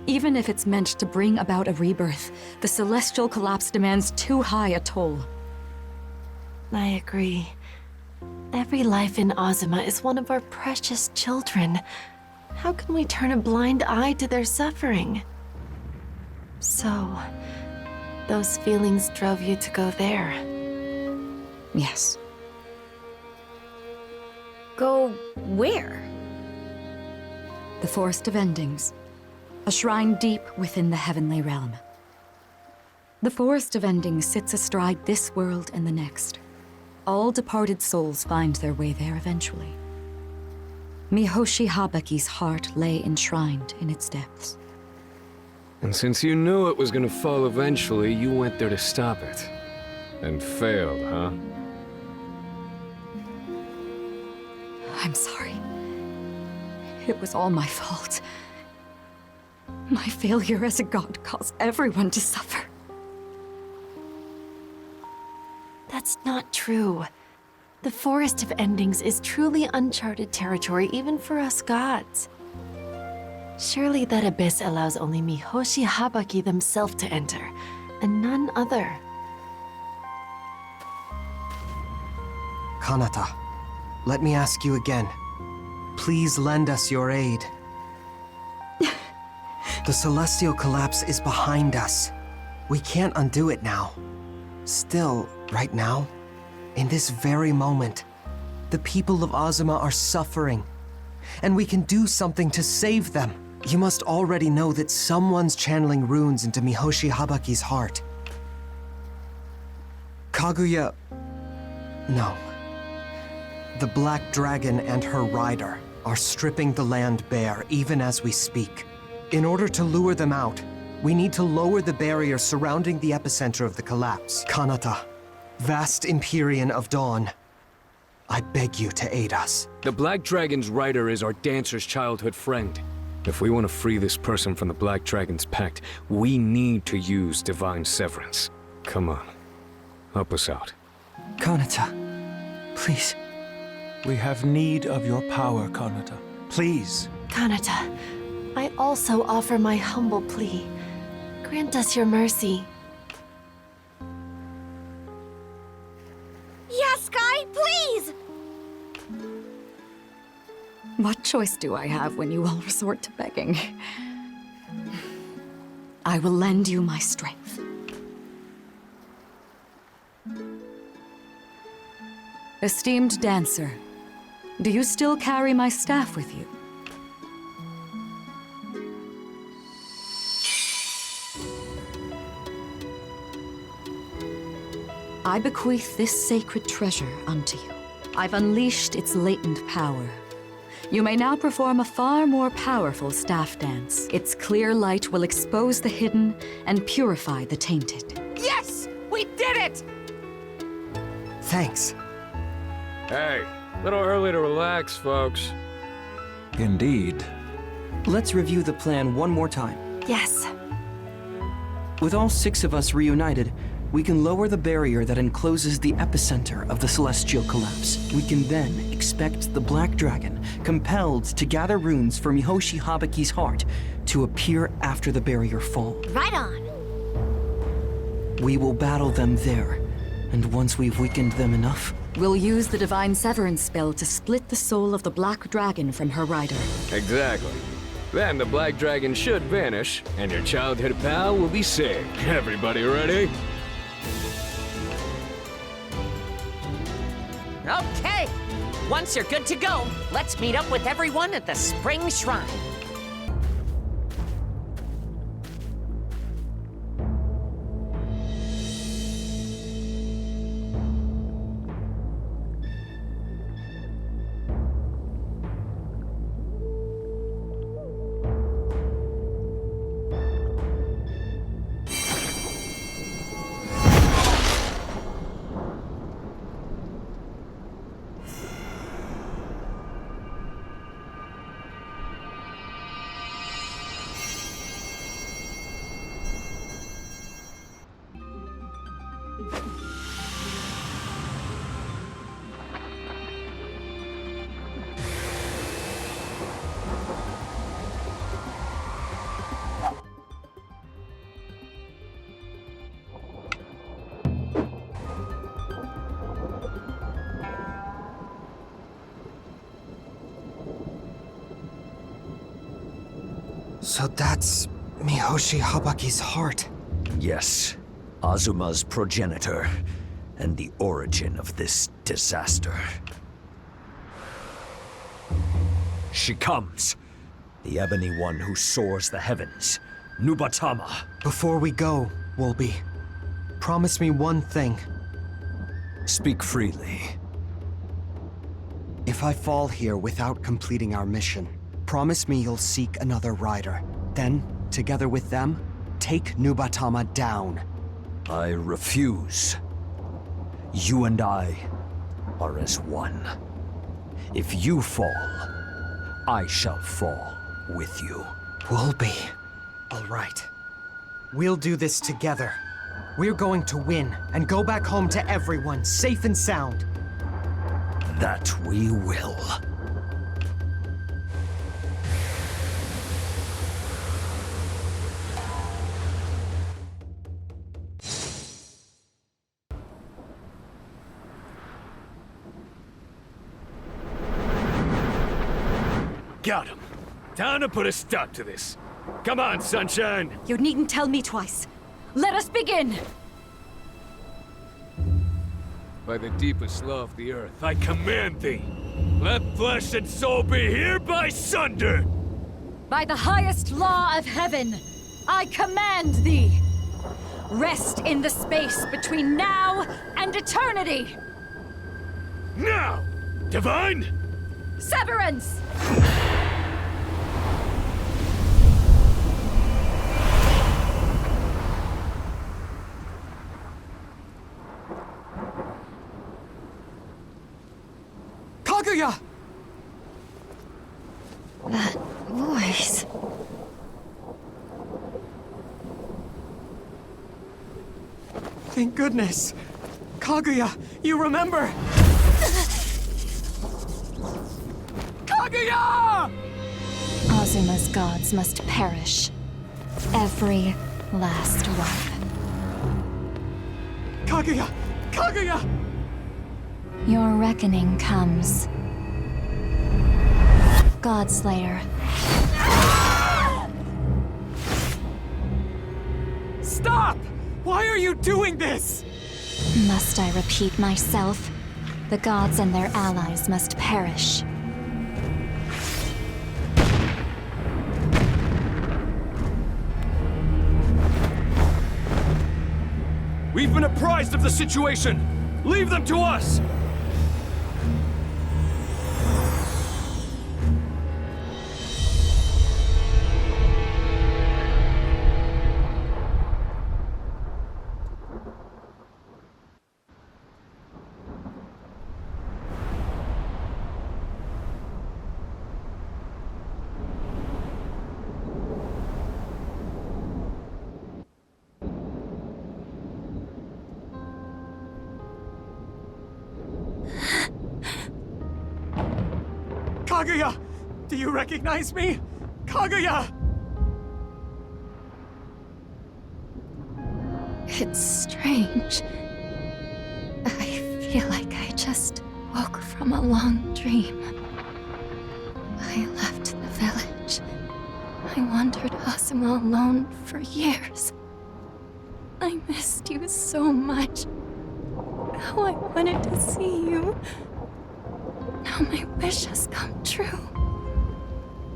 Even if it's meant to bring about a rebirth, the celestial collapse demands too high a toll. I agree. Every life in Azuma is one of our precious children. How can we turn a blind eye to their suffering? So, those feelings drove you to go there? Yes. Go where? The Forest of Endings, a shrine deep within the heavenly realm. The Forest of Endings sits astride this world and the next. All departed souls find their way there eventually. Mihoshi Habaki's heart lay enshrined in its depths. And since you knew it was gonna fall eventually, you went there to stop it. And failed, huh? I'm sorry. It was all my fault. My failure as a god caused everyone to suffer. That's not true. The Forest of Endings is truly uncharted territory even for us gods. Surely that abyss allows only Mihoshi Habaki themselves to enter, and none other. Kanata, let me ask you again. Please lend us your aid. The celestial collapse is behind us. We can't undo it now. Still, right now, in this very moment, the people of Azuma are suffering, and we can do something to save them. You must already know that someone's channeling runes into Mihoshi Habaki's heart. Kaguya... No. The Black Dragon and her rider are stripping the land bare even as we speak. In order to lure them out, we need to lower the barrier surrounding the epicenter of the collapse. Kanata, vast Empyrean of Dawn, I beg you to aid us. The Black Dragon's rider is our dancer's childhood friend. If we want to free this person from the Black Dragon's pact, we need to use Divine Severance. Come on. Help us out. Kanata, please. We have need of your power, Kanata. Please. Kanata, I also offer my humble plea. Grant us your mercy. Yes, Sky, please! What choice do I have when you all resort to begging? I will lend you my strength. Esteemed dancer, do you still carry my staff with you? I bequeath this sacred treasure unto you. I've unleashed its latent power. You may now perform a far more powerful staff dance. Its clear light will expose the hidden and purify the tainted. Yes! We did it! Thanks. Hey, a little early to relax, folks. Indeed. Let's review the plan one more time. Yes. With all 6 of us reunited, we can lower the barrier that encloses the epicenter of the celestial collapse. We can then expect the Black Dragon, compelled to gather runes for Mihoshi Habaki's heart, to appear after the barrier fall. Right on. We will battle them there, And once we've weakened them enough, We'll use the Divine Severance spell to split the soul of the Black Dragon from her rider. Exactly. Then the Black Dragon should vanish, and your childhood pal will be saved. Everybody ready? Okay. Once you're good to go, let's meet up with everyone at the Spring Shrine. So that's Mihoshi Habaki's heart. Yes, Azuma's progenitor, and the origin of this disaster. She comes, the ebony one who soars the heavens, Nubatama. Before we go, Wolby, promise me one thing. Speak freely. If I fall here without completing our mission, promise me you'll seek another rider. Then, together with them, take Nubatama down. I refuse. You and I are as one. If you fall, I shall fall with you. Wolby. All right. We'll do this together. We're going to win and go back home to everyone, safe and sound. That we will. Got him. Time to put a stop to this. Come on, Sunshine. You needn't tell me twice. Let us begin! By the deepest law of the earth, I command thee. Let flesh and soul be hereby sundered. By the highest law of heaven, I command thee! Rest in the space between now and eternity! Now! Divine! Severance! Kaguya! That voice. Thank goodness. Kaguya, you remember? Kaguya! Azuma's gods must perish. Every last one. Kaguya! Kaguya! Your reckoning comes. Godslayer. Stop! Why are you doing this? Must I repeat myself? The gods and their allies must perish. We've been apprised of the situation. Leave them to us. Kaguya! Do you recognize me? Kaguya! It's strange. feel like I just woke from a long dream. I left the village. I wandered Azuma alone for years. I missed you so much. How I wanted to see you. Now my wish has come true.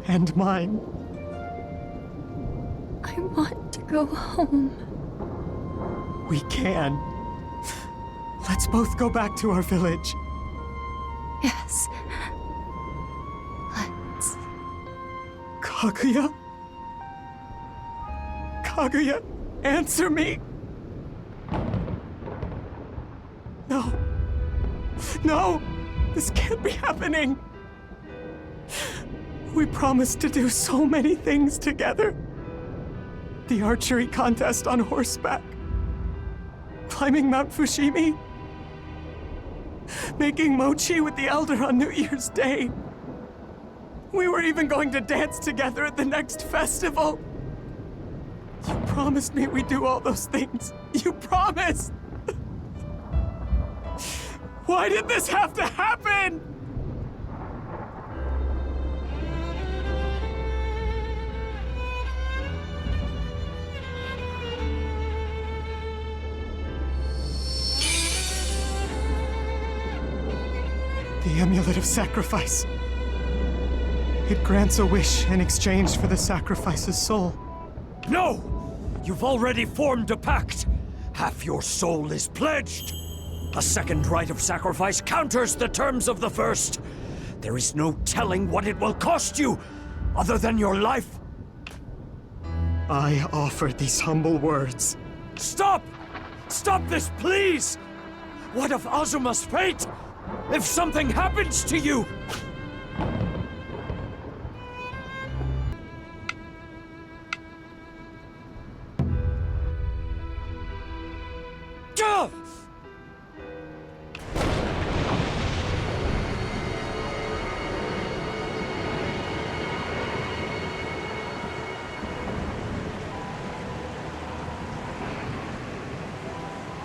And mine. I want to go home. We can. Let's both go back to our village. Yes. Let's. Kaguya? Kaguya, answer me! No. No! This can't be happening! We promised to do so many things together. The archery contest on horseback. Climbing Mount Fushimi. Making mochi with the Elder on New Year's Day. We were even going to dance together at the next festival. You promised me we'd do all those things. You promised! Why did this have to happen? The Amulet of Sacrifice. It grants a wish in exchange for the sacrifice's soul. No! You've already formed a pact. Half your soul is pledged. A second rite of sacrifice counters the terms of the first. There is no telling what it will cost you, other than your life. I offer these humble words. Stop! Stop this, please! What of Azuma's fate? If something happens to you! Duh!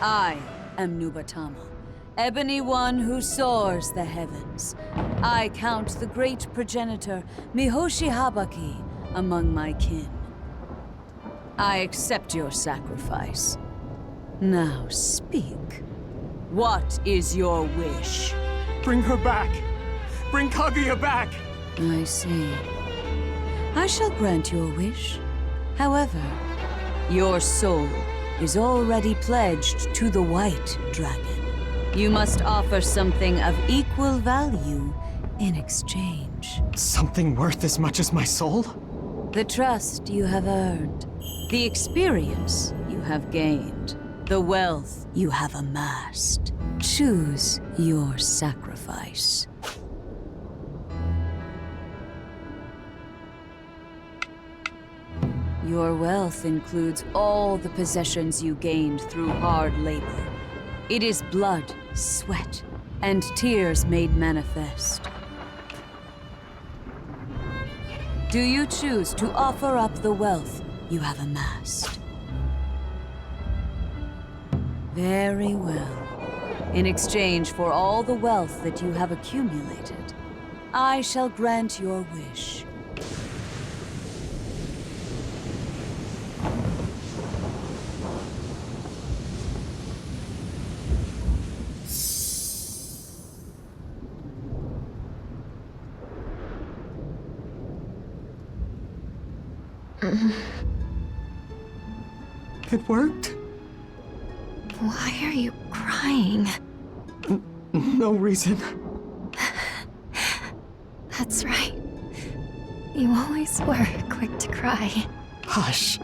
I am Nubatama, Ebony One who soars the heavens. I count the great progenitor Mihoshi Habaki among my kin. I accept your sacrifice. Now speak. What is your wish? Bring her back. Bring Kaguya back. I see. I shall grant your wish. However, your soul is already pledged to the White Dragon. You must offer something of equal value in exchange. Something worth as much as my soul? The trust you have earned, the experience you have gained, the wealth you have amassed. Choose your sacrifice. Your wealth includes all the possessions you gained through hard labor. It is blood, sweat, and tears made manifest. Do you choose to offer up the wealth you have amassed? Very well. In exchange for all the wealth that you have accumulated, I shall grant your wish. It worked? Why are you crying? No reason. That's right. You always were quick to cry. Hush.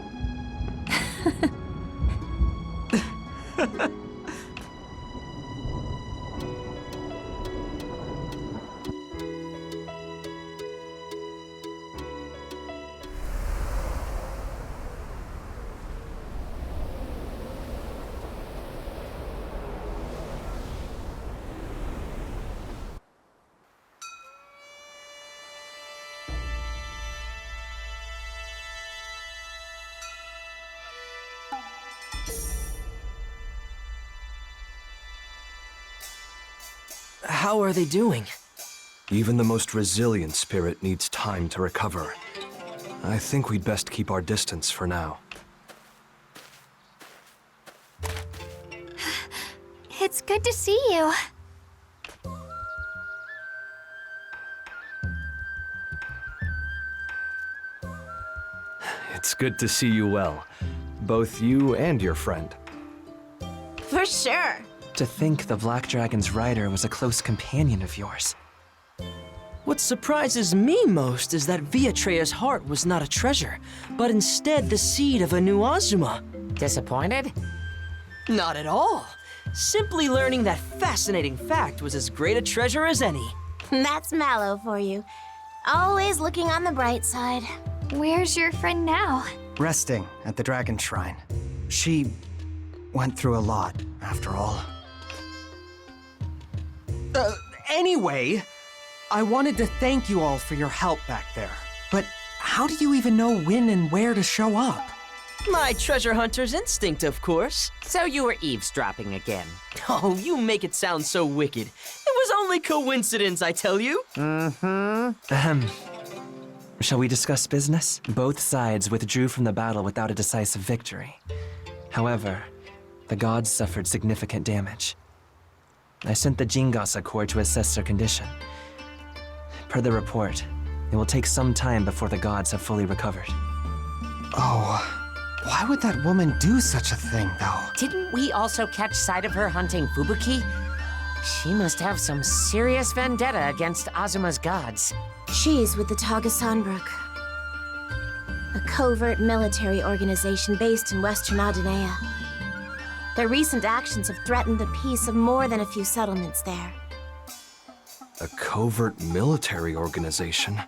How are they doing? Even the most resilient spirit needs time to recover. I think we'd best keep our distance for now. It's good to see you. It's good to see you well. Both you and your friend. For sure. To think the Black Dragon's rider was a close companion of yours. What surprises me most is that Viatreya's heart was not a treasure, but instead the seed of a new Azuma. Disappointed? Not at all. Simply learning that fascinating fact was as great a treasure as any. That's Mallow for you. Always looking on the bright side. Where's your friend now? Resting at the Dragon Shrine. She went through a lot, after all. Anyway, I wanted to thank you all for your help back there. But how do you even know when and where to show up? My treasure hunter's instinct, of course. So you were eavesdropping again. Oh, you make it sound so wicked. It was only coincidence, I tell you. Ahem. Shall we discuss business? Both sides withdrew from the battle without a decisive victory. However, the gods suffered significant damage. I sent the Jingasa Corps to assess their condition. Per the report, it will take some time before the gods have fully recovered. Oh, why would that woman do such a thing, though? Didn't we also catch sight of her hunting Fubuki? She must have some serious vendetta against Azuma's gods. She's with the Tauga a covert military organization based in western Adenea. Their recent actions have threatened the peace of more than a few settlements there. A covert military organization?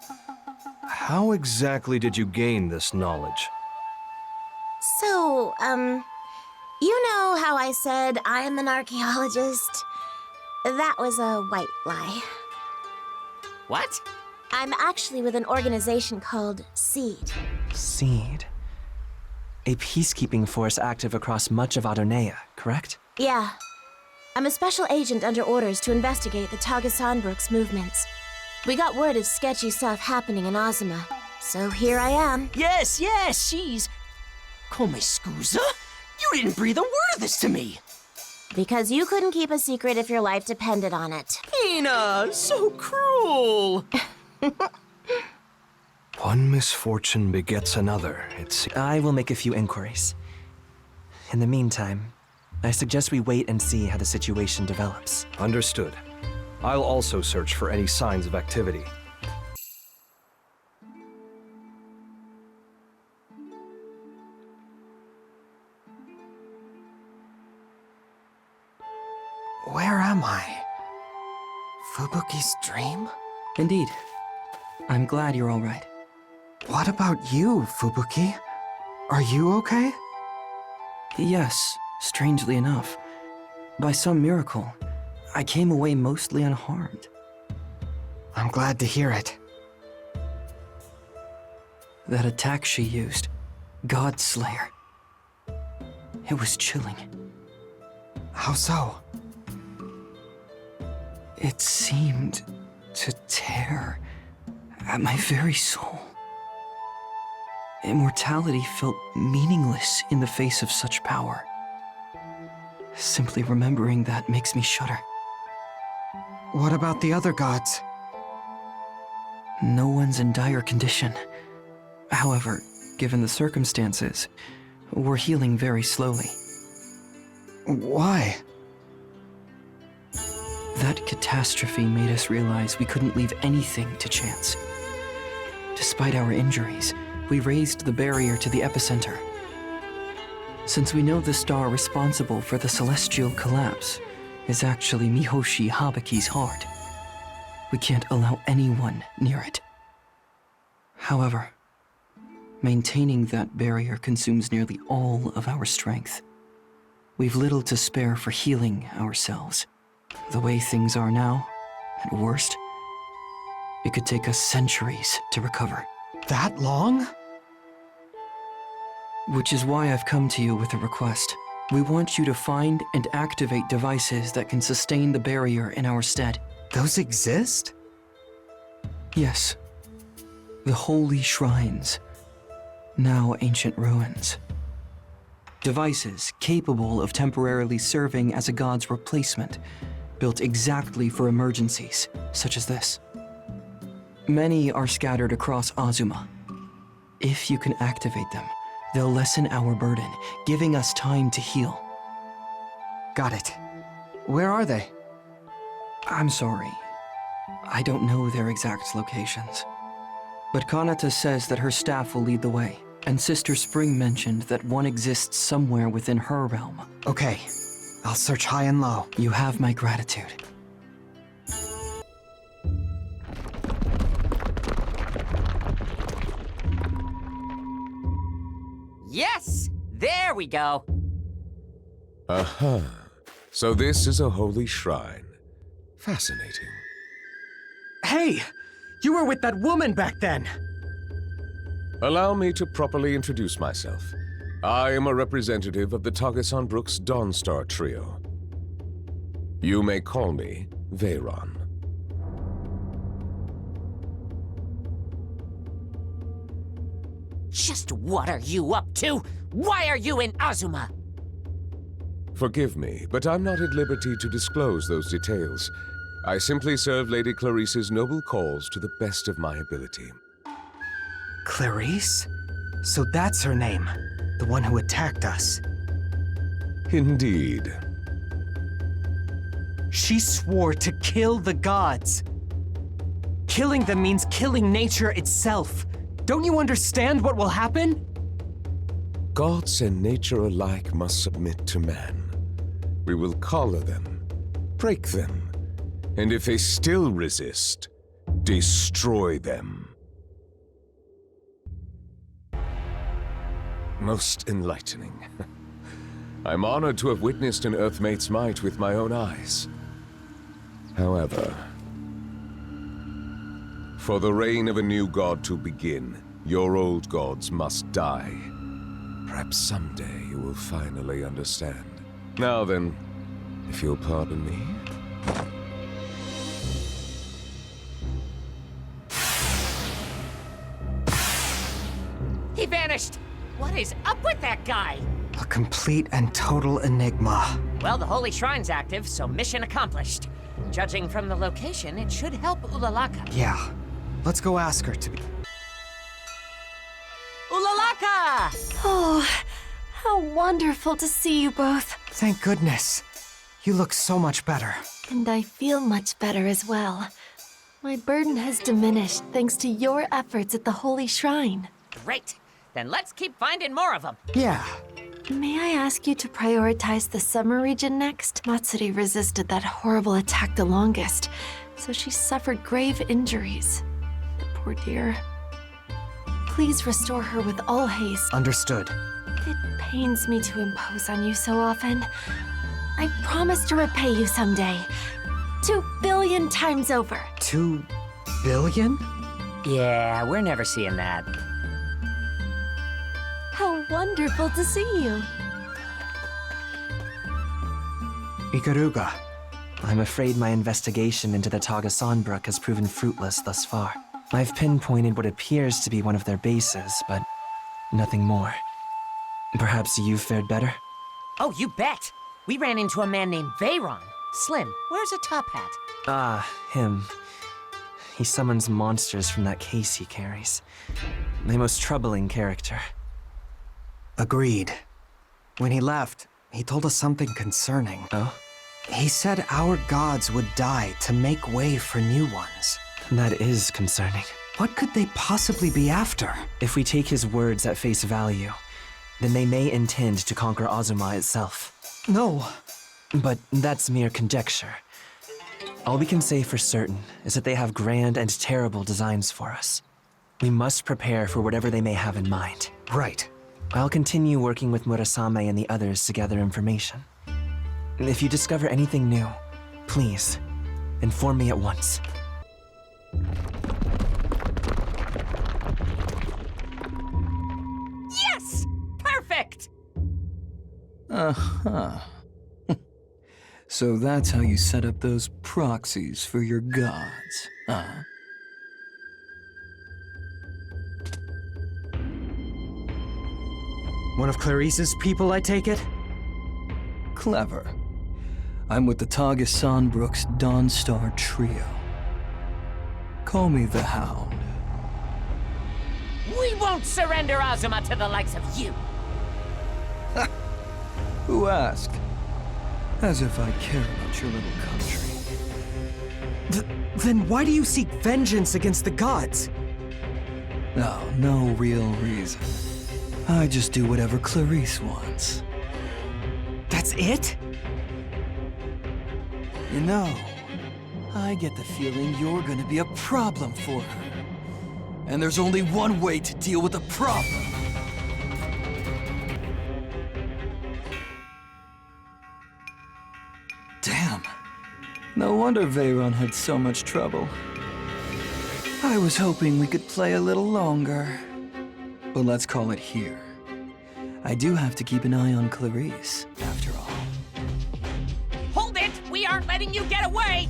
How exactly did you gain this knowledge? So, you know how I said I am an archaeologist? That was a white lie. What? I'm actually with an organization called SEED. SEED? A peacekeeping force active across much of Adonea, correct? Yeah. I'm a special agent under orders to investigate the Tauga movements. We got word of sketchy stuff happening in Azuma, so here I am. Yes, she's... Come scusa? You didn't breathe a word of this to me! Because you couldn't keep a secret if your life depended on it. Ina, so cruel! One misfortune begets another, I will make a few inquiries. In the meantime, I suggest we wait and see how the situation develops. Understood. I'll also search for any signs of activity. Where am I? Fubuki's dream? Indeed. I'm glad you're all right. What about you, Fubuki? Are you okay? Yes, strangely enough. By some miracle, I came away mostly unharmed. I'm glad to hear it. That attack she used, Godslayer. It was chilling. How so? It seemed to tear at my very soul. Immortality felt meaningless in the face of such power. Simply remembering that makes me shudder. What about the other gods? No one's in dire condition. However, given the circumstances, we're healing very slowly. Why? That catastrophe made us realize we couldn't leave anything to chance. Despite our injuries, we raised the barrier to the epicenter. Since we know the star responsible for the celestial collapse is actually Mihoshi Habaki's heart, we can't allow anyone near it. However, maintaining that barrier consumes nearly all of our strength. We've little to spare for healing ourselves. The way things are now, at worst, it could take us centuries to recover. That long? Which is why I've come to you with a request. We want you to find and activate devices that can sustain the barrier in our stead. Those exist? Yes. The holy shrines, now ancient ruins. Devices capable of temporarily serving as a god's replacement, built exactly for emergencies, such as this. Many are scattered across Azuma. If you can activate them, they'll lessen our burden, giving us time to heal. Got it. Where are they? I'm sorry. I don't know their exact locations. But Kanata says that her staff will lead the way, and Sister Spring mentioned that one exists somewhere within her realm. Okay, I'll search high and low. You have my gratitude. Yes! There we go! Aha. So this is a holy shrine. Fascinating. Hey! You were with that woman back then! Allow me to properly introduce myself. I am a representative of the Tagasan Brooks Dawnstar Trio. You may call me Veyron. Just what are you up to? Why are you in Azuma? Forgive me, but I'm not at liberty to disclose those details. I simply serve Lady Clarice's noble cause to the best of my ability. Clarice? So that's her name. The one who attacked us. Indeed. She swore to kill the gods. Killing them means killing nature itself. Don't you understand what will happen? Gods and nature alike must submit to man. We will collar them, break them, and if they still resist, destroy them. Most enlightening. I'm honored to have witnessed an Earthmate's might with my own eyes. However, for the reign of a new god to begin, your old gods must die. Perhaps someday you will finally understand. Now then, if you'll pardon me. He vanished! What is up with that guy? A complete and total enigma. Well, the Holy Shrine's active, so mission accomplished. Judging from the location, it should help Ulalaka. Yeah. Let's go ask her to be... Ulalaka! Oh, how wonderful to see you both. Thank goodness. You look so much better. And I feel much better as well. My burden has diminished thanks to your efforts at the Holy Shrine. Great! Then let's keep finding more of them. Yeah. May I ask you to prioritize the summer region next? Matsuri resisted that horrible attack the longest, so she suffered grave injuries. The poor dear. Please restore her with all haste. Understood. It pains me to impose on you so often. I promise to repay you someday. 2 billion times over. 2 billion? Yeah, we're never seeing that. How wonderful to see you. Ikaruga, I'm afraid my investigation into the Tagasan Brook has proven fruitless thus far. I've pinpointed what appears to be one of their bases, but nothing more. Perhaps you've fared better? Oh, you bet! We ran into a man named Veyron. Slim, where's a top hat? Ah, him. He summons monsters from that case he carries. A most troubling character. Agreed. When he left, he told us something concerning. Oh? He said our gods would die to make way for new ones. That is concerning. What could they possibly be after? If we take his words at face value, then they may intend to conquer Azuma itself. No. But that's mere conjecture. All we can say for certain is that they have grand and terrible designs for us. We must prepare for whatever they may have in mind. Right. I'll continue working with Murasame and the others to gather information. If you discover anything new, please, inform me at once. Yes! Perfect! Uh-huh. So that's how you set up those proxies for your gods, huh? One of Clarice's people, I take it? Clever. I'm with the Taga Sanbrook's Dawnstar Trio. Call me the Hound. We won't surrender Azuma to the likes of you! Who asked? As if I care about your little country. Then why do you seek vengeance against the gods? No real reason. I just do whatever Clarice wants. That's it? You know, I get the feeling you're gonna be a problem for her. And there's only one way to deal with a problem. Damn. No wonder Veyron had so much trouble. I was hoping we could play a little longer. But let's call it here. I do have to keep an eye on Clarice, after all. Hold it! We aren't letting you get away!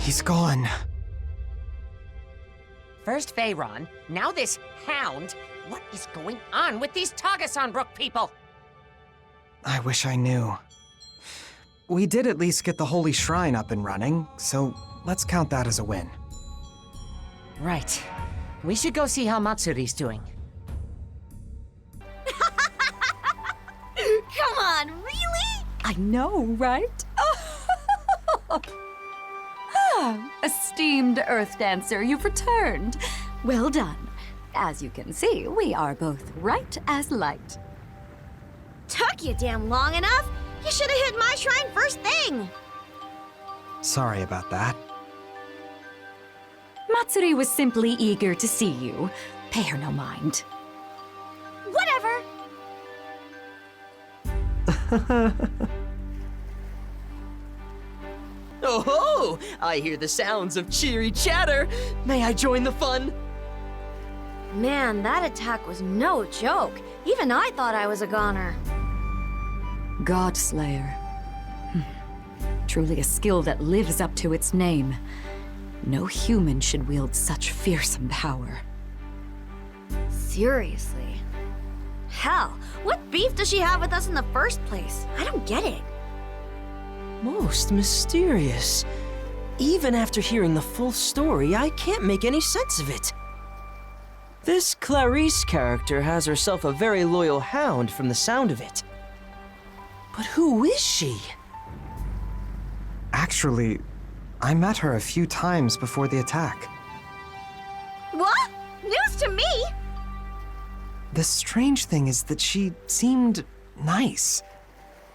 He's gone. First Veyron, now this Hound. What is going on with these Taga Sanbrook people? I wish I knew. We did at least get the Holy Shrine up and running, so let's count that as a win. Right. We should go see how Matsuri's doing. Come on, really? I know, right? Esteemed Earth Dancer, you've returned. Well done. As you can see, we are both right as light. Took you damn long enough? You should have hit my shrine first thing! Sorry about that. Matsuri was simply eager to see you. Pay her no mind. Whatever! Oh-ho! I hear the sounds of cheery chatter. May I join the fun? Man, that attack was no joke. Even I thought I was a goner. God Slayer. Truly a skill that lives up to its name. No human should wield such fearsome power. Seriously. Hell, what beef does she have with us in the first place? I don't get it. Most mysterious. Even after hearing the full story, I can't make any sense of it. This Clarice character has herself a very loyal hound from the sound of it. But who is she? Actually, I met her a few times before the attack. What? News to me? The strange thing is that she seemed nice.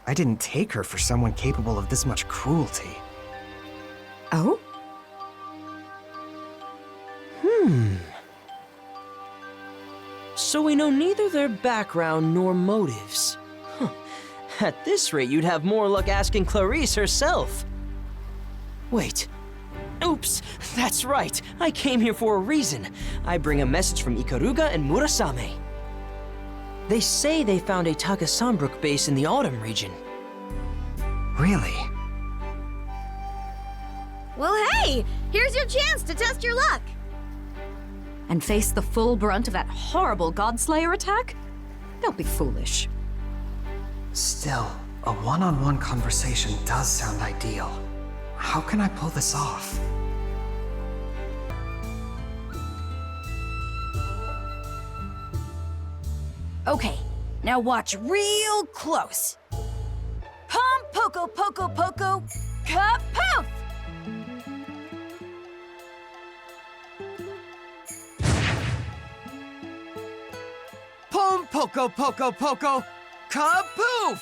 I didn't take her for someone capable of this much cruelty. Oh? So we know neither their background nor motives. Huh. At this rate, you'd have more luck asking Clarice herself. Wait. Oops, that's right. I came here for a reason. I bring a message from Ikaruga and Murasame. They say they found a Taga Sanbrook base in the Autumn region. Really? Well, hey! Here's your chance to test your luck! And face the full brunt of that horrible Godslayer attack? Don't be foolish. Still, a one-on-one conversation does sound ideal. How can I pull this off? Okay, now watch real close. Pom poko poko poko, kapoof! Pom poko poko poko, kapoof!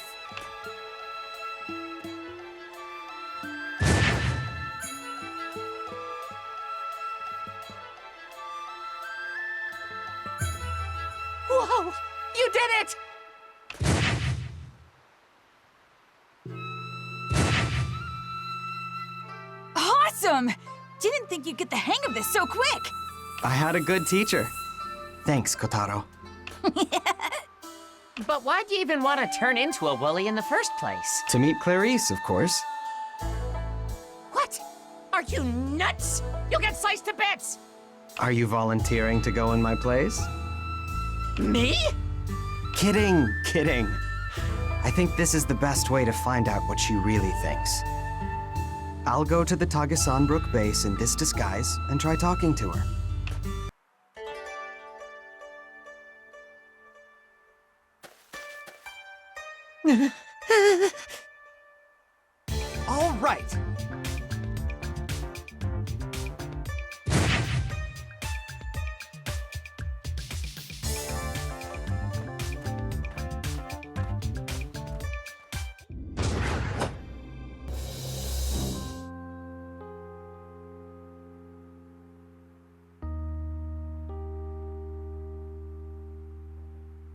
Whoa! You did it! awesome! Didn't think you'd get the hang of this so quick! I had a good teacher. Thanks, Kotaro. But why'd you even want to turn into a woolly in the first place? To meet Clarice, of course. What? Are you nuts? You'll get sliced to bits! Are you volunteering to go in my place? Me? Kidding, kidding. I think this is the best way to find out what she really thinks. I'll go to the Tagasanbrook base in this disguise and try talking to her. All right.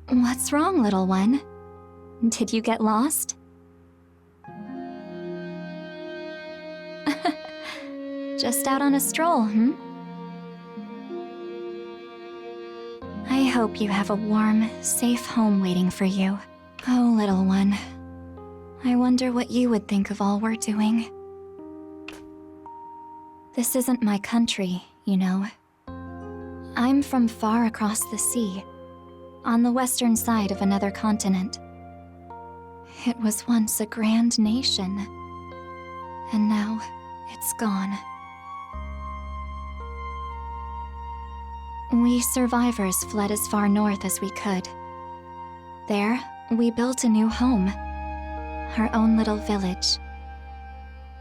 What's wrong, little one? Did you get lost? Just out on a stroll, I hope you have a warm, safe home waiting for you. Oh, little one. I wonder what you would think of all we're doing. This isn't my country, you know. I'm from far across the sea, on the western side of another continent. It was once a grand nation, and now it's gone. We survivors fled as far north as we could. There, we built a new home, our own little village.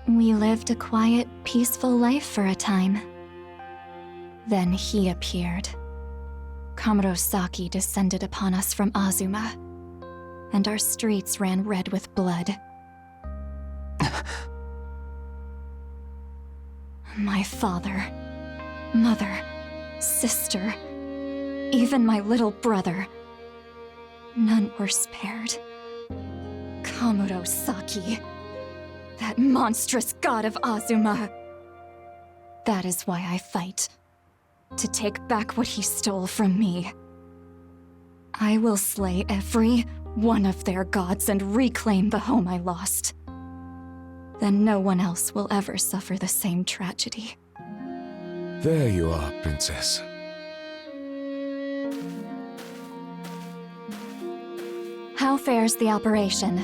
We lived a quiet, peaceful life for a time. Then he appeared. Kamurosaki descended upon us from Azuma, and our streets ran red with blood. My father, mother, sister, even my little brother. None were spared. Kamurosaki, that monstrous god of Azuma. That is why I fight. To take back what he stole from me. I will slay every one of their gods and reclaim the home I lost. Then no one else will ever suffer the same tragedy. There you are, Princess. How fares the operation?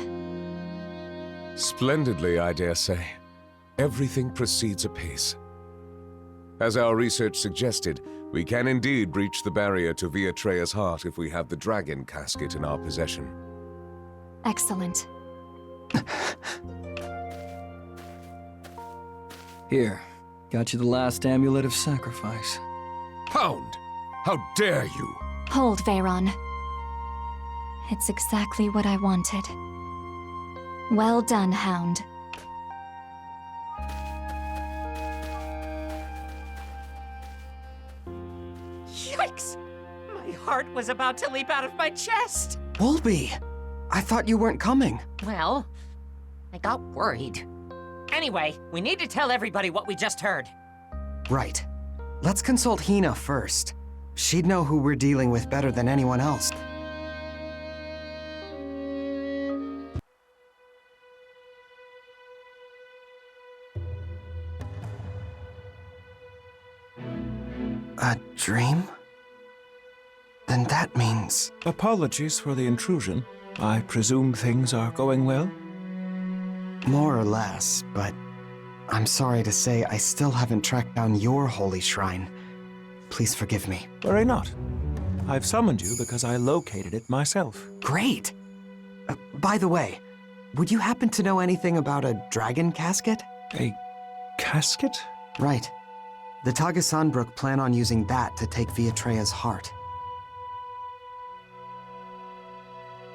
Splendidly, I dare say. Everything proceeds apace. As our research suggested, we can indeed breach the barrier to Viatreya's heart if we have the dragon casket in our possession. Excellent. Here, got you the last amulet of sacrifice. Hound! How dare you! Hold, Veyron. It's exactly what I wanted. Well done, Hound. Yikes! My heart was about to leap out of my chest! Wolby! I thought you weren't coming. Well, I got worried. Anyway, we need to tell everybody what we just heard. Right. Let's consult Hina first. She'd know who we're dealing with better than anyone else. A dream? Then that means... Apologies for the intrusion. I presume things are going well? More or less, but I'm sorry to say I still haven't tracked down your holy shrine. Please forgive me. Worry not. I've summoned you because I located it myself. Great! By the way, would you happen to know anything about a dragon casket? A casket? Right. The Tagasanbrook plan on using that to take Viatreya's heart.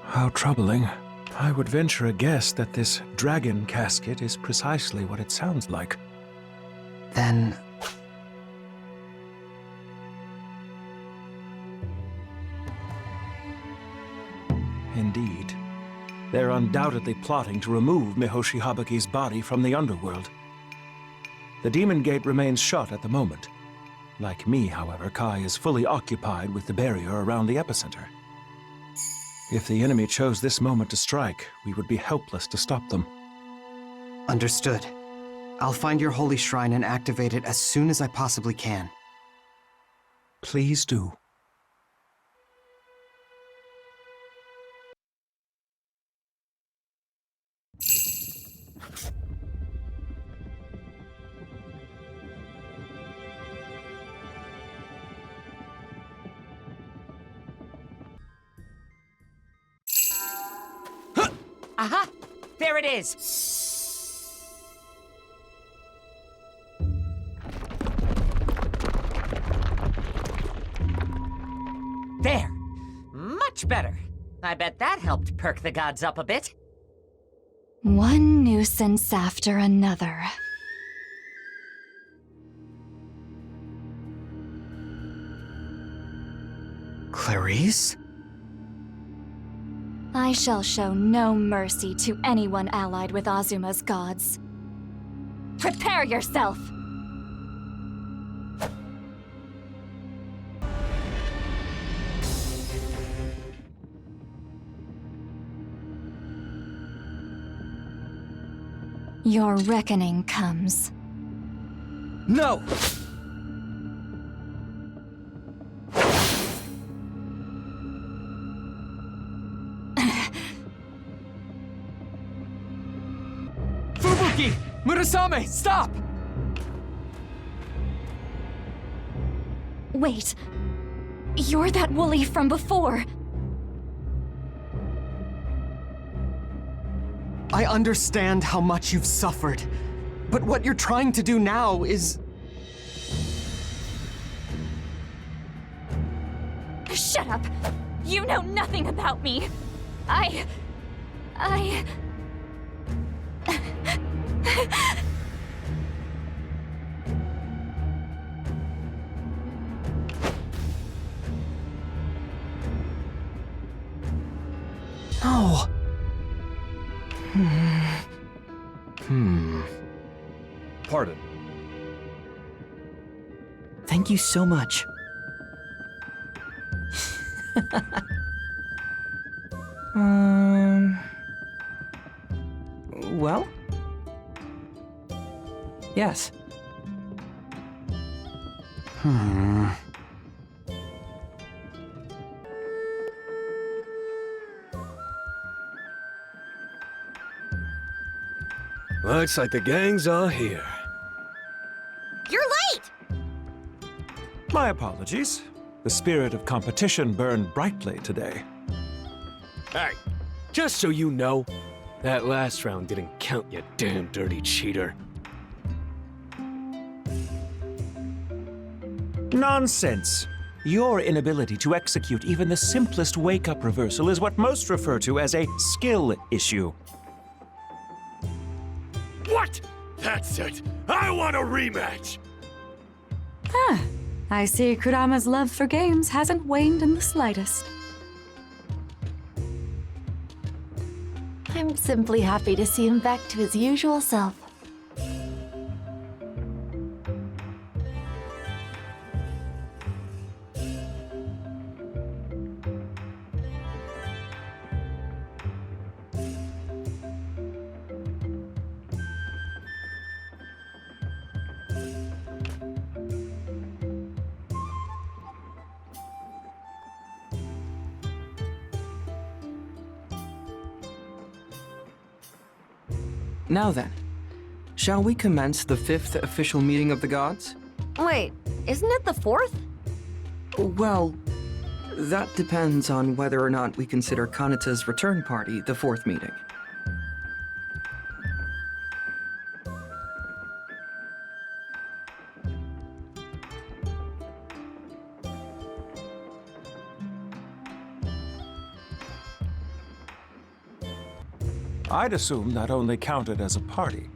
How troubling. I would venture a guess that this dragon casket is precisely what it sounds like. Then... Indeed. They're undoubtedly plotting to remove Mihoshi Habaki's body from the underworld. The Demon Gate remains shut at the moment. Like me, however, Kai is fully occupied with the barrier around the epicenter. If the enemy chose this moment to strike, we would be helpless to stop them. Understood. I'll find your holy shrine and activate it as soon as I possibly can. Please do. Aha! There it is! There! Much better. I bet that helped perk the gods up a bit. One nuisance after another. Clarice? I shall show no mercy to anyone allied with Azuma's gods. Prepare yourself! Your reckoning comes. No! Fubuki! Murasame, stop! Wait. You're that woolly from before. I understand how much you've suffered, but what you're trying to do now is... Shut up! You know nothing about me! I... No. Pardon. Thank you so much. Well? Yes. Looks like the gangs are here. You're late! My apologies. The spirit of competition burned brightly today. Hey, just so you know, that last round didn't count, you damn dirty cheater. Nonsense. Your inability to execute even the simplest wake-up reversal is what most refer to as a skill issue. What? That's it. I want a rematch. Huh. I see Kurama's love for games hasn't waned in the slightest. I'm simply happy to see him back to his usual self. Now then, shall we commence the 5th official meeting of the gods? Wait, isn't it the 4th? Well, that depends on whether or not we consider Kanata's return party the 4th meeting. I'd assume that only counted as a party.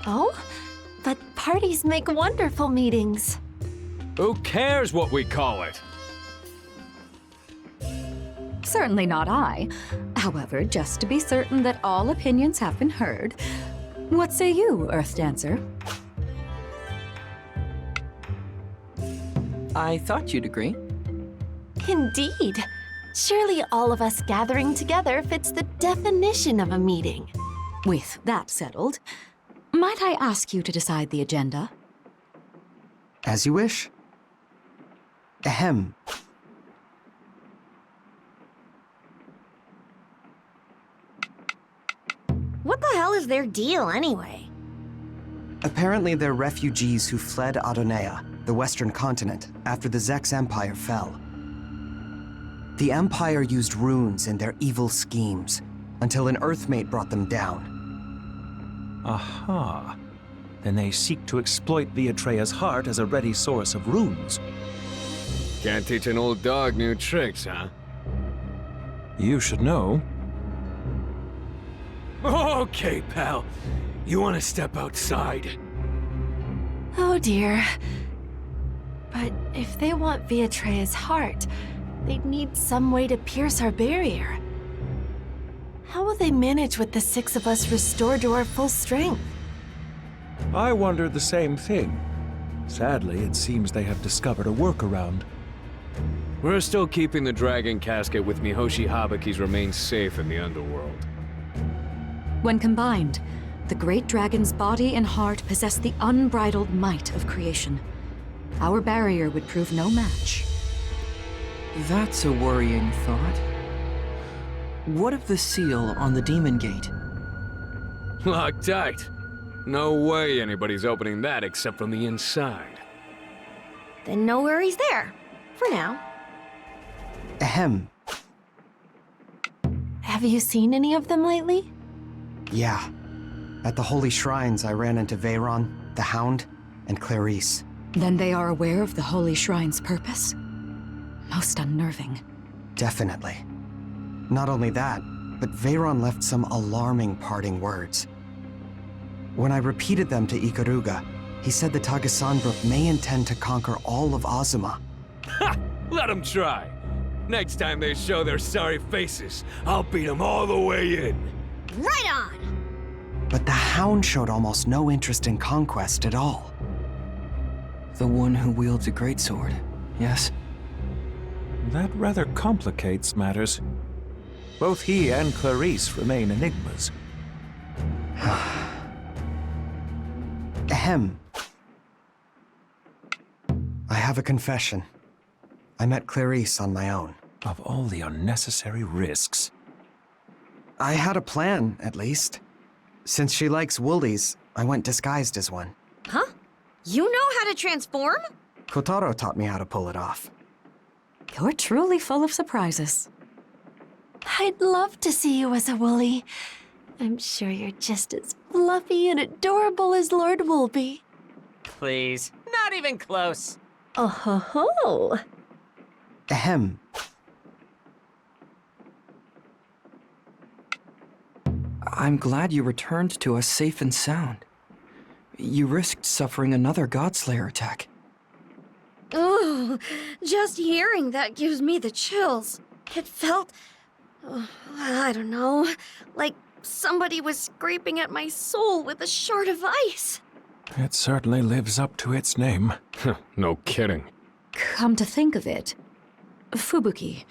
Oh? But parties make wonderful meetings. Who cares what we call it? Certainly not I. However, just to be certain that all opinions have been heard, what say you, Earth Dancer? I thought you'd agree. Indeed. Surely all of us gathering together fits the definition of a meeting. With that settled, might I ask you to decide the agenda? As you wish. Ahem. What the hell is their deal, anyway? Apparently they're refugees who fled Adonea, the western continent, after the Zex Empire fell. The Empire used runes in their evil schemes, until an Earthmate brought them down. Aha. Then they seek to exploit the Atreya's heart as a ready source of runes. Can't teach an old dog new tricks, huh? You should know. Okay, pal. You want to step outside? Oh dear. But if they want Beatreya's heart, they'd need some way to pierce our barrier. How will they manage with the 6 of us restored to our full strength? I wondered the same thing. Sadly, it seems they have discovered a workaround. We're still keeping the dragon casket with Mihoshi Habaki's remains safe in the underworld. When combined, the great dragon's body and heart possess the unbridled might of creation. Our barrier would prove no match. That's a worrying thought. What of the seal on the demon gate? Locked tight. No way anybody's opening that except from the inside. Then no worries there. For now. Ahem. Have you seen any of them lately? Yeah. At the holy shrines, I ran into Veyron, the Hound, and Clarice. Then they are aware of the holy shrine's purpose? Most unnerving. Definitely. Not only that, but Veyron left some alarming parting words. When I repeated them to Ikaruga, he said the Tagasanbruk may intend to conquer all of Azuma. Ha! Let them try. Next time they show their sorry faces, I'll beat them all the way in. Right on! But the Hound showed almost no interest in conquest at all. The one who wields a greatsword, yes? That rather complicates matters. Both he and Clarice remain enigmas. Ahem. I have a confession. I met Clarice on my own. Of all the unnecessary risks. I had a plan, at least. Since she likes woolies, I went disguised as one. Huh? You know how to transform? Kotaro taught me how to pull it off. You're truly full of surprises. I'd love to see you as a woolly. I'm sure you're just as fluffy and adorable as Lord Woolby. Please, not even close. Oh ho ho! Ahem. I'm glad you returned to us safe and sound. You risked suffering another Godslayer attack. Ooh, just hearing that gives me the chills. It felt, I don't know, like somebody was scraping at my soul with a shard of ice. It certainly lives up to its name. No kidding. Come to think of it, Fubuki,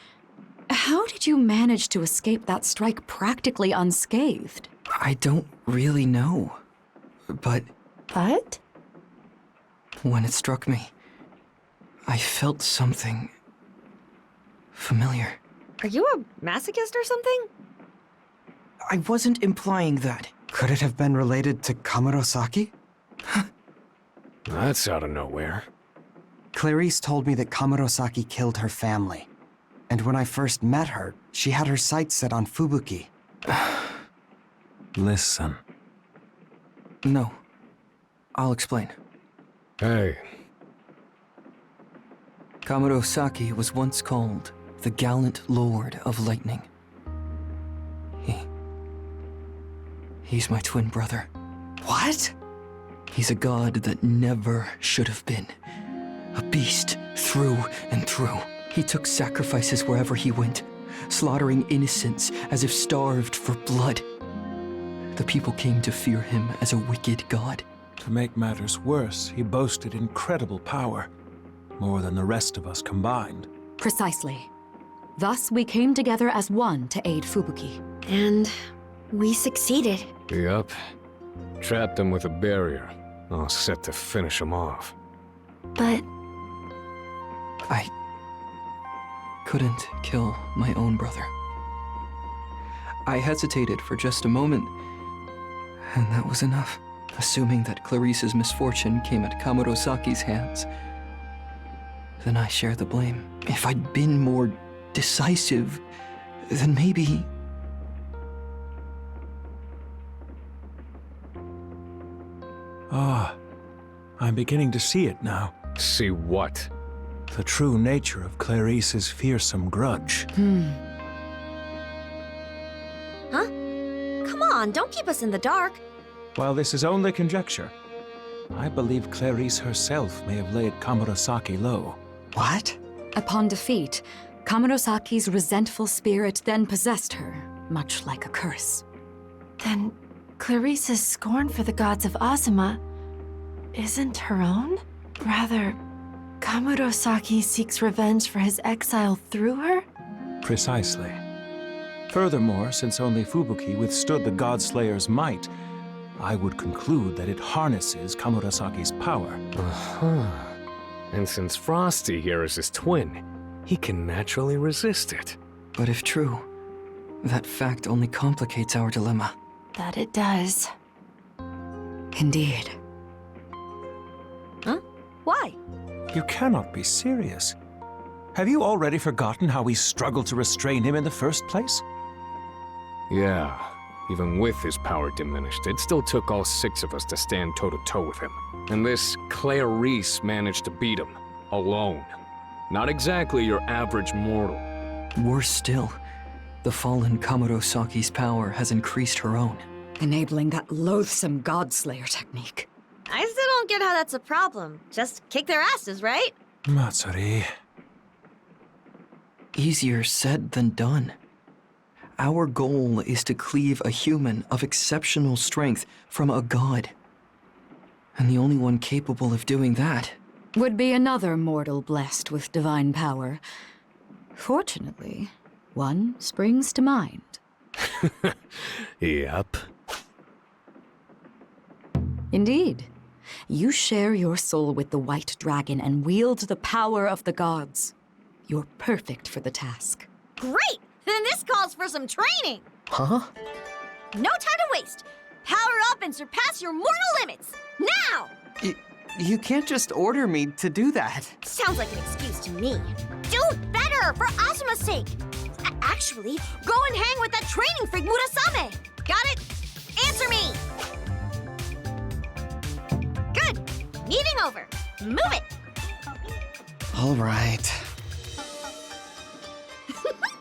how did you manage to escape that strike practically unscathed? I don't really know. But when it struck me, I felt something familiar. Are you a masochist or something? I wasn't implying that. Could it have been related to Kamurosaki? That's out of nowhere. Clarice told me that Kamurosaki killed her family. And when I first met her, she had her sights set on Fubuki. Listen. No. I'll explain. Hey. Kamurosaki was once called the Gallant Lord of Lightning. He's my twin brother. What? He's a god that never should have been. A beast through and through. He took sacrifices wherever he went, slaughtering innocents as if starved for blood. The people came to fear him as a wicked god. To make matters worse, he boasted incredible power. more than the rest of us combined. Precisely. Thus, we came together as one to aid Fubuki. And we succeeded. Yup. Trapped him with a barrier, all set to finish him off. But I couldn't kill my own brother. I hesitated for just a moment, and that was enough. Assuming that Clarice's misfortune came at Kamurosaki's hands, then I share the blame. If I'd been more decisive, then maybe... Ah, I'm beginning to see it now. See what? The true nature of Clarice's fearsome grudge. Huh? Come on, don't keep us in the dark. While this is only conjecture, I believe Clarice herself may have laid Kamurosaki low. What? Upon defeat, Kamurosaki's resentful spirit then possessed her, much like a curse. Then Clarice's scorn for the gods of Azuma isn't her own? Rather, Kamurosaki seeks revenge for his exile through her? Precisely. Furthermore, since only Fubuki withstood the God-Slayer's might, I would conclude that it harnesses Kamurosaki's power. And since Frosty here is his twin, he can naturally resist it. But if true, that fact only complicates our dilemma. That it does. Indeed. Huh? Why? You cannot be serious. Have you already forgotten how we struggled to restrain him in the first place? Yeah, even with his power diminished, it still took all 6 of us to stand toe-to-toe with him. And this Clarice managed to beat him, alone. Not exactly your average mortal. Worse still, the fallen Kamurosaki's power has increased her own. Enabling that loathsome Godslayer technique. I still don't get how that's a problem. Just kick their asses, right? Matsuri. Easier said than done. Our goal is to cleave a human of exceptional strength from a god. And the only one capable of doing that would be another mortal blessed with divine power. Fortunately, one springs to mind. Yep. Indeed. You share your soul with the White Dragon and wield the power of the gods. You're perfect for the task. Great! Then this calls for some training! Huh? No time to waste! Power up and surpass your mortal limits! Now! You can't just order me to do that. Sounds like an excuse to me. Do better, for Azuma's sake! Actually, go and hang with that training freak Murasame! Got it? Answer me! Good! Meeting over. Move it! All right.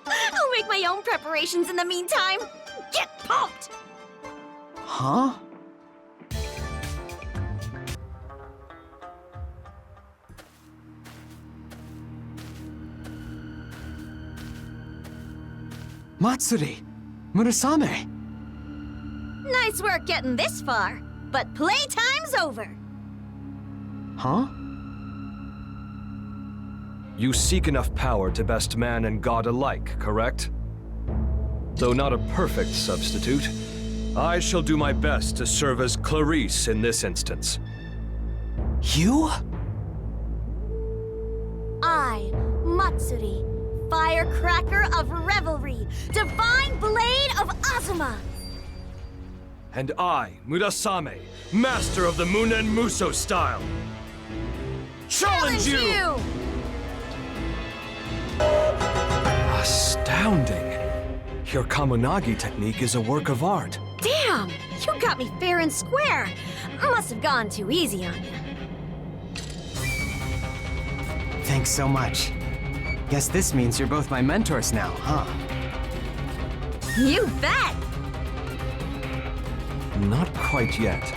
I'll make my own preparations in the meantime. Get pumped! Huh? Matsuri! Murasame! Nice work getting this far, but playtime's over. Huh? You seek enough power to best man and god alike, correct? Though not a perfect substitute, I shall do my best to serve as Clarice in this instance. You? I, Matsuri, Firecracker of Revelry, Divine Blade of Azuma. And I, Murasame, Master of the Munen Muso style. Challenge you! Astounding. Your Kamunagi technique is a work of art. Damn! You got me fair and square. Must have gone too easy on you. Thanks so much. Guess this means you're both my mentors now, huh? You bet! Not quite yet.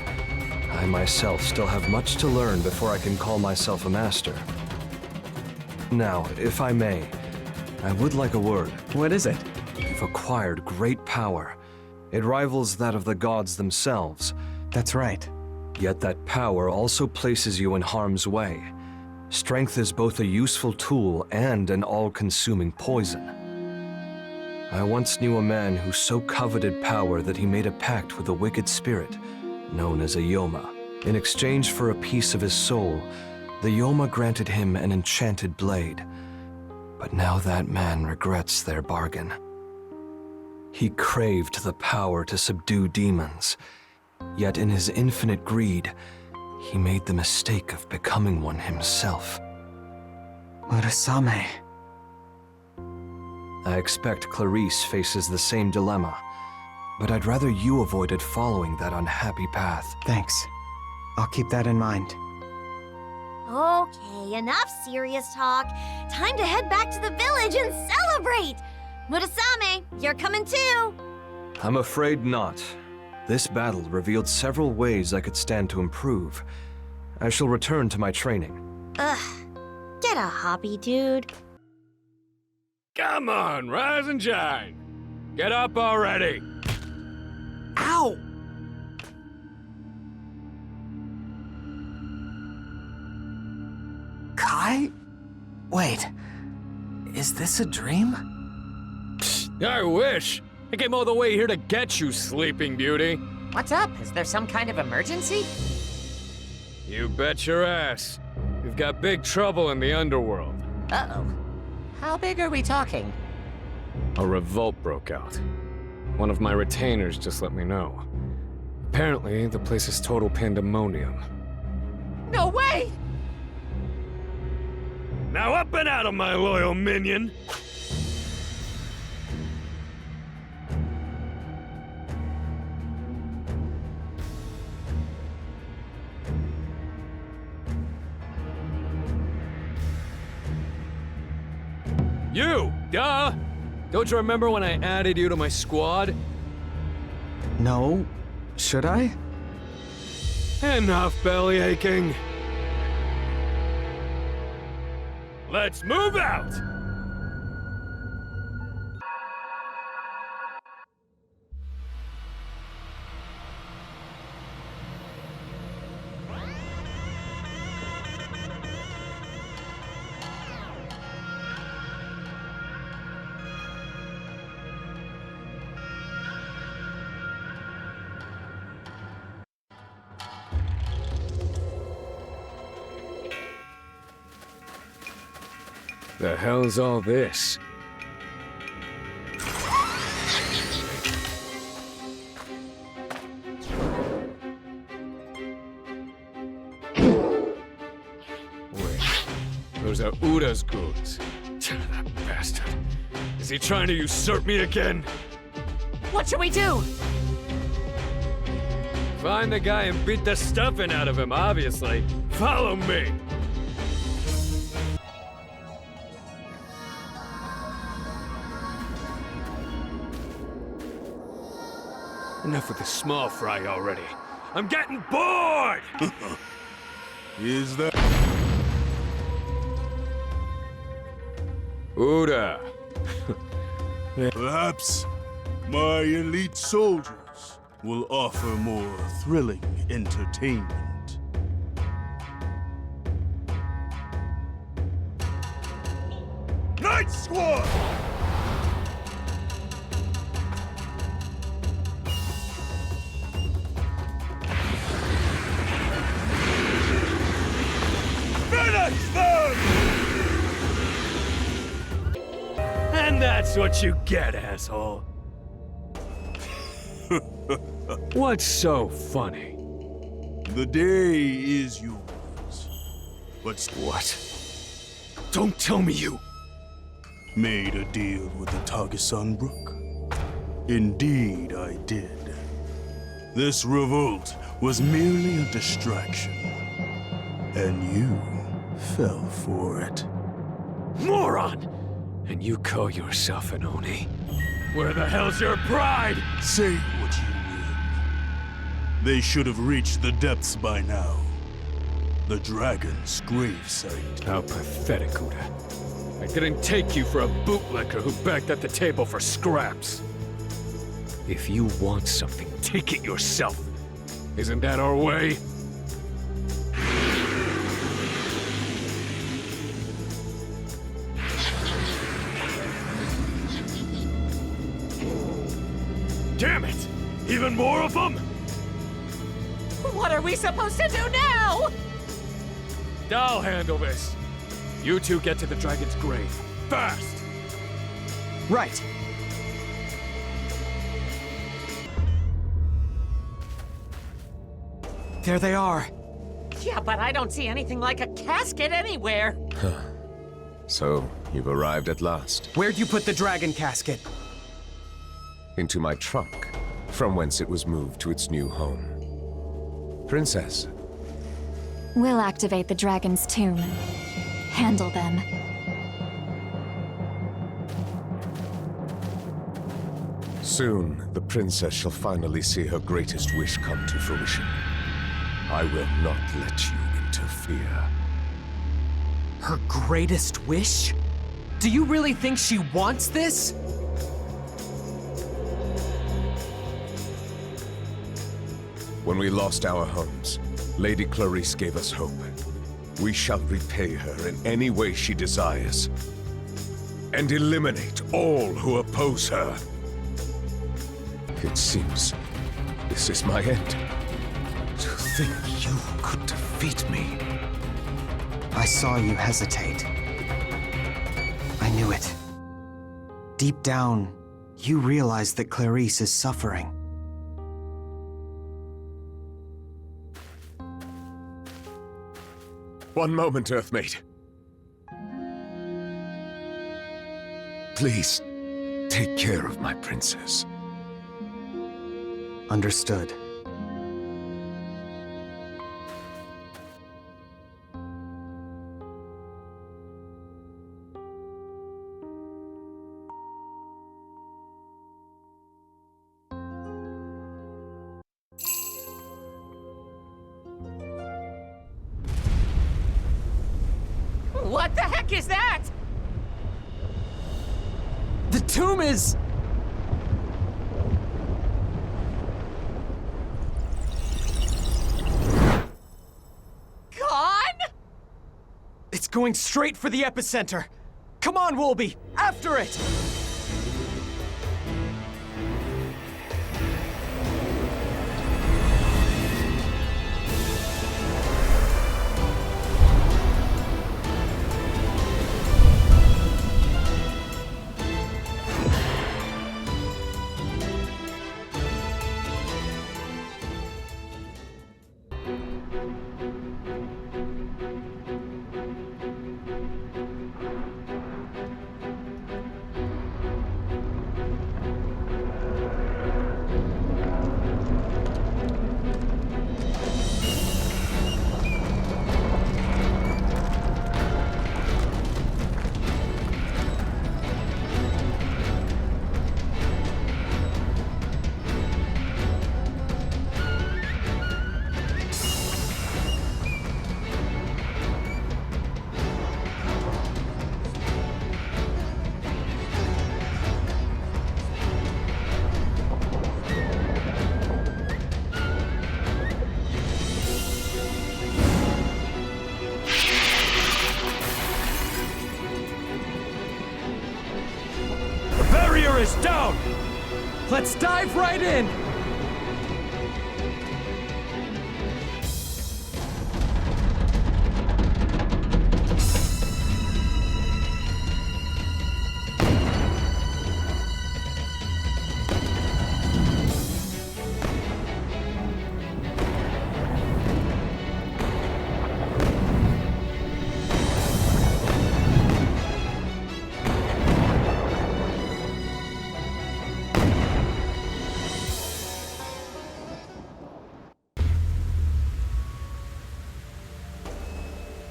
I myself still have much to learn before I can call myself a master. Now, if I may, I would like a word. What is it? You've acquired great power. It rivals that of the gods themselves. That's right. Yet that power also places you in harm's way. Strength is both a useful tool and an all-consuming poison. I once knew a man who so coveted power that he made a pact with a wicked spirit, known as a Yoma. In exchange for a piece of his soul, the Yoma granted him an enchanted blade. But now that man regrets their bargain. He craved the power to subdue demons, yet in his infinite greed, he made the mistake of becoming one himself. Murasame. I expect Clarice faces the same dilemma, but I'd rather you avoided following that unhappy path. Thanks. I'll keep that in mind. Okay, enough serious talk. Time to head back to the village and celebrate! Murasame, you're coming too! I'm afraid not. This battle revealed several ways I could stand to improve. I shall return to my training. Ugh, get a hobby, dude. Come on, rise and shine. Get up already. Ow! Kai? Wait, is this a dream? I wish. I came all the way here to get you, Sleeping Beauty. What's up? Is there some kind of emergency? You bet your ass. We've got big trouble in the underworld. Uh-oh. How big are we talking? A revolt broke out. One of my retainers just let me know. Apparently, the place is total pandemonium. No way! Now up and out of my loyal minion! You! Duh! Don't you remember when I added you to my squad? No. Should I? Enough belly aching. Let's move out! The hell's all this? Wait, those are Uda's goons. That bastard. Is he trying to usurp me again? What should we do? Find the guy and beat the stuffing out of him, obviously. Follow me! Enough with the small fry already. I'm getting bored! Is that... Uda. Perhaps my elite soldiers will offer more thrilling entertainment. Night Squad! Finish them! And that's what you get, asshole. What's so funny? The day is yours. But what? Don't tell me you made a deal with the Tagasan Brook. Indeed, I did. This revolt was merely a distraction, and you fell for it. Moron! And you call yourself an Oni? Where the hell's your pride? Say what you will. They should have reached the depths by now. The dragon's gravesite. How pathetic, Uda. I didn't take you for a bootlicker who begged at the table for scraps. If you want something, take it yourself. Isn't that our way? Damn it! Even more of them? What are we supposed to do now? I'll handle this. You two get to the dragon's grave. Fast! Right. There they are. Yeah, but I don't see anything like a casket anywhere. So, you've arrived at last. Where'd you put the dragon casket? Into my trunk, from whence it was moved to its new home. Princess, We'll activate the dragon's tomb and handle them. soon the princess shall finally see her greatest wish come to fruition. I will not let you interfere. Her greatest wish? Do you really think she wants this? When we lost our homes, Lady Clarice gave us hope. We shall repay her in any way she desires, and eliminate all who oppose her. It seems this is my end. To think you could defeat me. I saw you hesitate. I knew it. Deep down, you realize that Clarice is suffering. One moment, Earthmate. Please, take care of my princess. Understood. What the heck is that? The tomb is... gone? It's going straight for the epicenter. Come on, Wolby, after it! Is down! Let's dive right in!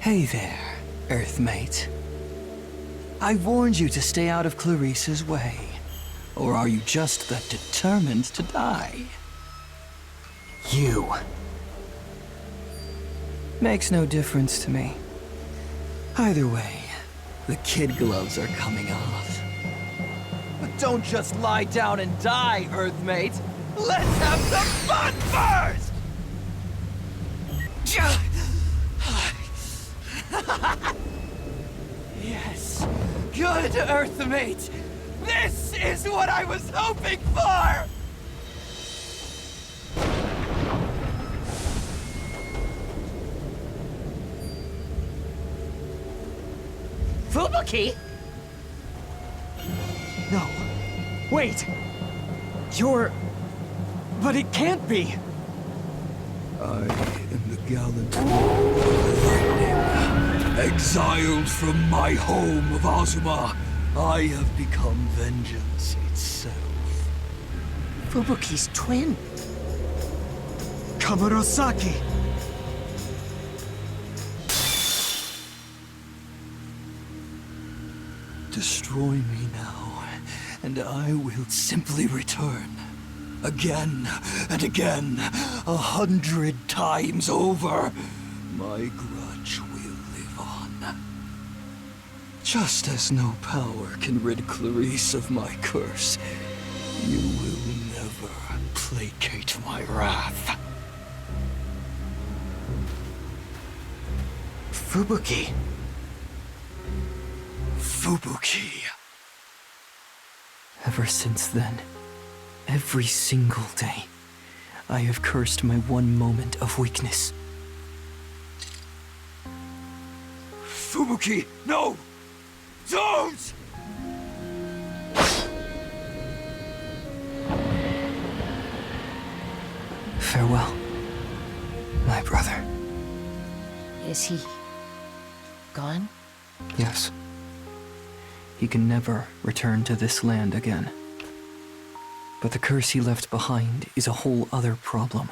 Hey there, Earthmate. I warned you to stay out of Clarice's way. Or are you just that determined to die? You. Makes no difference to me. Either way, the kid gloves are coming off. But don't just lie down and die, Earthmate! Let's have some fun first! Yes, good, Earthmate! This is what I was hoping for! Fubuki? No. Wait! You're... But it can't be! I am the gallant exiled from my home of Azuma. I have become vengeance itself. Fubuki's twin. Kamurosaki! Destroy me now, and I will simply return. Again and again, 100 times over. My grudge will live on. Just as no power can rid Clarice of my curse, you will never placate my wrath. Fubuki. Fubuki. Ever since then, every single day, I have cursed my one moment of weakness. Fubuki, no! Don't! Farewell, my brother. Is he gone? Yes. He can never return to this land again. But the curse he left behind is a whole other problem.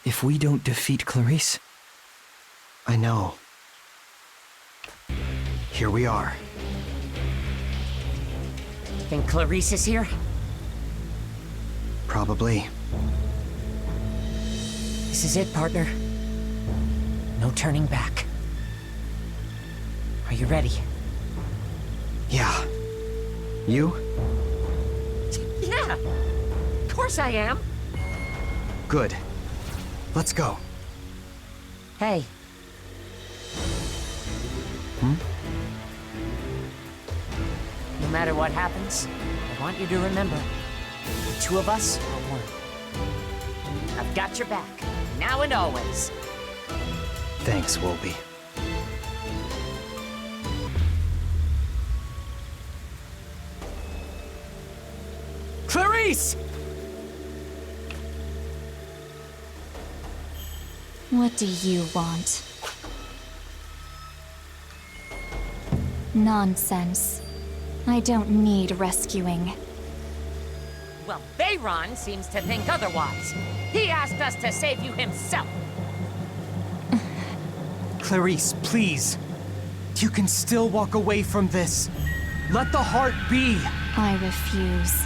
If we don't defeat Clarice... I know. Here we are. Think Clarice is here? Probably. This is it, partner. No turning back. Are you ready? Yeah. You? Yeah! Of course I am! Good. Let's go. Hey. No matter what happens, I want you to remember, the two of us are one. I've got your back, now and always. Thanks, Wolby. Clarice! What do you want? Nonsense. I don't need rescuing. Well, Bayron seems to think otherwise. He asked us to save you himself. Clarice, please. You can still walk away from this. Let the heart be. I refuse.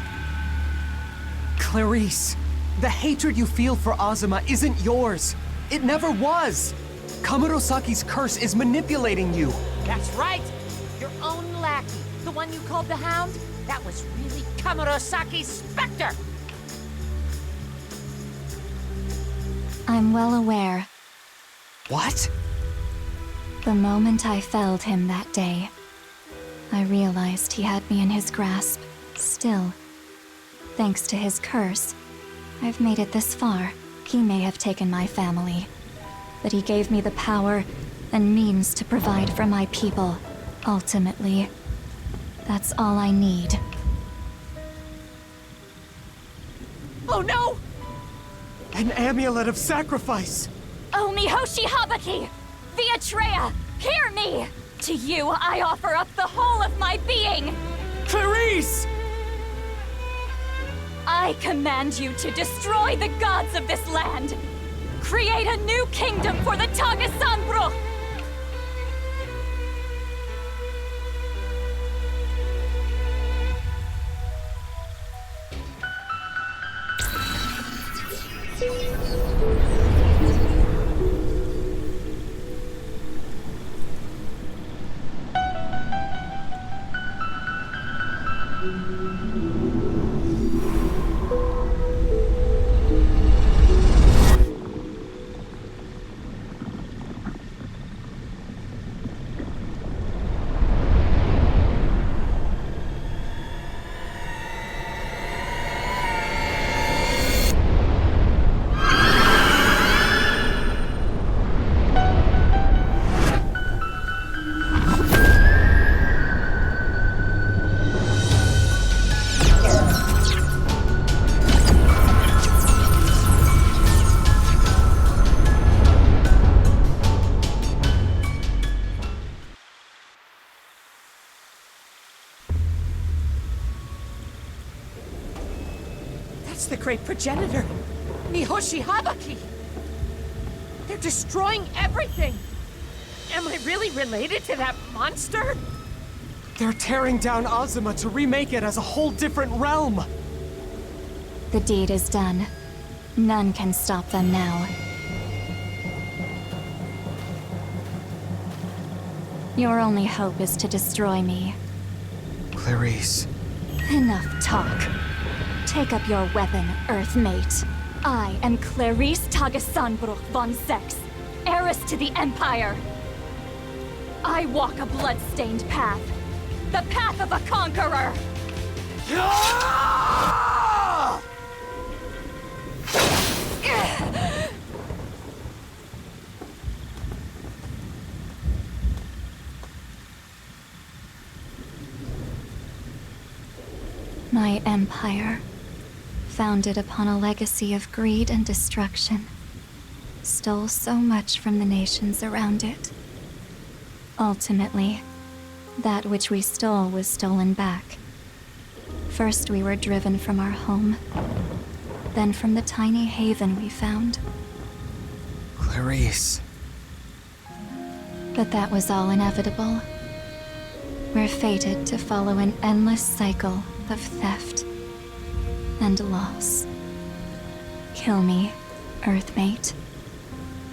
Clarice, the hatred you feel for Azuma isn't yours. It never was. Kamurosaki's curse is manipulating you. That's right. Your own lackey, the one you called the Hound, that was really Kamurosaki's specter. I'm well aware. What? The moment I felled him that day, I realized he had me in his grasp. Still, thanks to his curse, I've made it this far. He may have taken my family, but he gave me the power and means to provide for my people. Ultimately, that's all I need. Oh no! An amulet of sacrifice! Oh, Mihoshi Habaki! The Atreya! Hear me! To you, I offer up the whole of my being! Clarice! I command you to destroy the gods of this land! Create a new kingdom for the Tagasanbro! It's the great progenitor, Mihoshi Habaki. They're destroying everything. Am I really related to that monster? They're tearing down Azuma to remake it as a whole different realm. The deed is done. None can stop them now. Your only hope is to destroy me. Clarice. Enough talk. Take up your weapon, Earthmate. I am Clarice Tagesanbruch von Sex, heiress to the Empire. I walk a blood-stained path. The path of a conqueror! My empire, founded upon a legacy of greed and destruction, stole so much from the nations around it. Ultimately, that which we stole was stolen back. First we were driven from our home, then from the tiny haven we found. Clarice. But that was all inevitable. We're fated to follow an endless cycle of theft and loss. Kill me, Earthmate.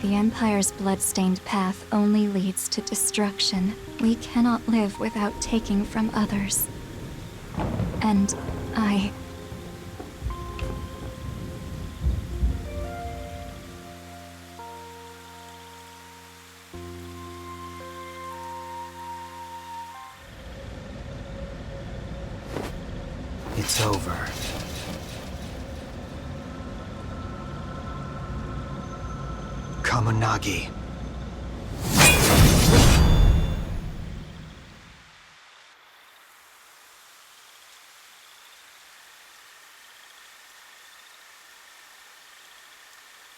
The Empire's blood-stained path only leads to destruction. We cannot live without taking from others. And I... It's over. Kamunagi.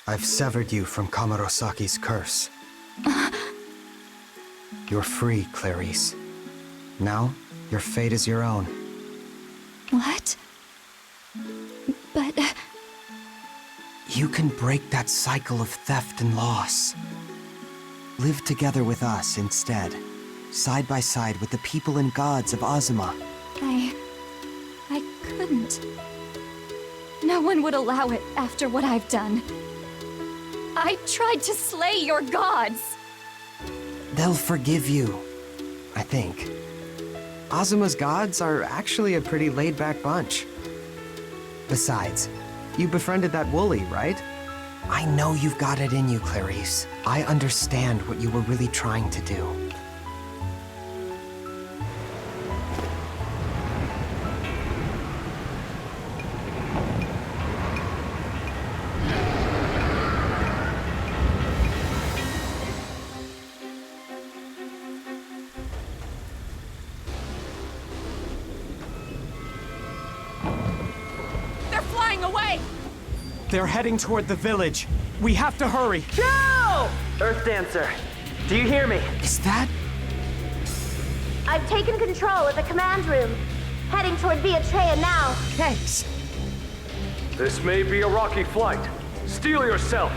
I've severed you from Kamarosaki's curse. You're free, Clarice. Now, your fate is your own. What? But... You can break that cycle of theft and loss. Live together with us instead, side by side with the people and gods of Azuma. I couldn't. No one would allow it after what I've done. I tried to slay your gods! They'll forgive you, I think. Azuma's gods are actually a pretty laid-back bunch. Besides, you befriended that Wooly, right? I know you've got it in you, Clarice. I understand what you were really trying to do. They're heading toward the village. We have to hurry. Go! Earth Dancer, do you hear me? Is that... I've taken control of the command room. Heading toward Viatreya now. Thanks. This may be a rocky flight. Steel yourself.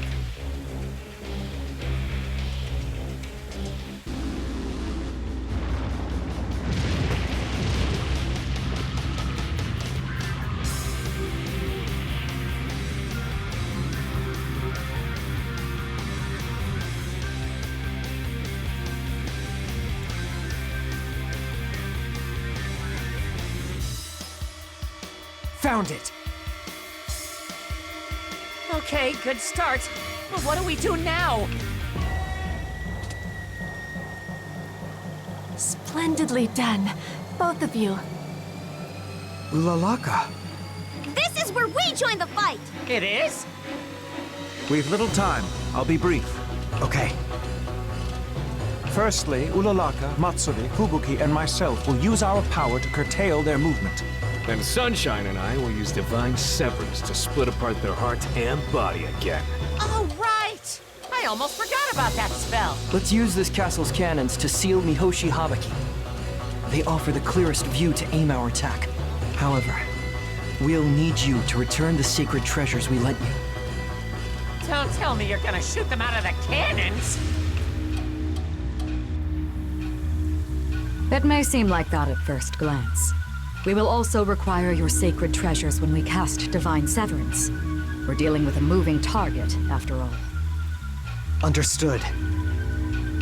Found it! Okay, good start. But what do we do now? Splendidly done, both of you. Ulalaka. This is where we join the fight! It is? We've little time. I'll be brief. Okay. Firstly, Ulalaka, Matsuri, Fubuki, and myself will use our power to curtail their movement. And Sunshine and I will use divine severance to split apart their heart and body again. Oh, right! I almost forgot about that spell. Let's use this castle's cannons to seal Mihoshi Habaki. They offer the clearest view to aim our attack. However, We'll need you to return the sacred treasures we lent you. Don't tell me you're gonna shoot them out of the cannons! It may seem like that at first glance. We will also require your sacred treasures when we cast Divine Severance. We're dealing with a moving target, after all. Understood.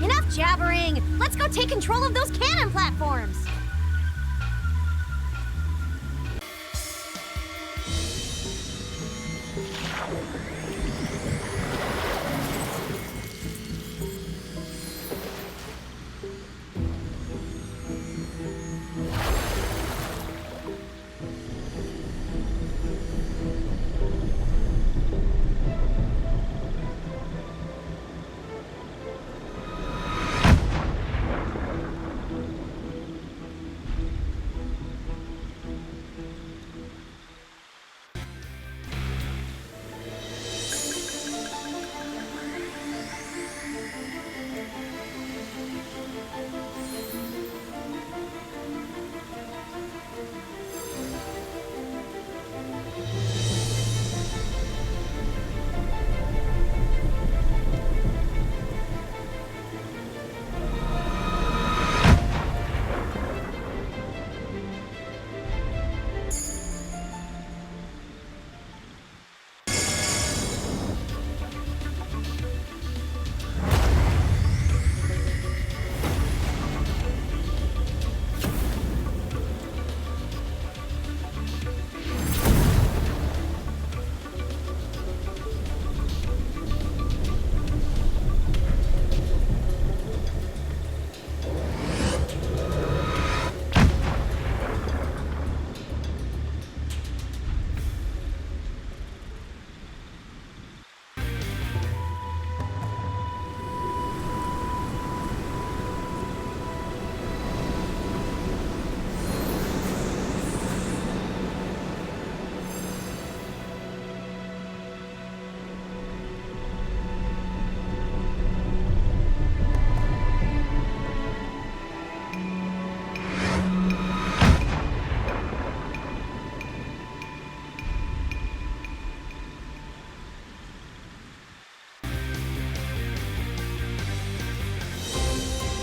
Enough jabbering! Let's go take control of those cannon platforms!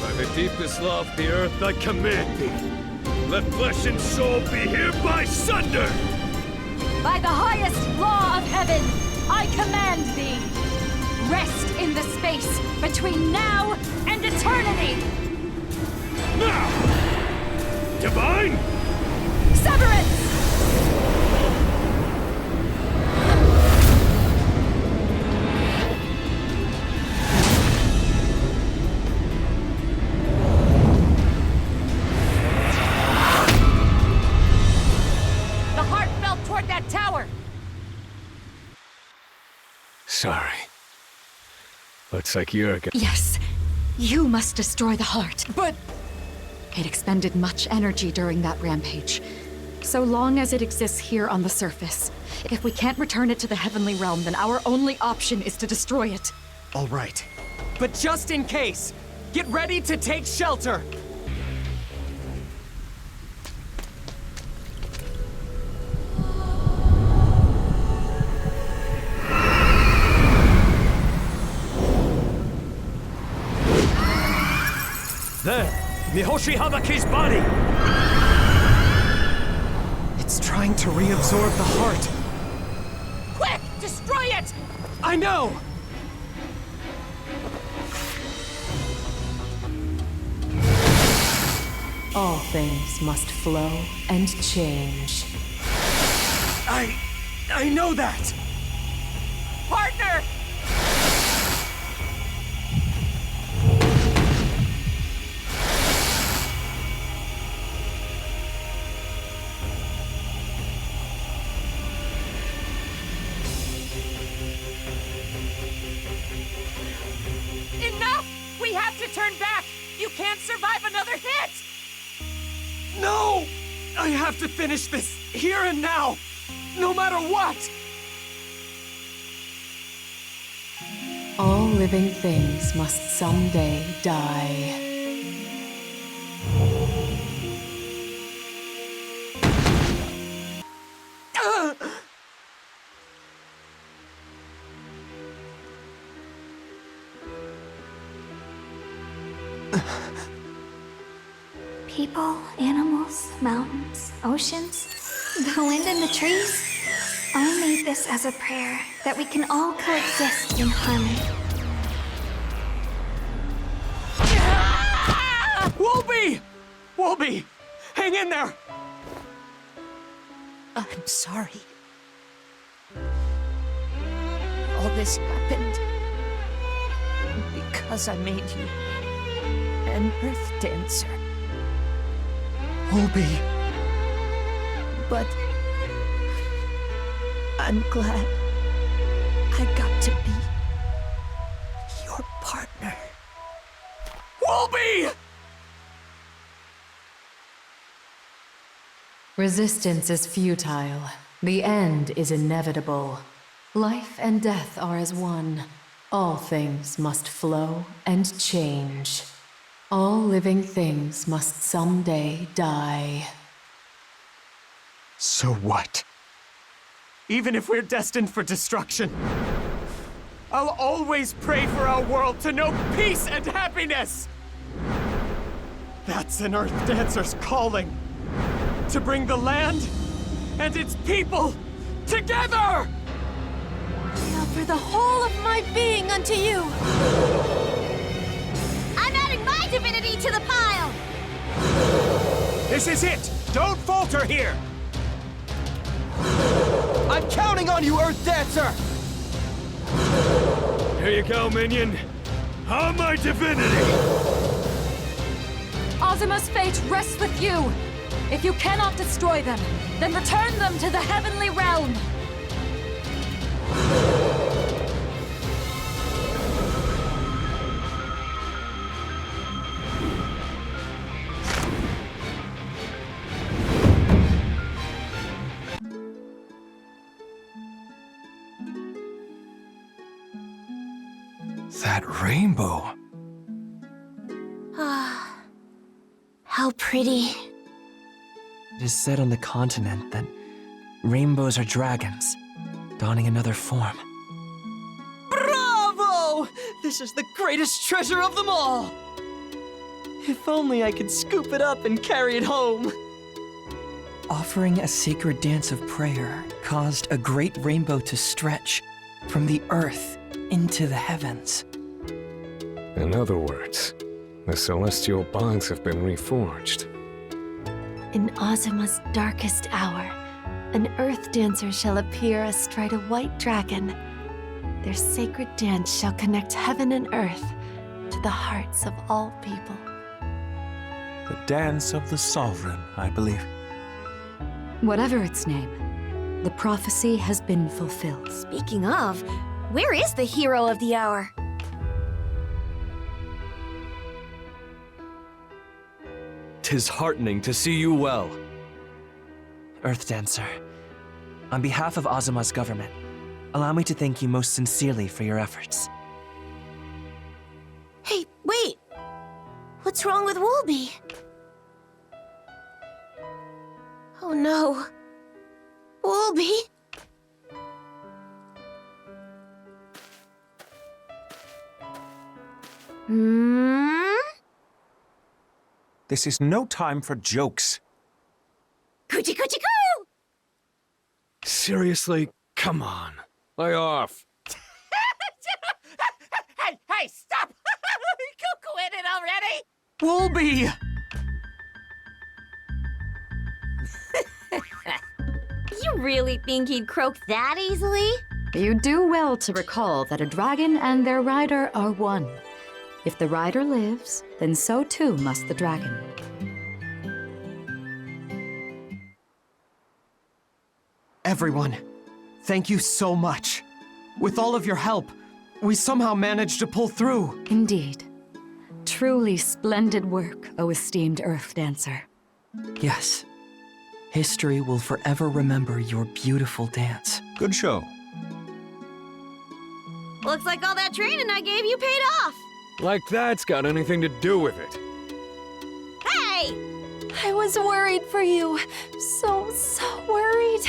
By the deepest law of the earth, I command thee. Let flesh and soul be hereby sundered! By the highest law of heaven, I command thee. Rest in the space between now and eternity! Now! Divine! Severance! Sorry. Looks like you're Yes, you must destroy the heart. But it expended much energy during that rampage. So long as it exists here on the surface, if we can't return it to the heavenly realm, then our only option is to destroy it. All right. But just in case, get ready to take shelter. There! Mihoshi Habaki's body! It's trying to reabsorb the heart. Quick! Destroy it! I know! All things must flow and change. I know that! Partner! Enough! We have to turn back! You can't survive another hit! No! I have to finish this here and now, no matter what! All living things must someday die. People, animals, mountains, oceans, the wind and the trees. I made this as a prayer that we can all coexist in harmony. Wolby! Wolby! Hang in there! I'm sorry. All this happened because I made you an Earth Dancer. Wolby! But I'm glad I got to be your partner. Wolby! Resistance is futile. The end is inevitable. Life and death are as one. All things must flow and change. All living things must someday die. So what? Even if we're destined for destruction, I'll always pray for our world to know peace and happiness! That's an Earth Dancer's calling. To bring the land and its people together! I offer the whole of my being unto you! I'm adding my divinity to the pile! This is it! Don't falter here! I'm counting on you, Earth Dancer! Here you go, minion. How my divinity! Azuma's fate rests with you. If you cannot destroy them, then return them to the heavenly realm. That rainbow. Ah, how pretty. It is said on the continent that rainbows are dragons, donning another form. Bravo! This is the greatest treasure of them all! If only I could scoop it up and carry it home. Offering a sacred dance of prayer caused a great rainbow to stretch from the earth into the heavens. In other words, the celestial bonds have been reforged. In Azuma's darkest hour, an Earth Dancer shall appear astride a white dragon. Their sacred dance shall connect heaven and earth to the hearts of all people. The dance of the sovereign, I believe. Whatever its name, the prophecy has been fulfilled. Speaking of, where is the hero of the hour? 'Tis heartening to see you well. Earth Dancer, on behalf of Azuma's government, allow me to thank you most sincerely for your efforts. Hey, wait! What's wrong with Wolby? Oh no. Wolby? This is no time for jokes. Coochie coochie coo! Seriously? Come on. Lay off. Hey, stop! Quit it already! Wolby! You really think he'd croak that easily? You do well to recall that a dragon and their rider are one. If the rider lives, then so too must the dragon. Everyone, thank you so much. With all of your help, we somehow managed to pull through. Indeed. Truly splendid work, O esteemed Earth Dancer. Yes. History will forever remember your beautiful dance. Good show. Looks like all that training I gave you paid off. Like that's got anything to do with it. Hey! I was worried for you. So worried.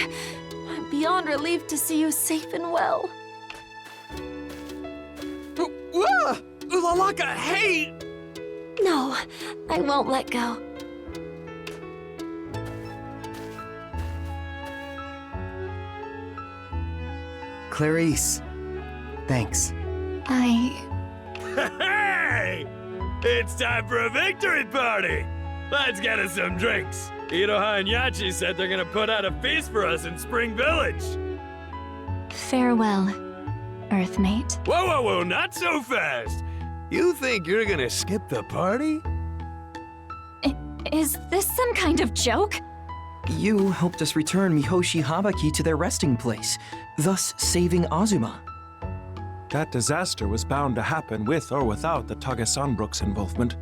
I'm beyond relieved to see you safe and well. Lalaka, hey! No, I won't let go. Clarice. Thanks. Hey! It's time for a victory party! Let's get us some drinks. Iroha and Yachi said they're gonna put out a feast for us in Spring Village. Farewell, Earthmate. Whoa, whoa, whoa, not so fast! You think you're gonna skip the party? Is this some kind of joke? You helped us return Mihoshi Habaki to their resting place, thus saving Azuma. That disaster was bound to happen with or without the Tagesanbrück's involvement.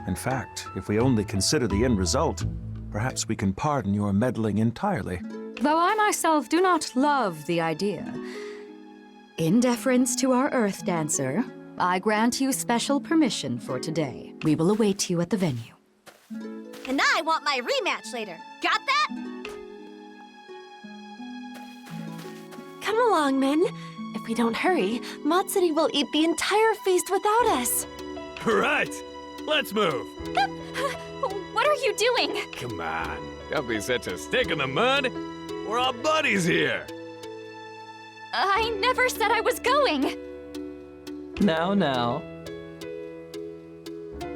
In fact, if we only consider the end result, perhaps we can pardon your meddling entirely. Though I myself do not love the idea, in deference to our Earth Dancer, I grant you special permission for today. We will await you at the venue. And I want my rematch later. Got that? Come along, men. If we don't hurry, Matsuri will eat the entire feast without us. Right! Let's move! What are you doing? Come on, don't be such a stick in the mud. We're all buddies here. I never said I was going. Now.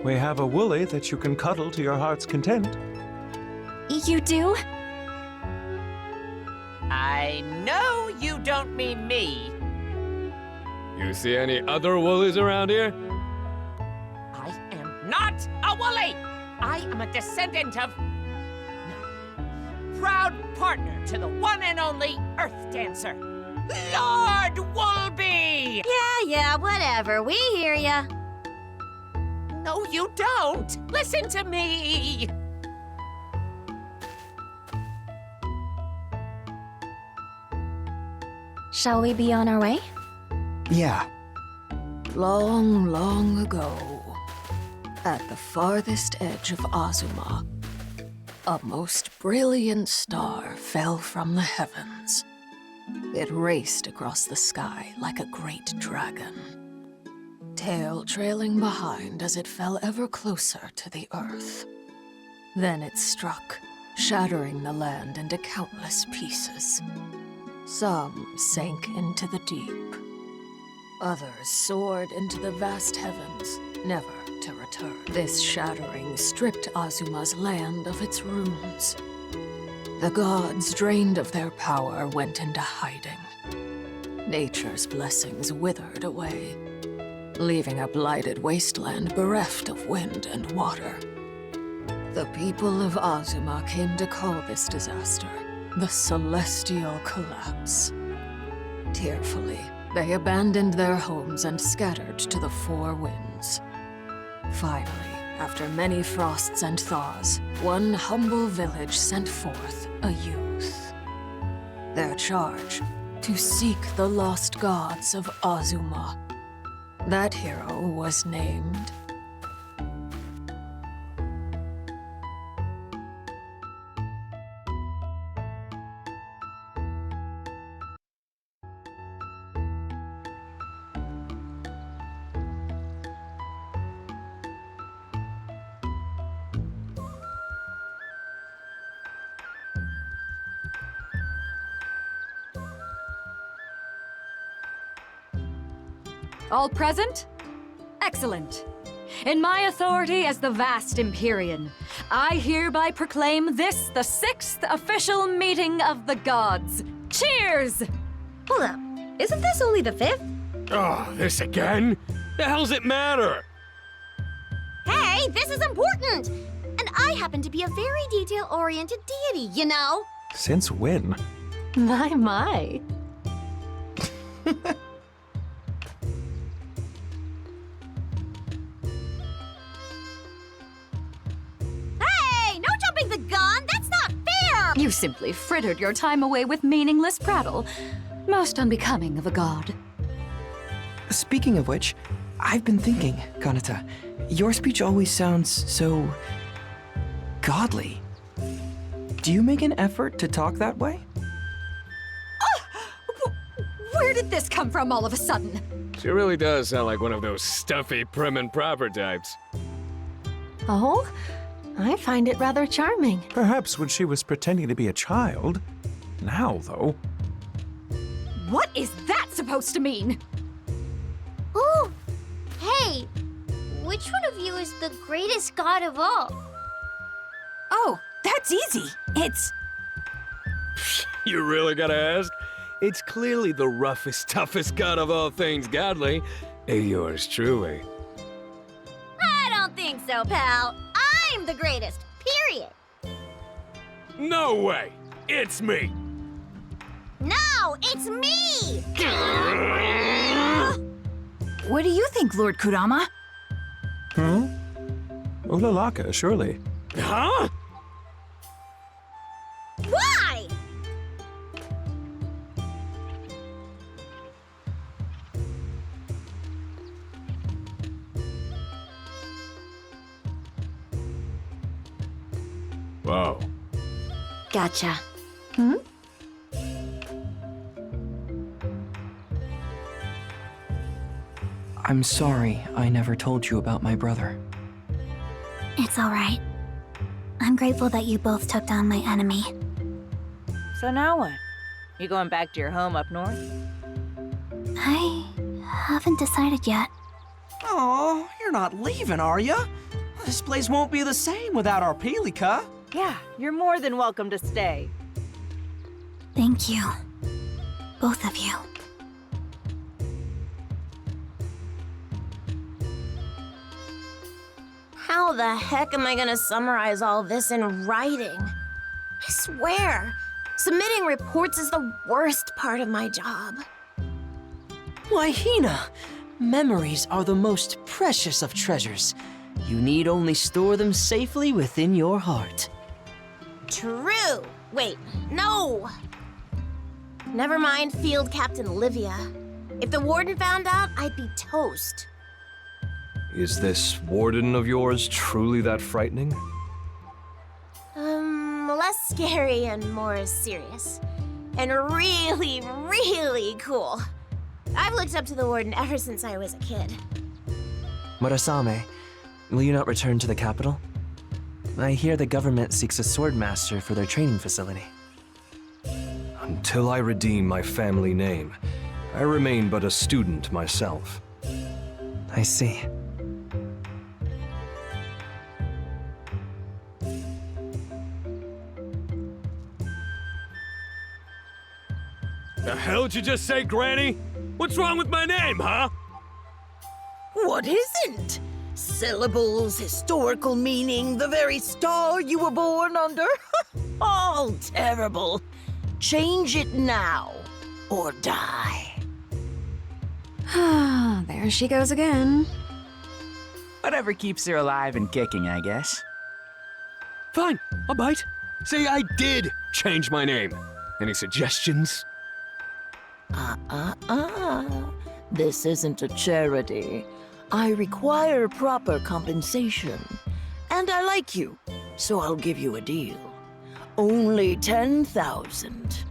We have a woolly that you can cuddle to your heart's content. You do? I know you don't mean me. You see any other woolies around here? I am not a woolly! I am a descendant of... No. Proud partner to the one and only Earth Dancer, Lord Woolby! Yeah, whatever. We hear ya. No, you don't! Listen to me! Shall we be on our way? Yeah. Long, long ago, at the farthest edge of Azuma, a most brilliant star fell from the heavens. It raced across the sky like a great dragon, tail trailing behind as it fell ever closer to the earth. Then it struck, shattering the land into countless pieces. Some sank into the deep. Others soared into the vast heavens, never to return. This shattering stripped Azuma's land of its runes. The gods, drained of their power, went into hiding. Nature's blessings withered away, leaving a blighted wasteland bereft of wind and water. The people of Azuma came to call this disaster the Celestial Collapse. Tearfully, they abandoned their homes and scattered to the four winds. Finally, after many frosts and thaws, one humble village sent forth a youth. Their charge, to seek the lost gods of Azuma. That hero was named... All present? Excellent. In my authority as the vast Empyrean, I hereby proclaim this the 6th official meeting of the gods. Cheers! Hold up. Isn't this only the 5th? Oh, this again? The hell's it matter? Hey, this is important! And I happen to be a very detail-oriented deity, you know? Since when? My. Hey, no jumping the gun! That's not fair! You simply frittered your time away with meaningless prattle. Most unbecoming of a god. Speaking of which, I've been thinking, Kanata, your speech always sounds so... godly. Do you make an effort to talk that way? Where did this come from all of a sudden? She really does sound like one of those stuffy prim and proper types. Oh? I find it rather charming. Perhaps when she was pretending to be a child. Now, though... What is that supposed to mean? Ooh! Hey! Which one of you is the greatest god of all? Oh, that's easy. It's... You really gotta ask? It's clearly the roughest, toughest god of all things godly. Yours truly. I don't think so, pal. I'm the greatest, period. No way! It's me! No, it's me! What do you think, Lord Kurama? Ulalaka, surely. Huh? Why? Wow. Gotcha. I'm sorry I never told you about my brother. It's alright. I'm grateful that you both took down my enemy. So now what? You going back to your home up north? I haven't decided yet. Oh, you're not leaving, are ya? This place won't be the same without our Pelika. Yeah, you're more than welcome to stay. Thank you. Both of you. How the heck am I gonna summarize all this in writing? I swear, submitting reports is the worst part of my job. Why, Hina, memories are the most precious of treasures. You need only store them safely within your heart. True. Wait, no. Never mind Field Captain Livia. If the warden found out, I'd be toast. Is this warden of yours truly that frightening? Less scary and more serious. And really, really cool. I've looked up to the warden ever since I was a kid. Murasame, will you not return to the capital? I hear the government seeks a sword master for their training facility. Until I redeem my family name, I remain but a student myself. I see. The hell'd you just say, Granny? What's wrong with my name, huh? What isn't? Syllables, historical meaning, the very star you were born under? All terrible. Change it now, or die. There she goes again. Whatever keeps her alive and kicking, I guess. Fine, I'll bite. Say I did change my name. Any suggestions? This isn't a charity. I require proper compensation. And I like you, so I'll give you a deal. Only 10,000.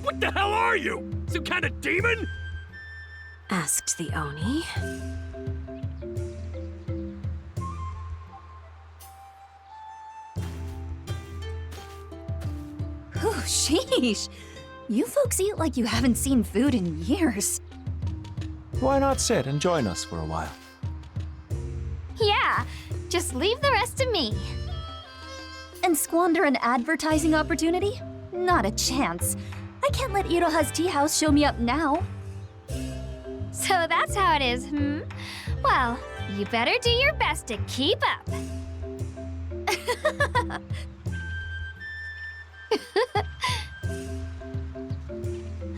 What the hell are you? Some kind of demon? Asked the Oni. Whew, sheesh. You folks eat like you haven't seen food in years. Why not sit and join us for a while? Yeah, just leave the rest to me. And squander an advertising opportunity? Not a chance. I can't let Iroha's tea house show me up now. So that's how it is, hmm? Well, you better do your best to keep up.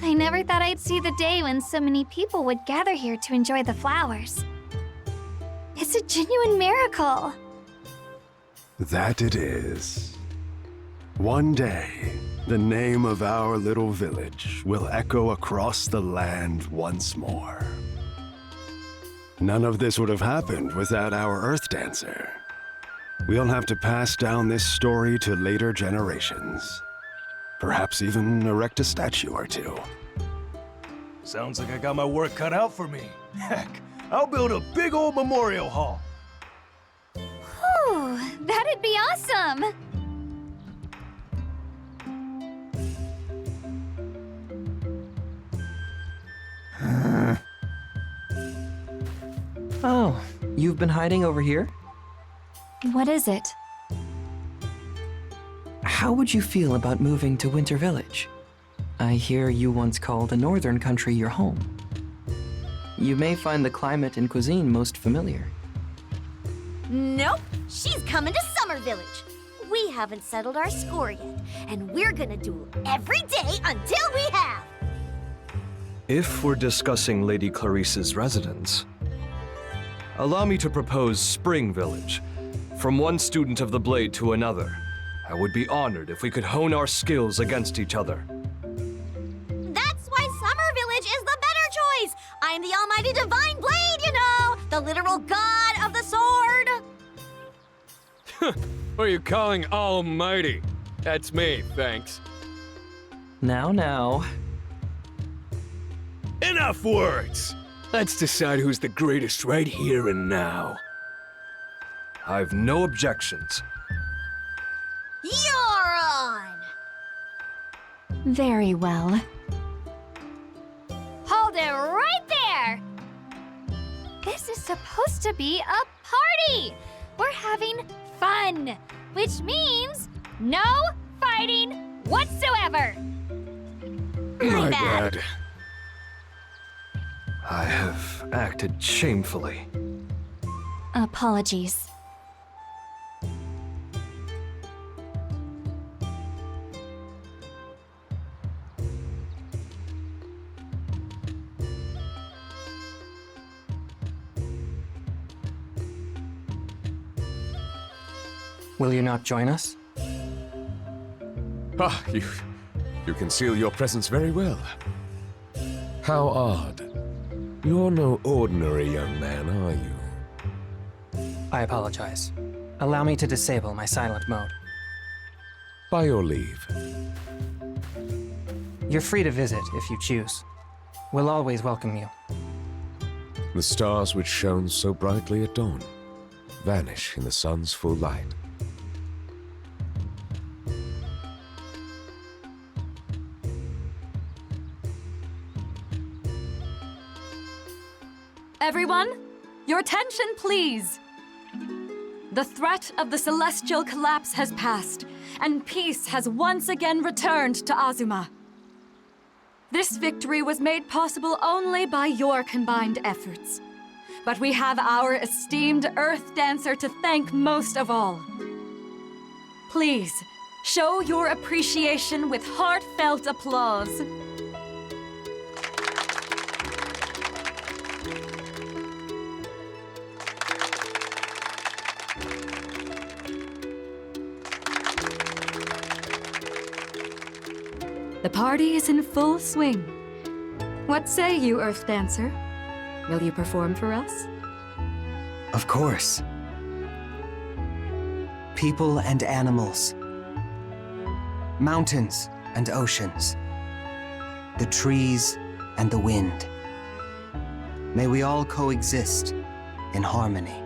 I never thought I'd see the day when so many people would gather here to enjoy the flowers. It's a genuine miracle. That it is. One day, the name of our little village will echo across the land once more. None of this would have happened without our Earth Dancer. We'll have to pass down this story to later generations. Perhaps even erect a statue or two. Sounds like I got my work cut out for me. Heck, I'll build a big old memorial hall. Whew, that'd be awesome! Oh, you've been hiding over here? What is it? How would you feel about moving to Winter Village? I hear you once called a northern country your home. You may find the climate and cuisine most familiar. Nope, she's coming to Summer Village. We haven't settled our score yet, and we're gonna duel every day until we have. If we're discussing Lady Clarice's residence, allow me to propose Spring Village. From one student of the blade to another, I would be honored if we could hone our skills against each other. That's why Summer Village is the better choice. I'm the almighty divine blade, you know, the literal god of the sword. What are you calling almighty? That's me, thanks. Now. Enough words! Let's decide who's the greatest right here and now. I've no objections. You're on! Very well. Hold it right there! This is supposed to be a party! We're having fun, which means no fighting whatsoever! My bad. I have acted shamefully. Apologies. Will you not join us? Ah, you conceal your presence very well. How odd. You're no ordinary young man, are you? I apologize. Allow me to disable my silent mode. By your leave. You're free to visit if you choose. We'll always welcome you. The stars which shone so brightly at dawn vanish in the sun's full light. Everyone, your attention, please. The threat of the celestial collapse has passed, and peace has once again returned to Azuma. This victory was made possible only by your combined efforts. But we have our esteemed Earth Dancer to thank most of all. Please, show your appreciation with heartfelt applause. The party is in full swing. What say you, Earth Dancer? Will you perform for us? Of course. People and animals. Mountains and oceans. The trees and the wind. May we all coexist in harmony.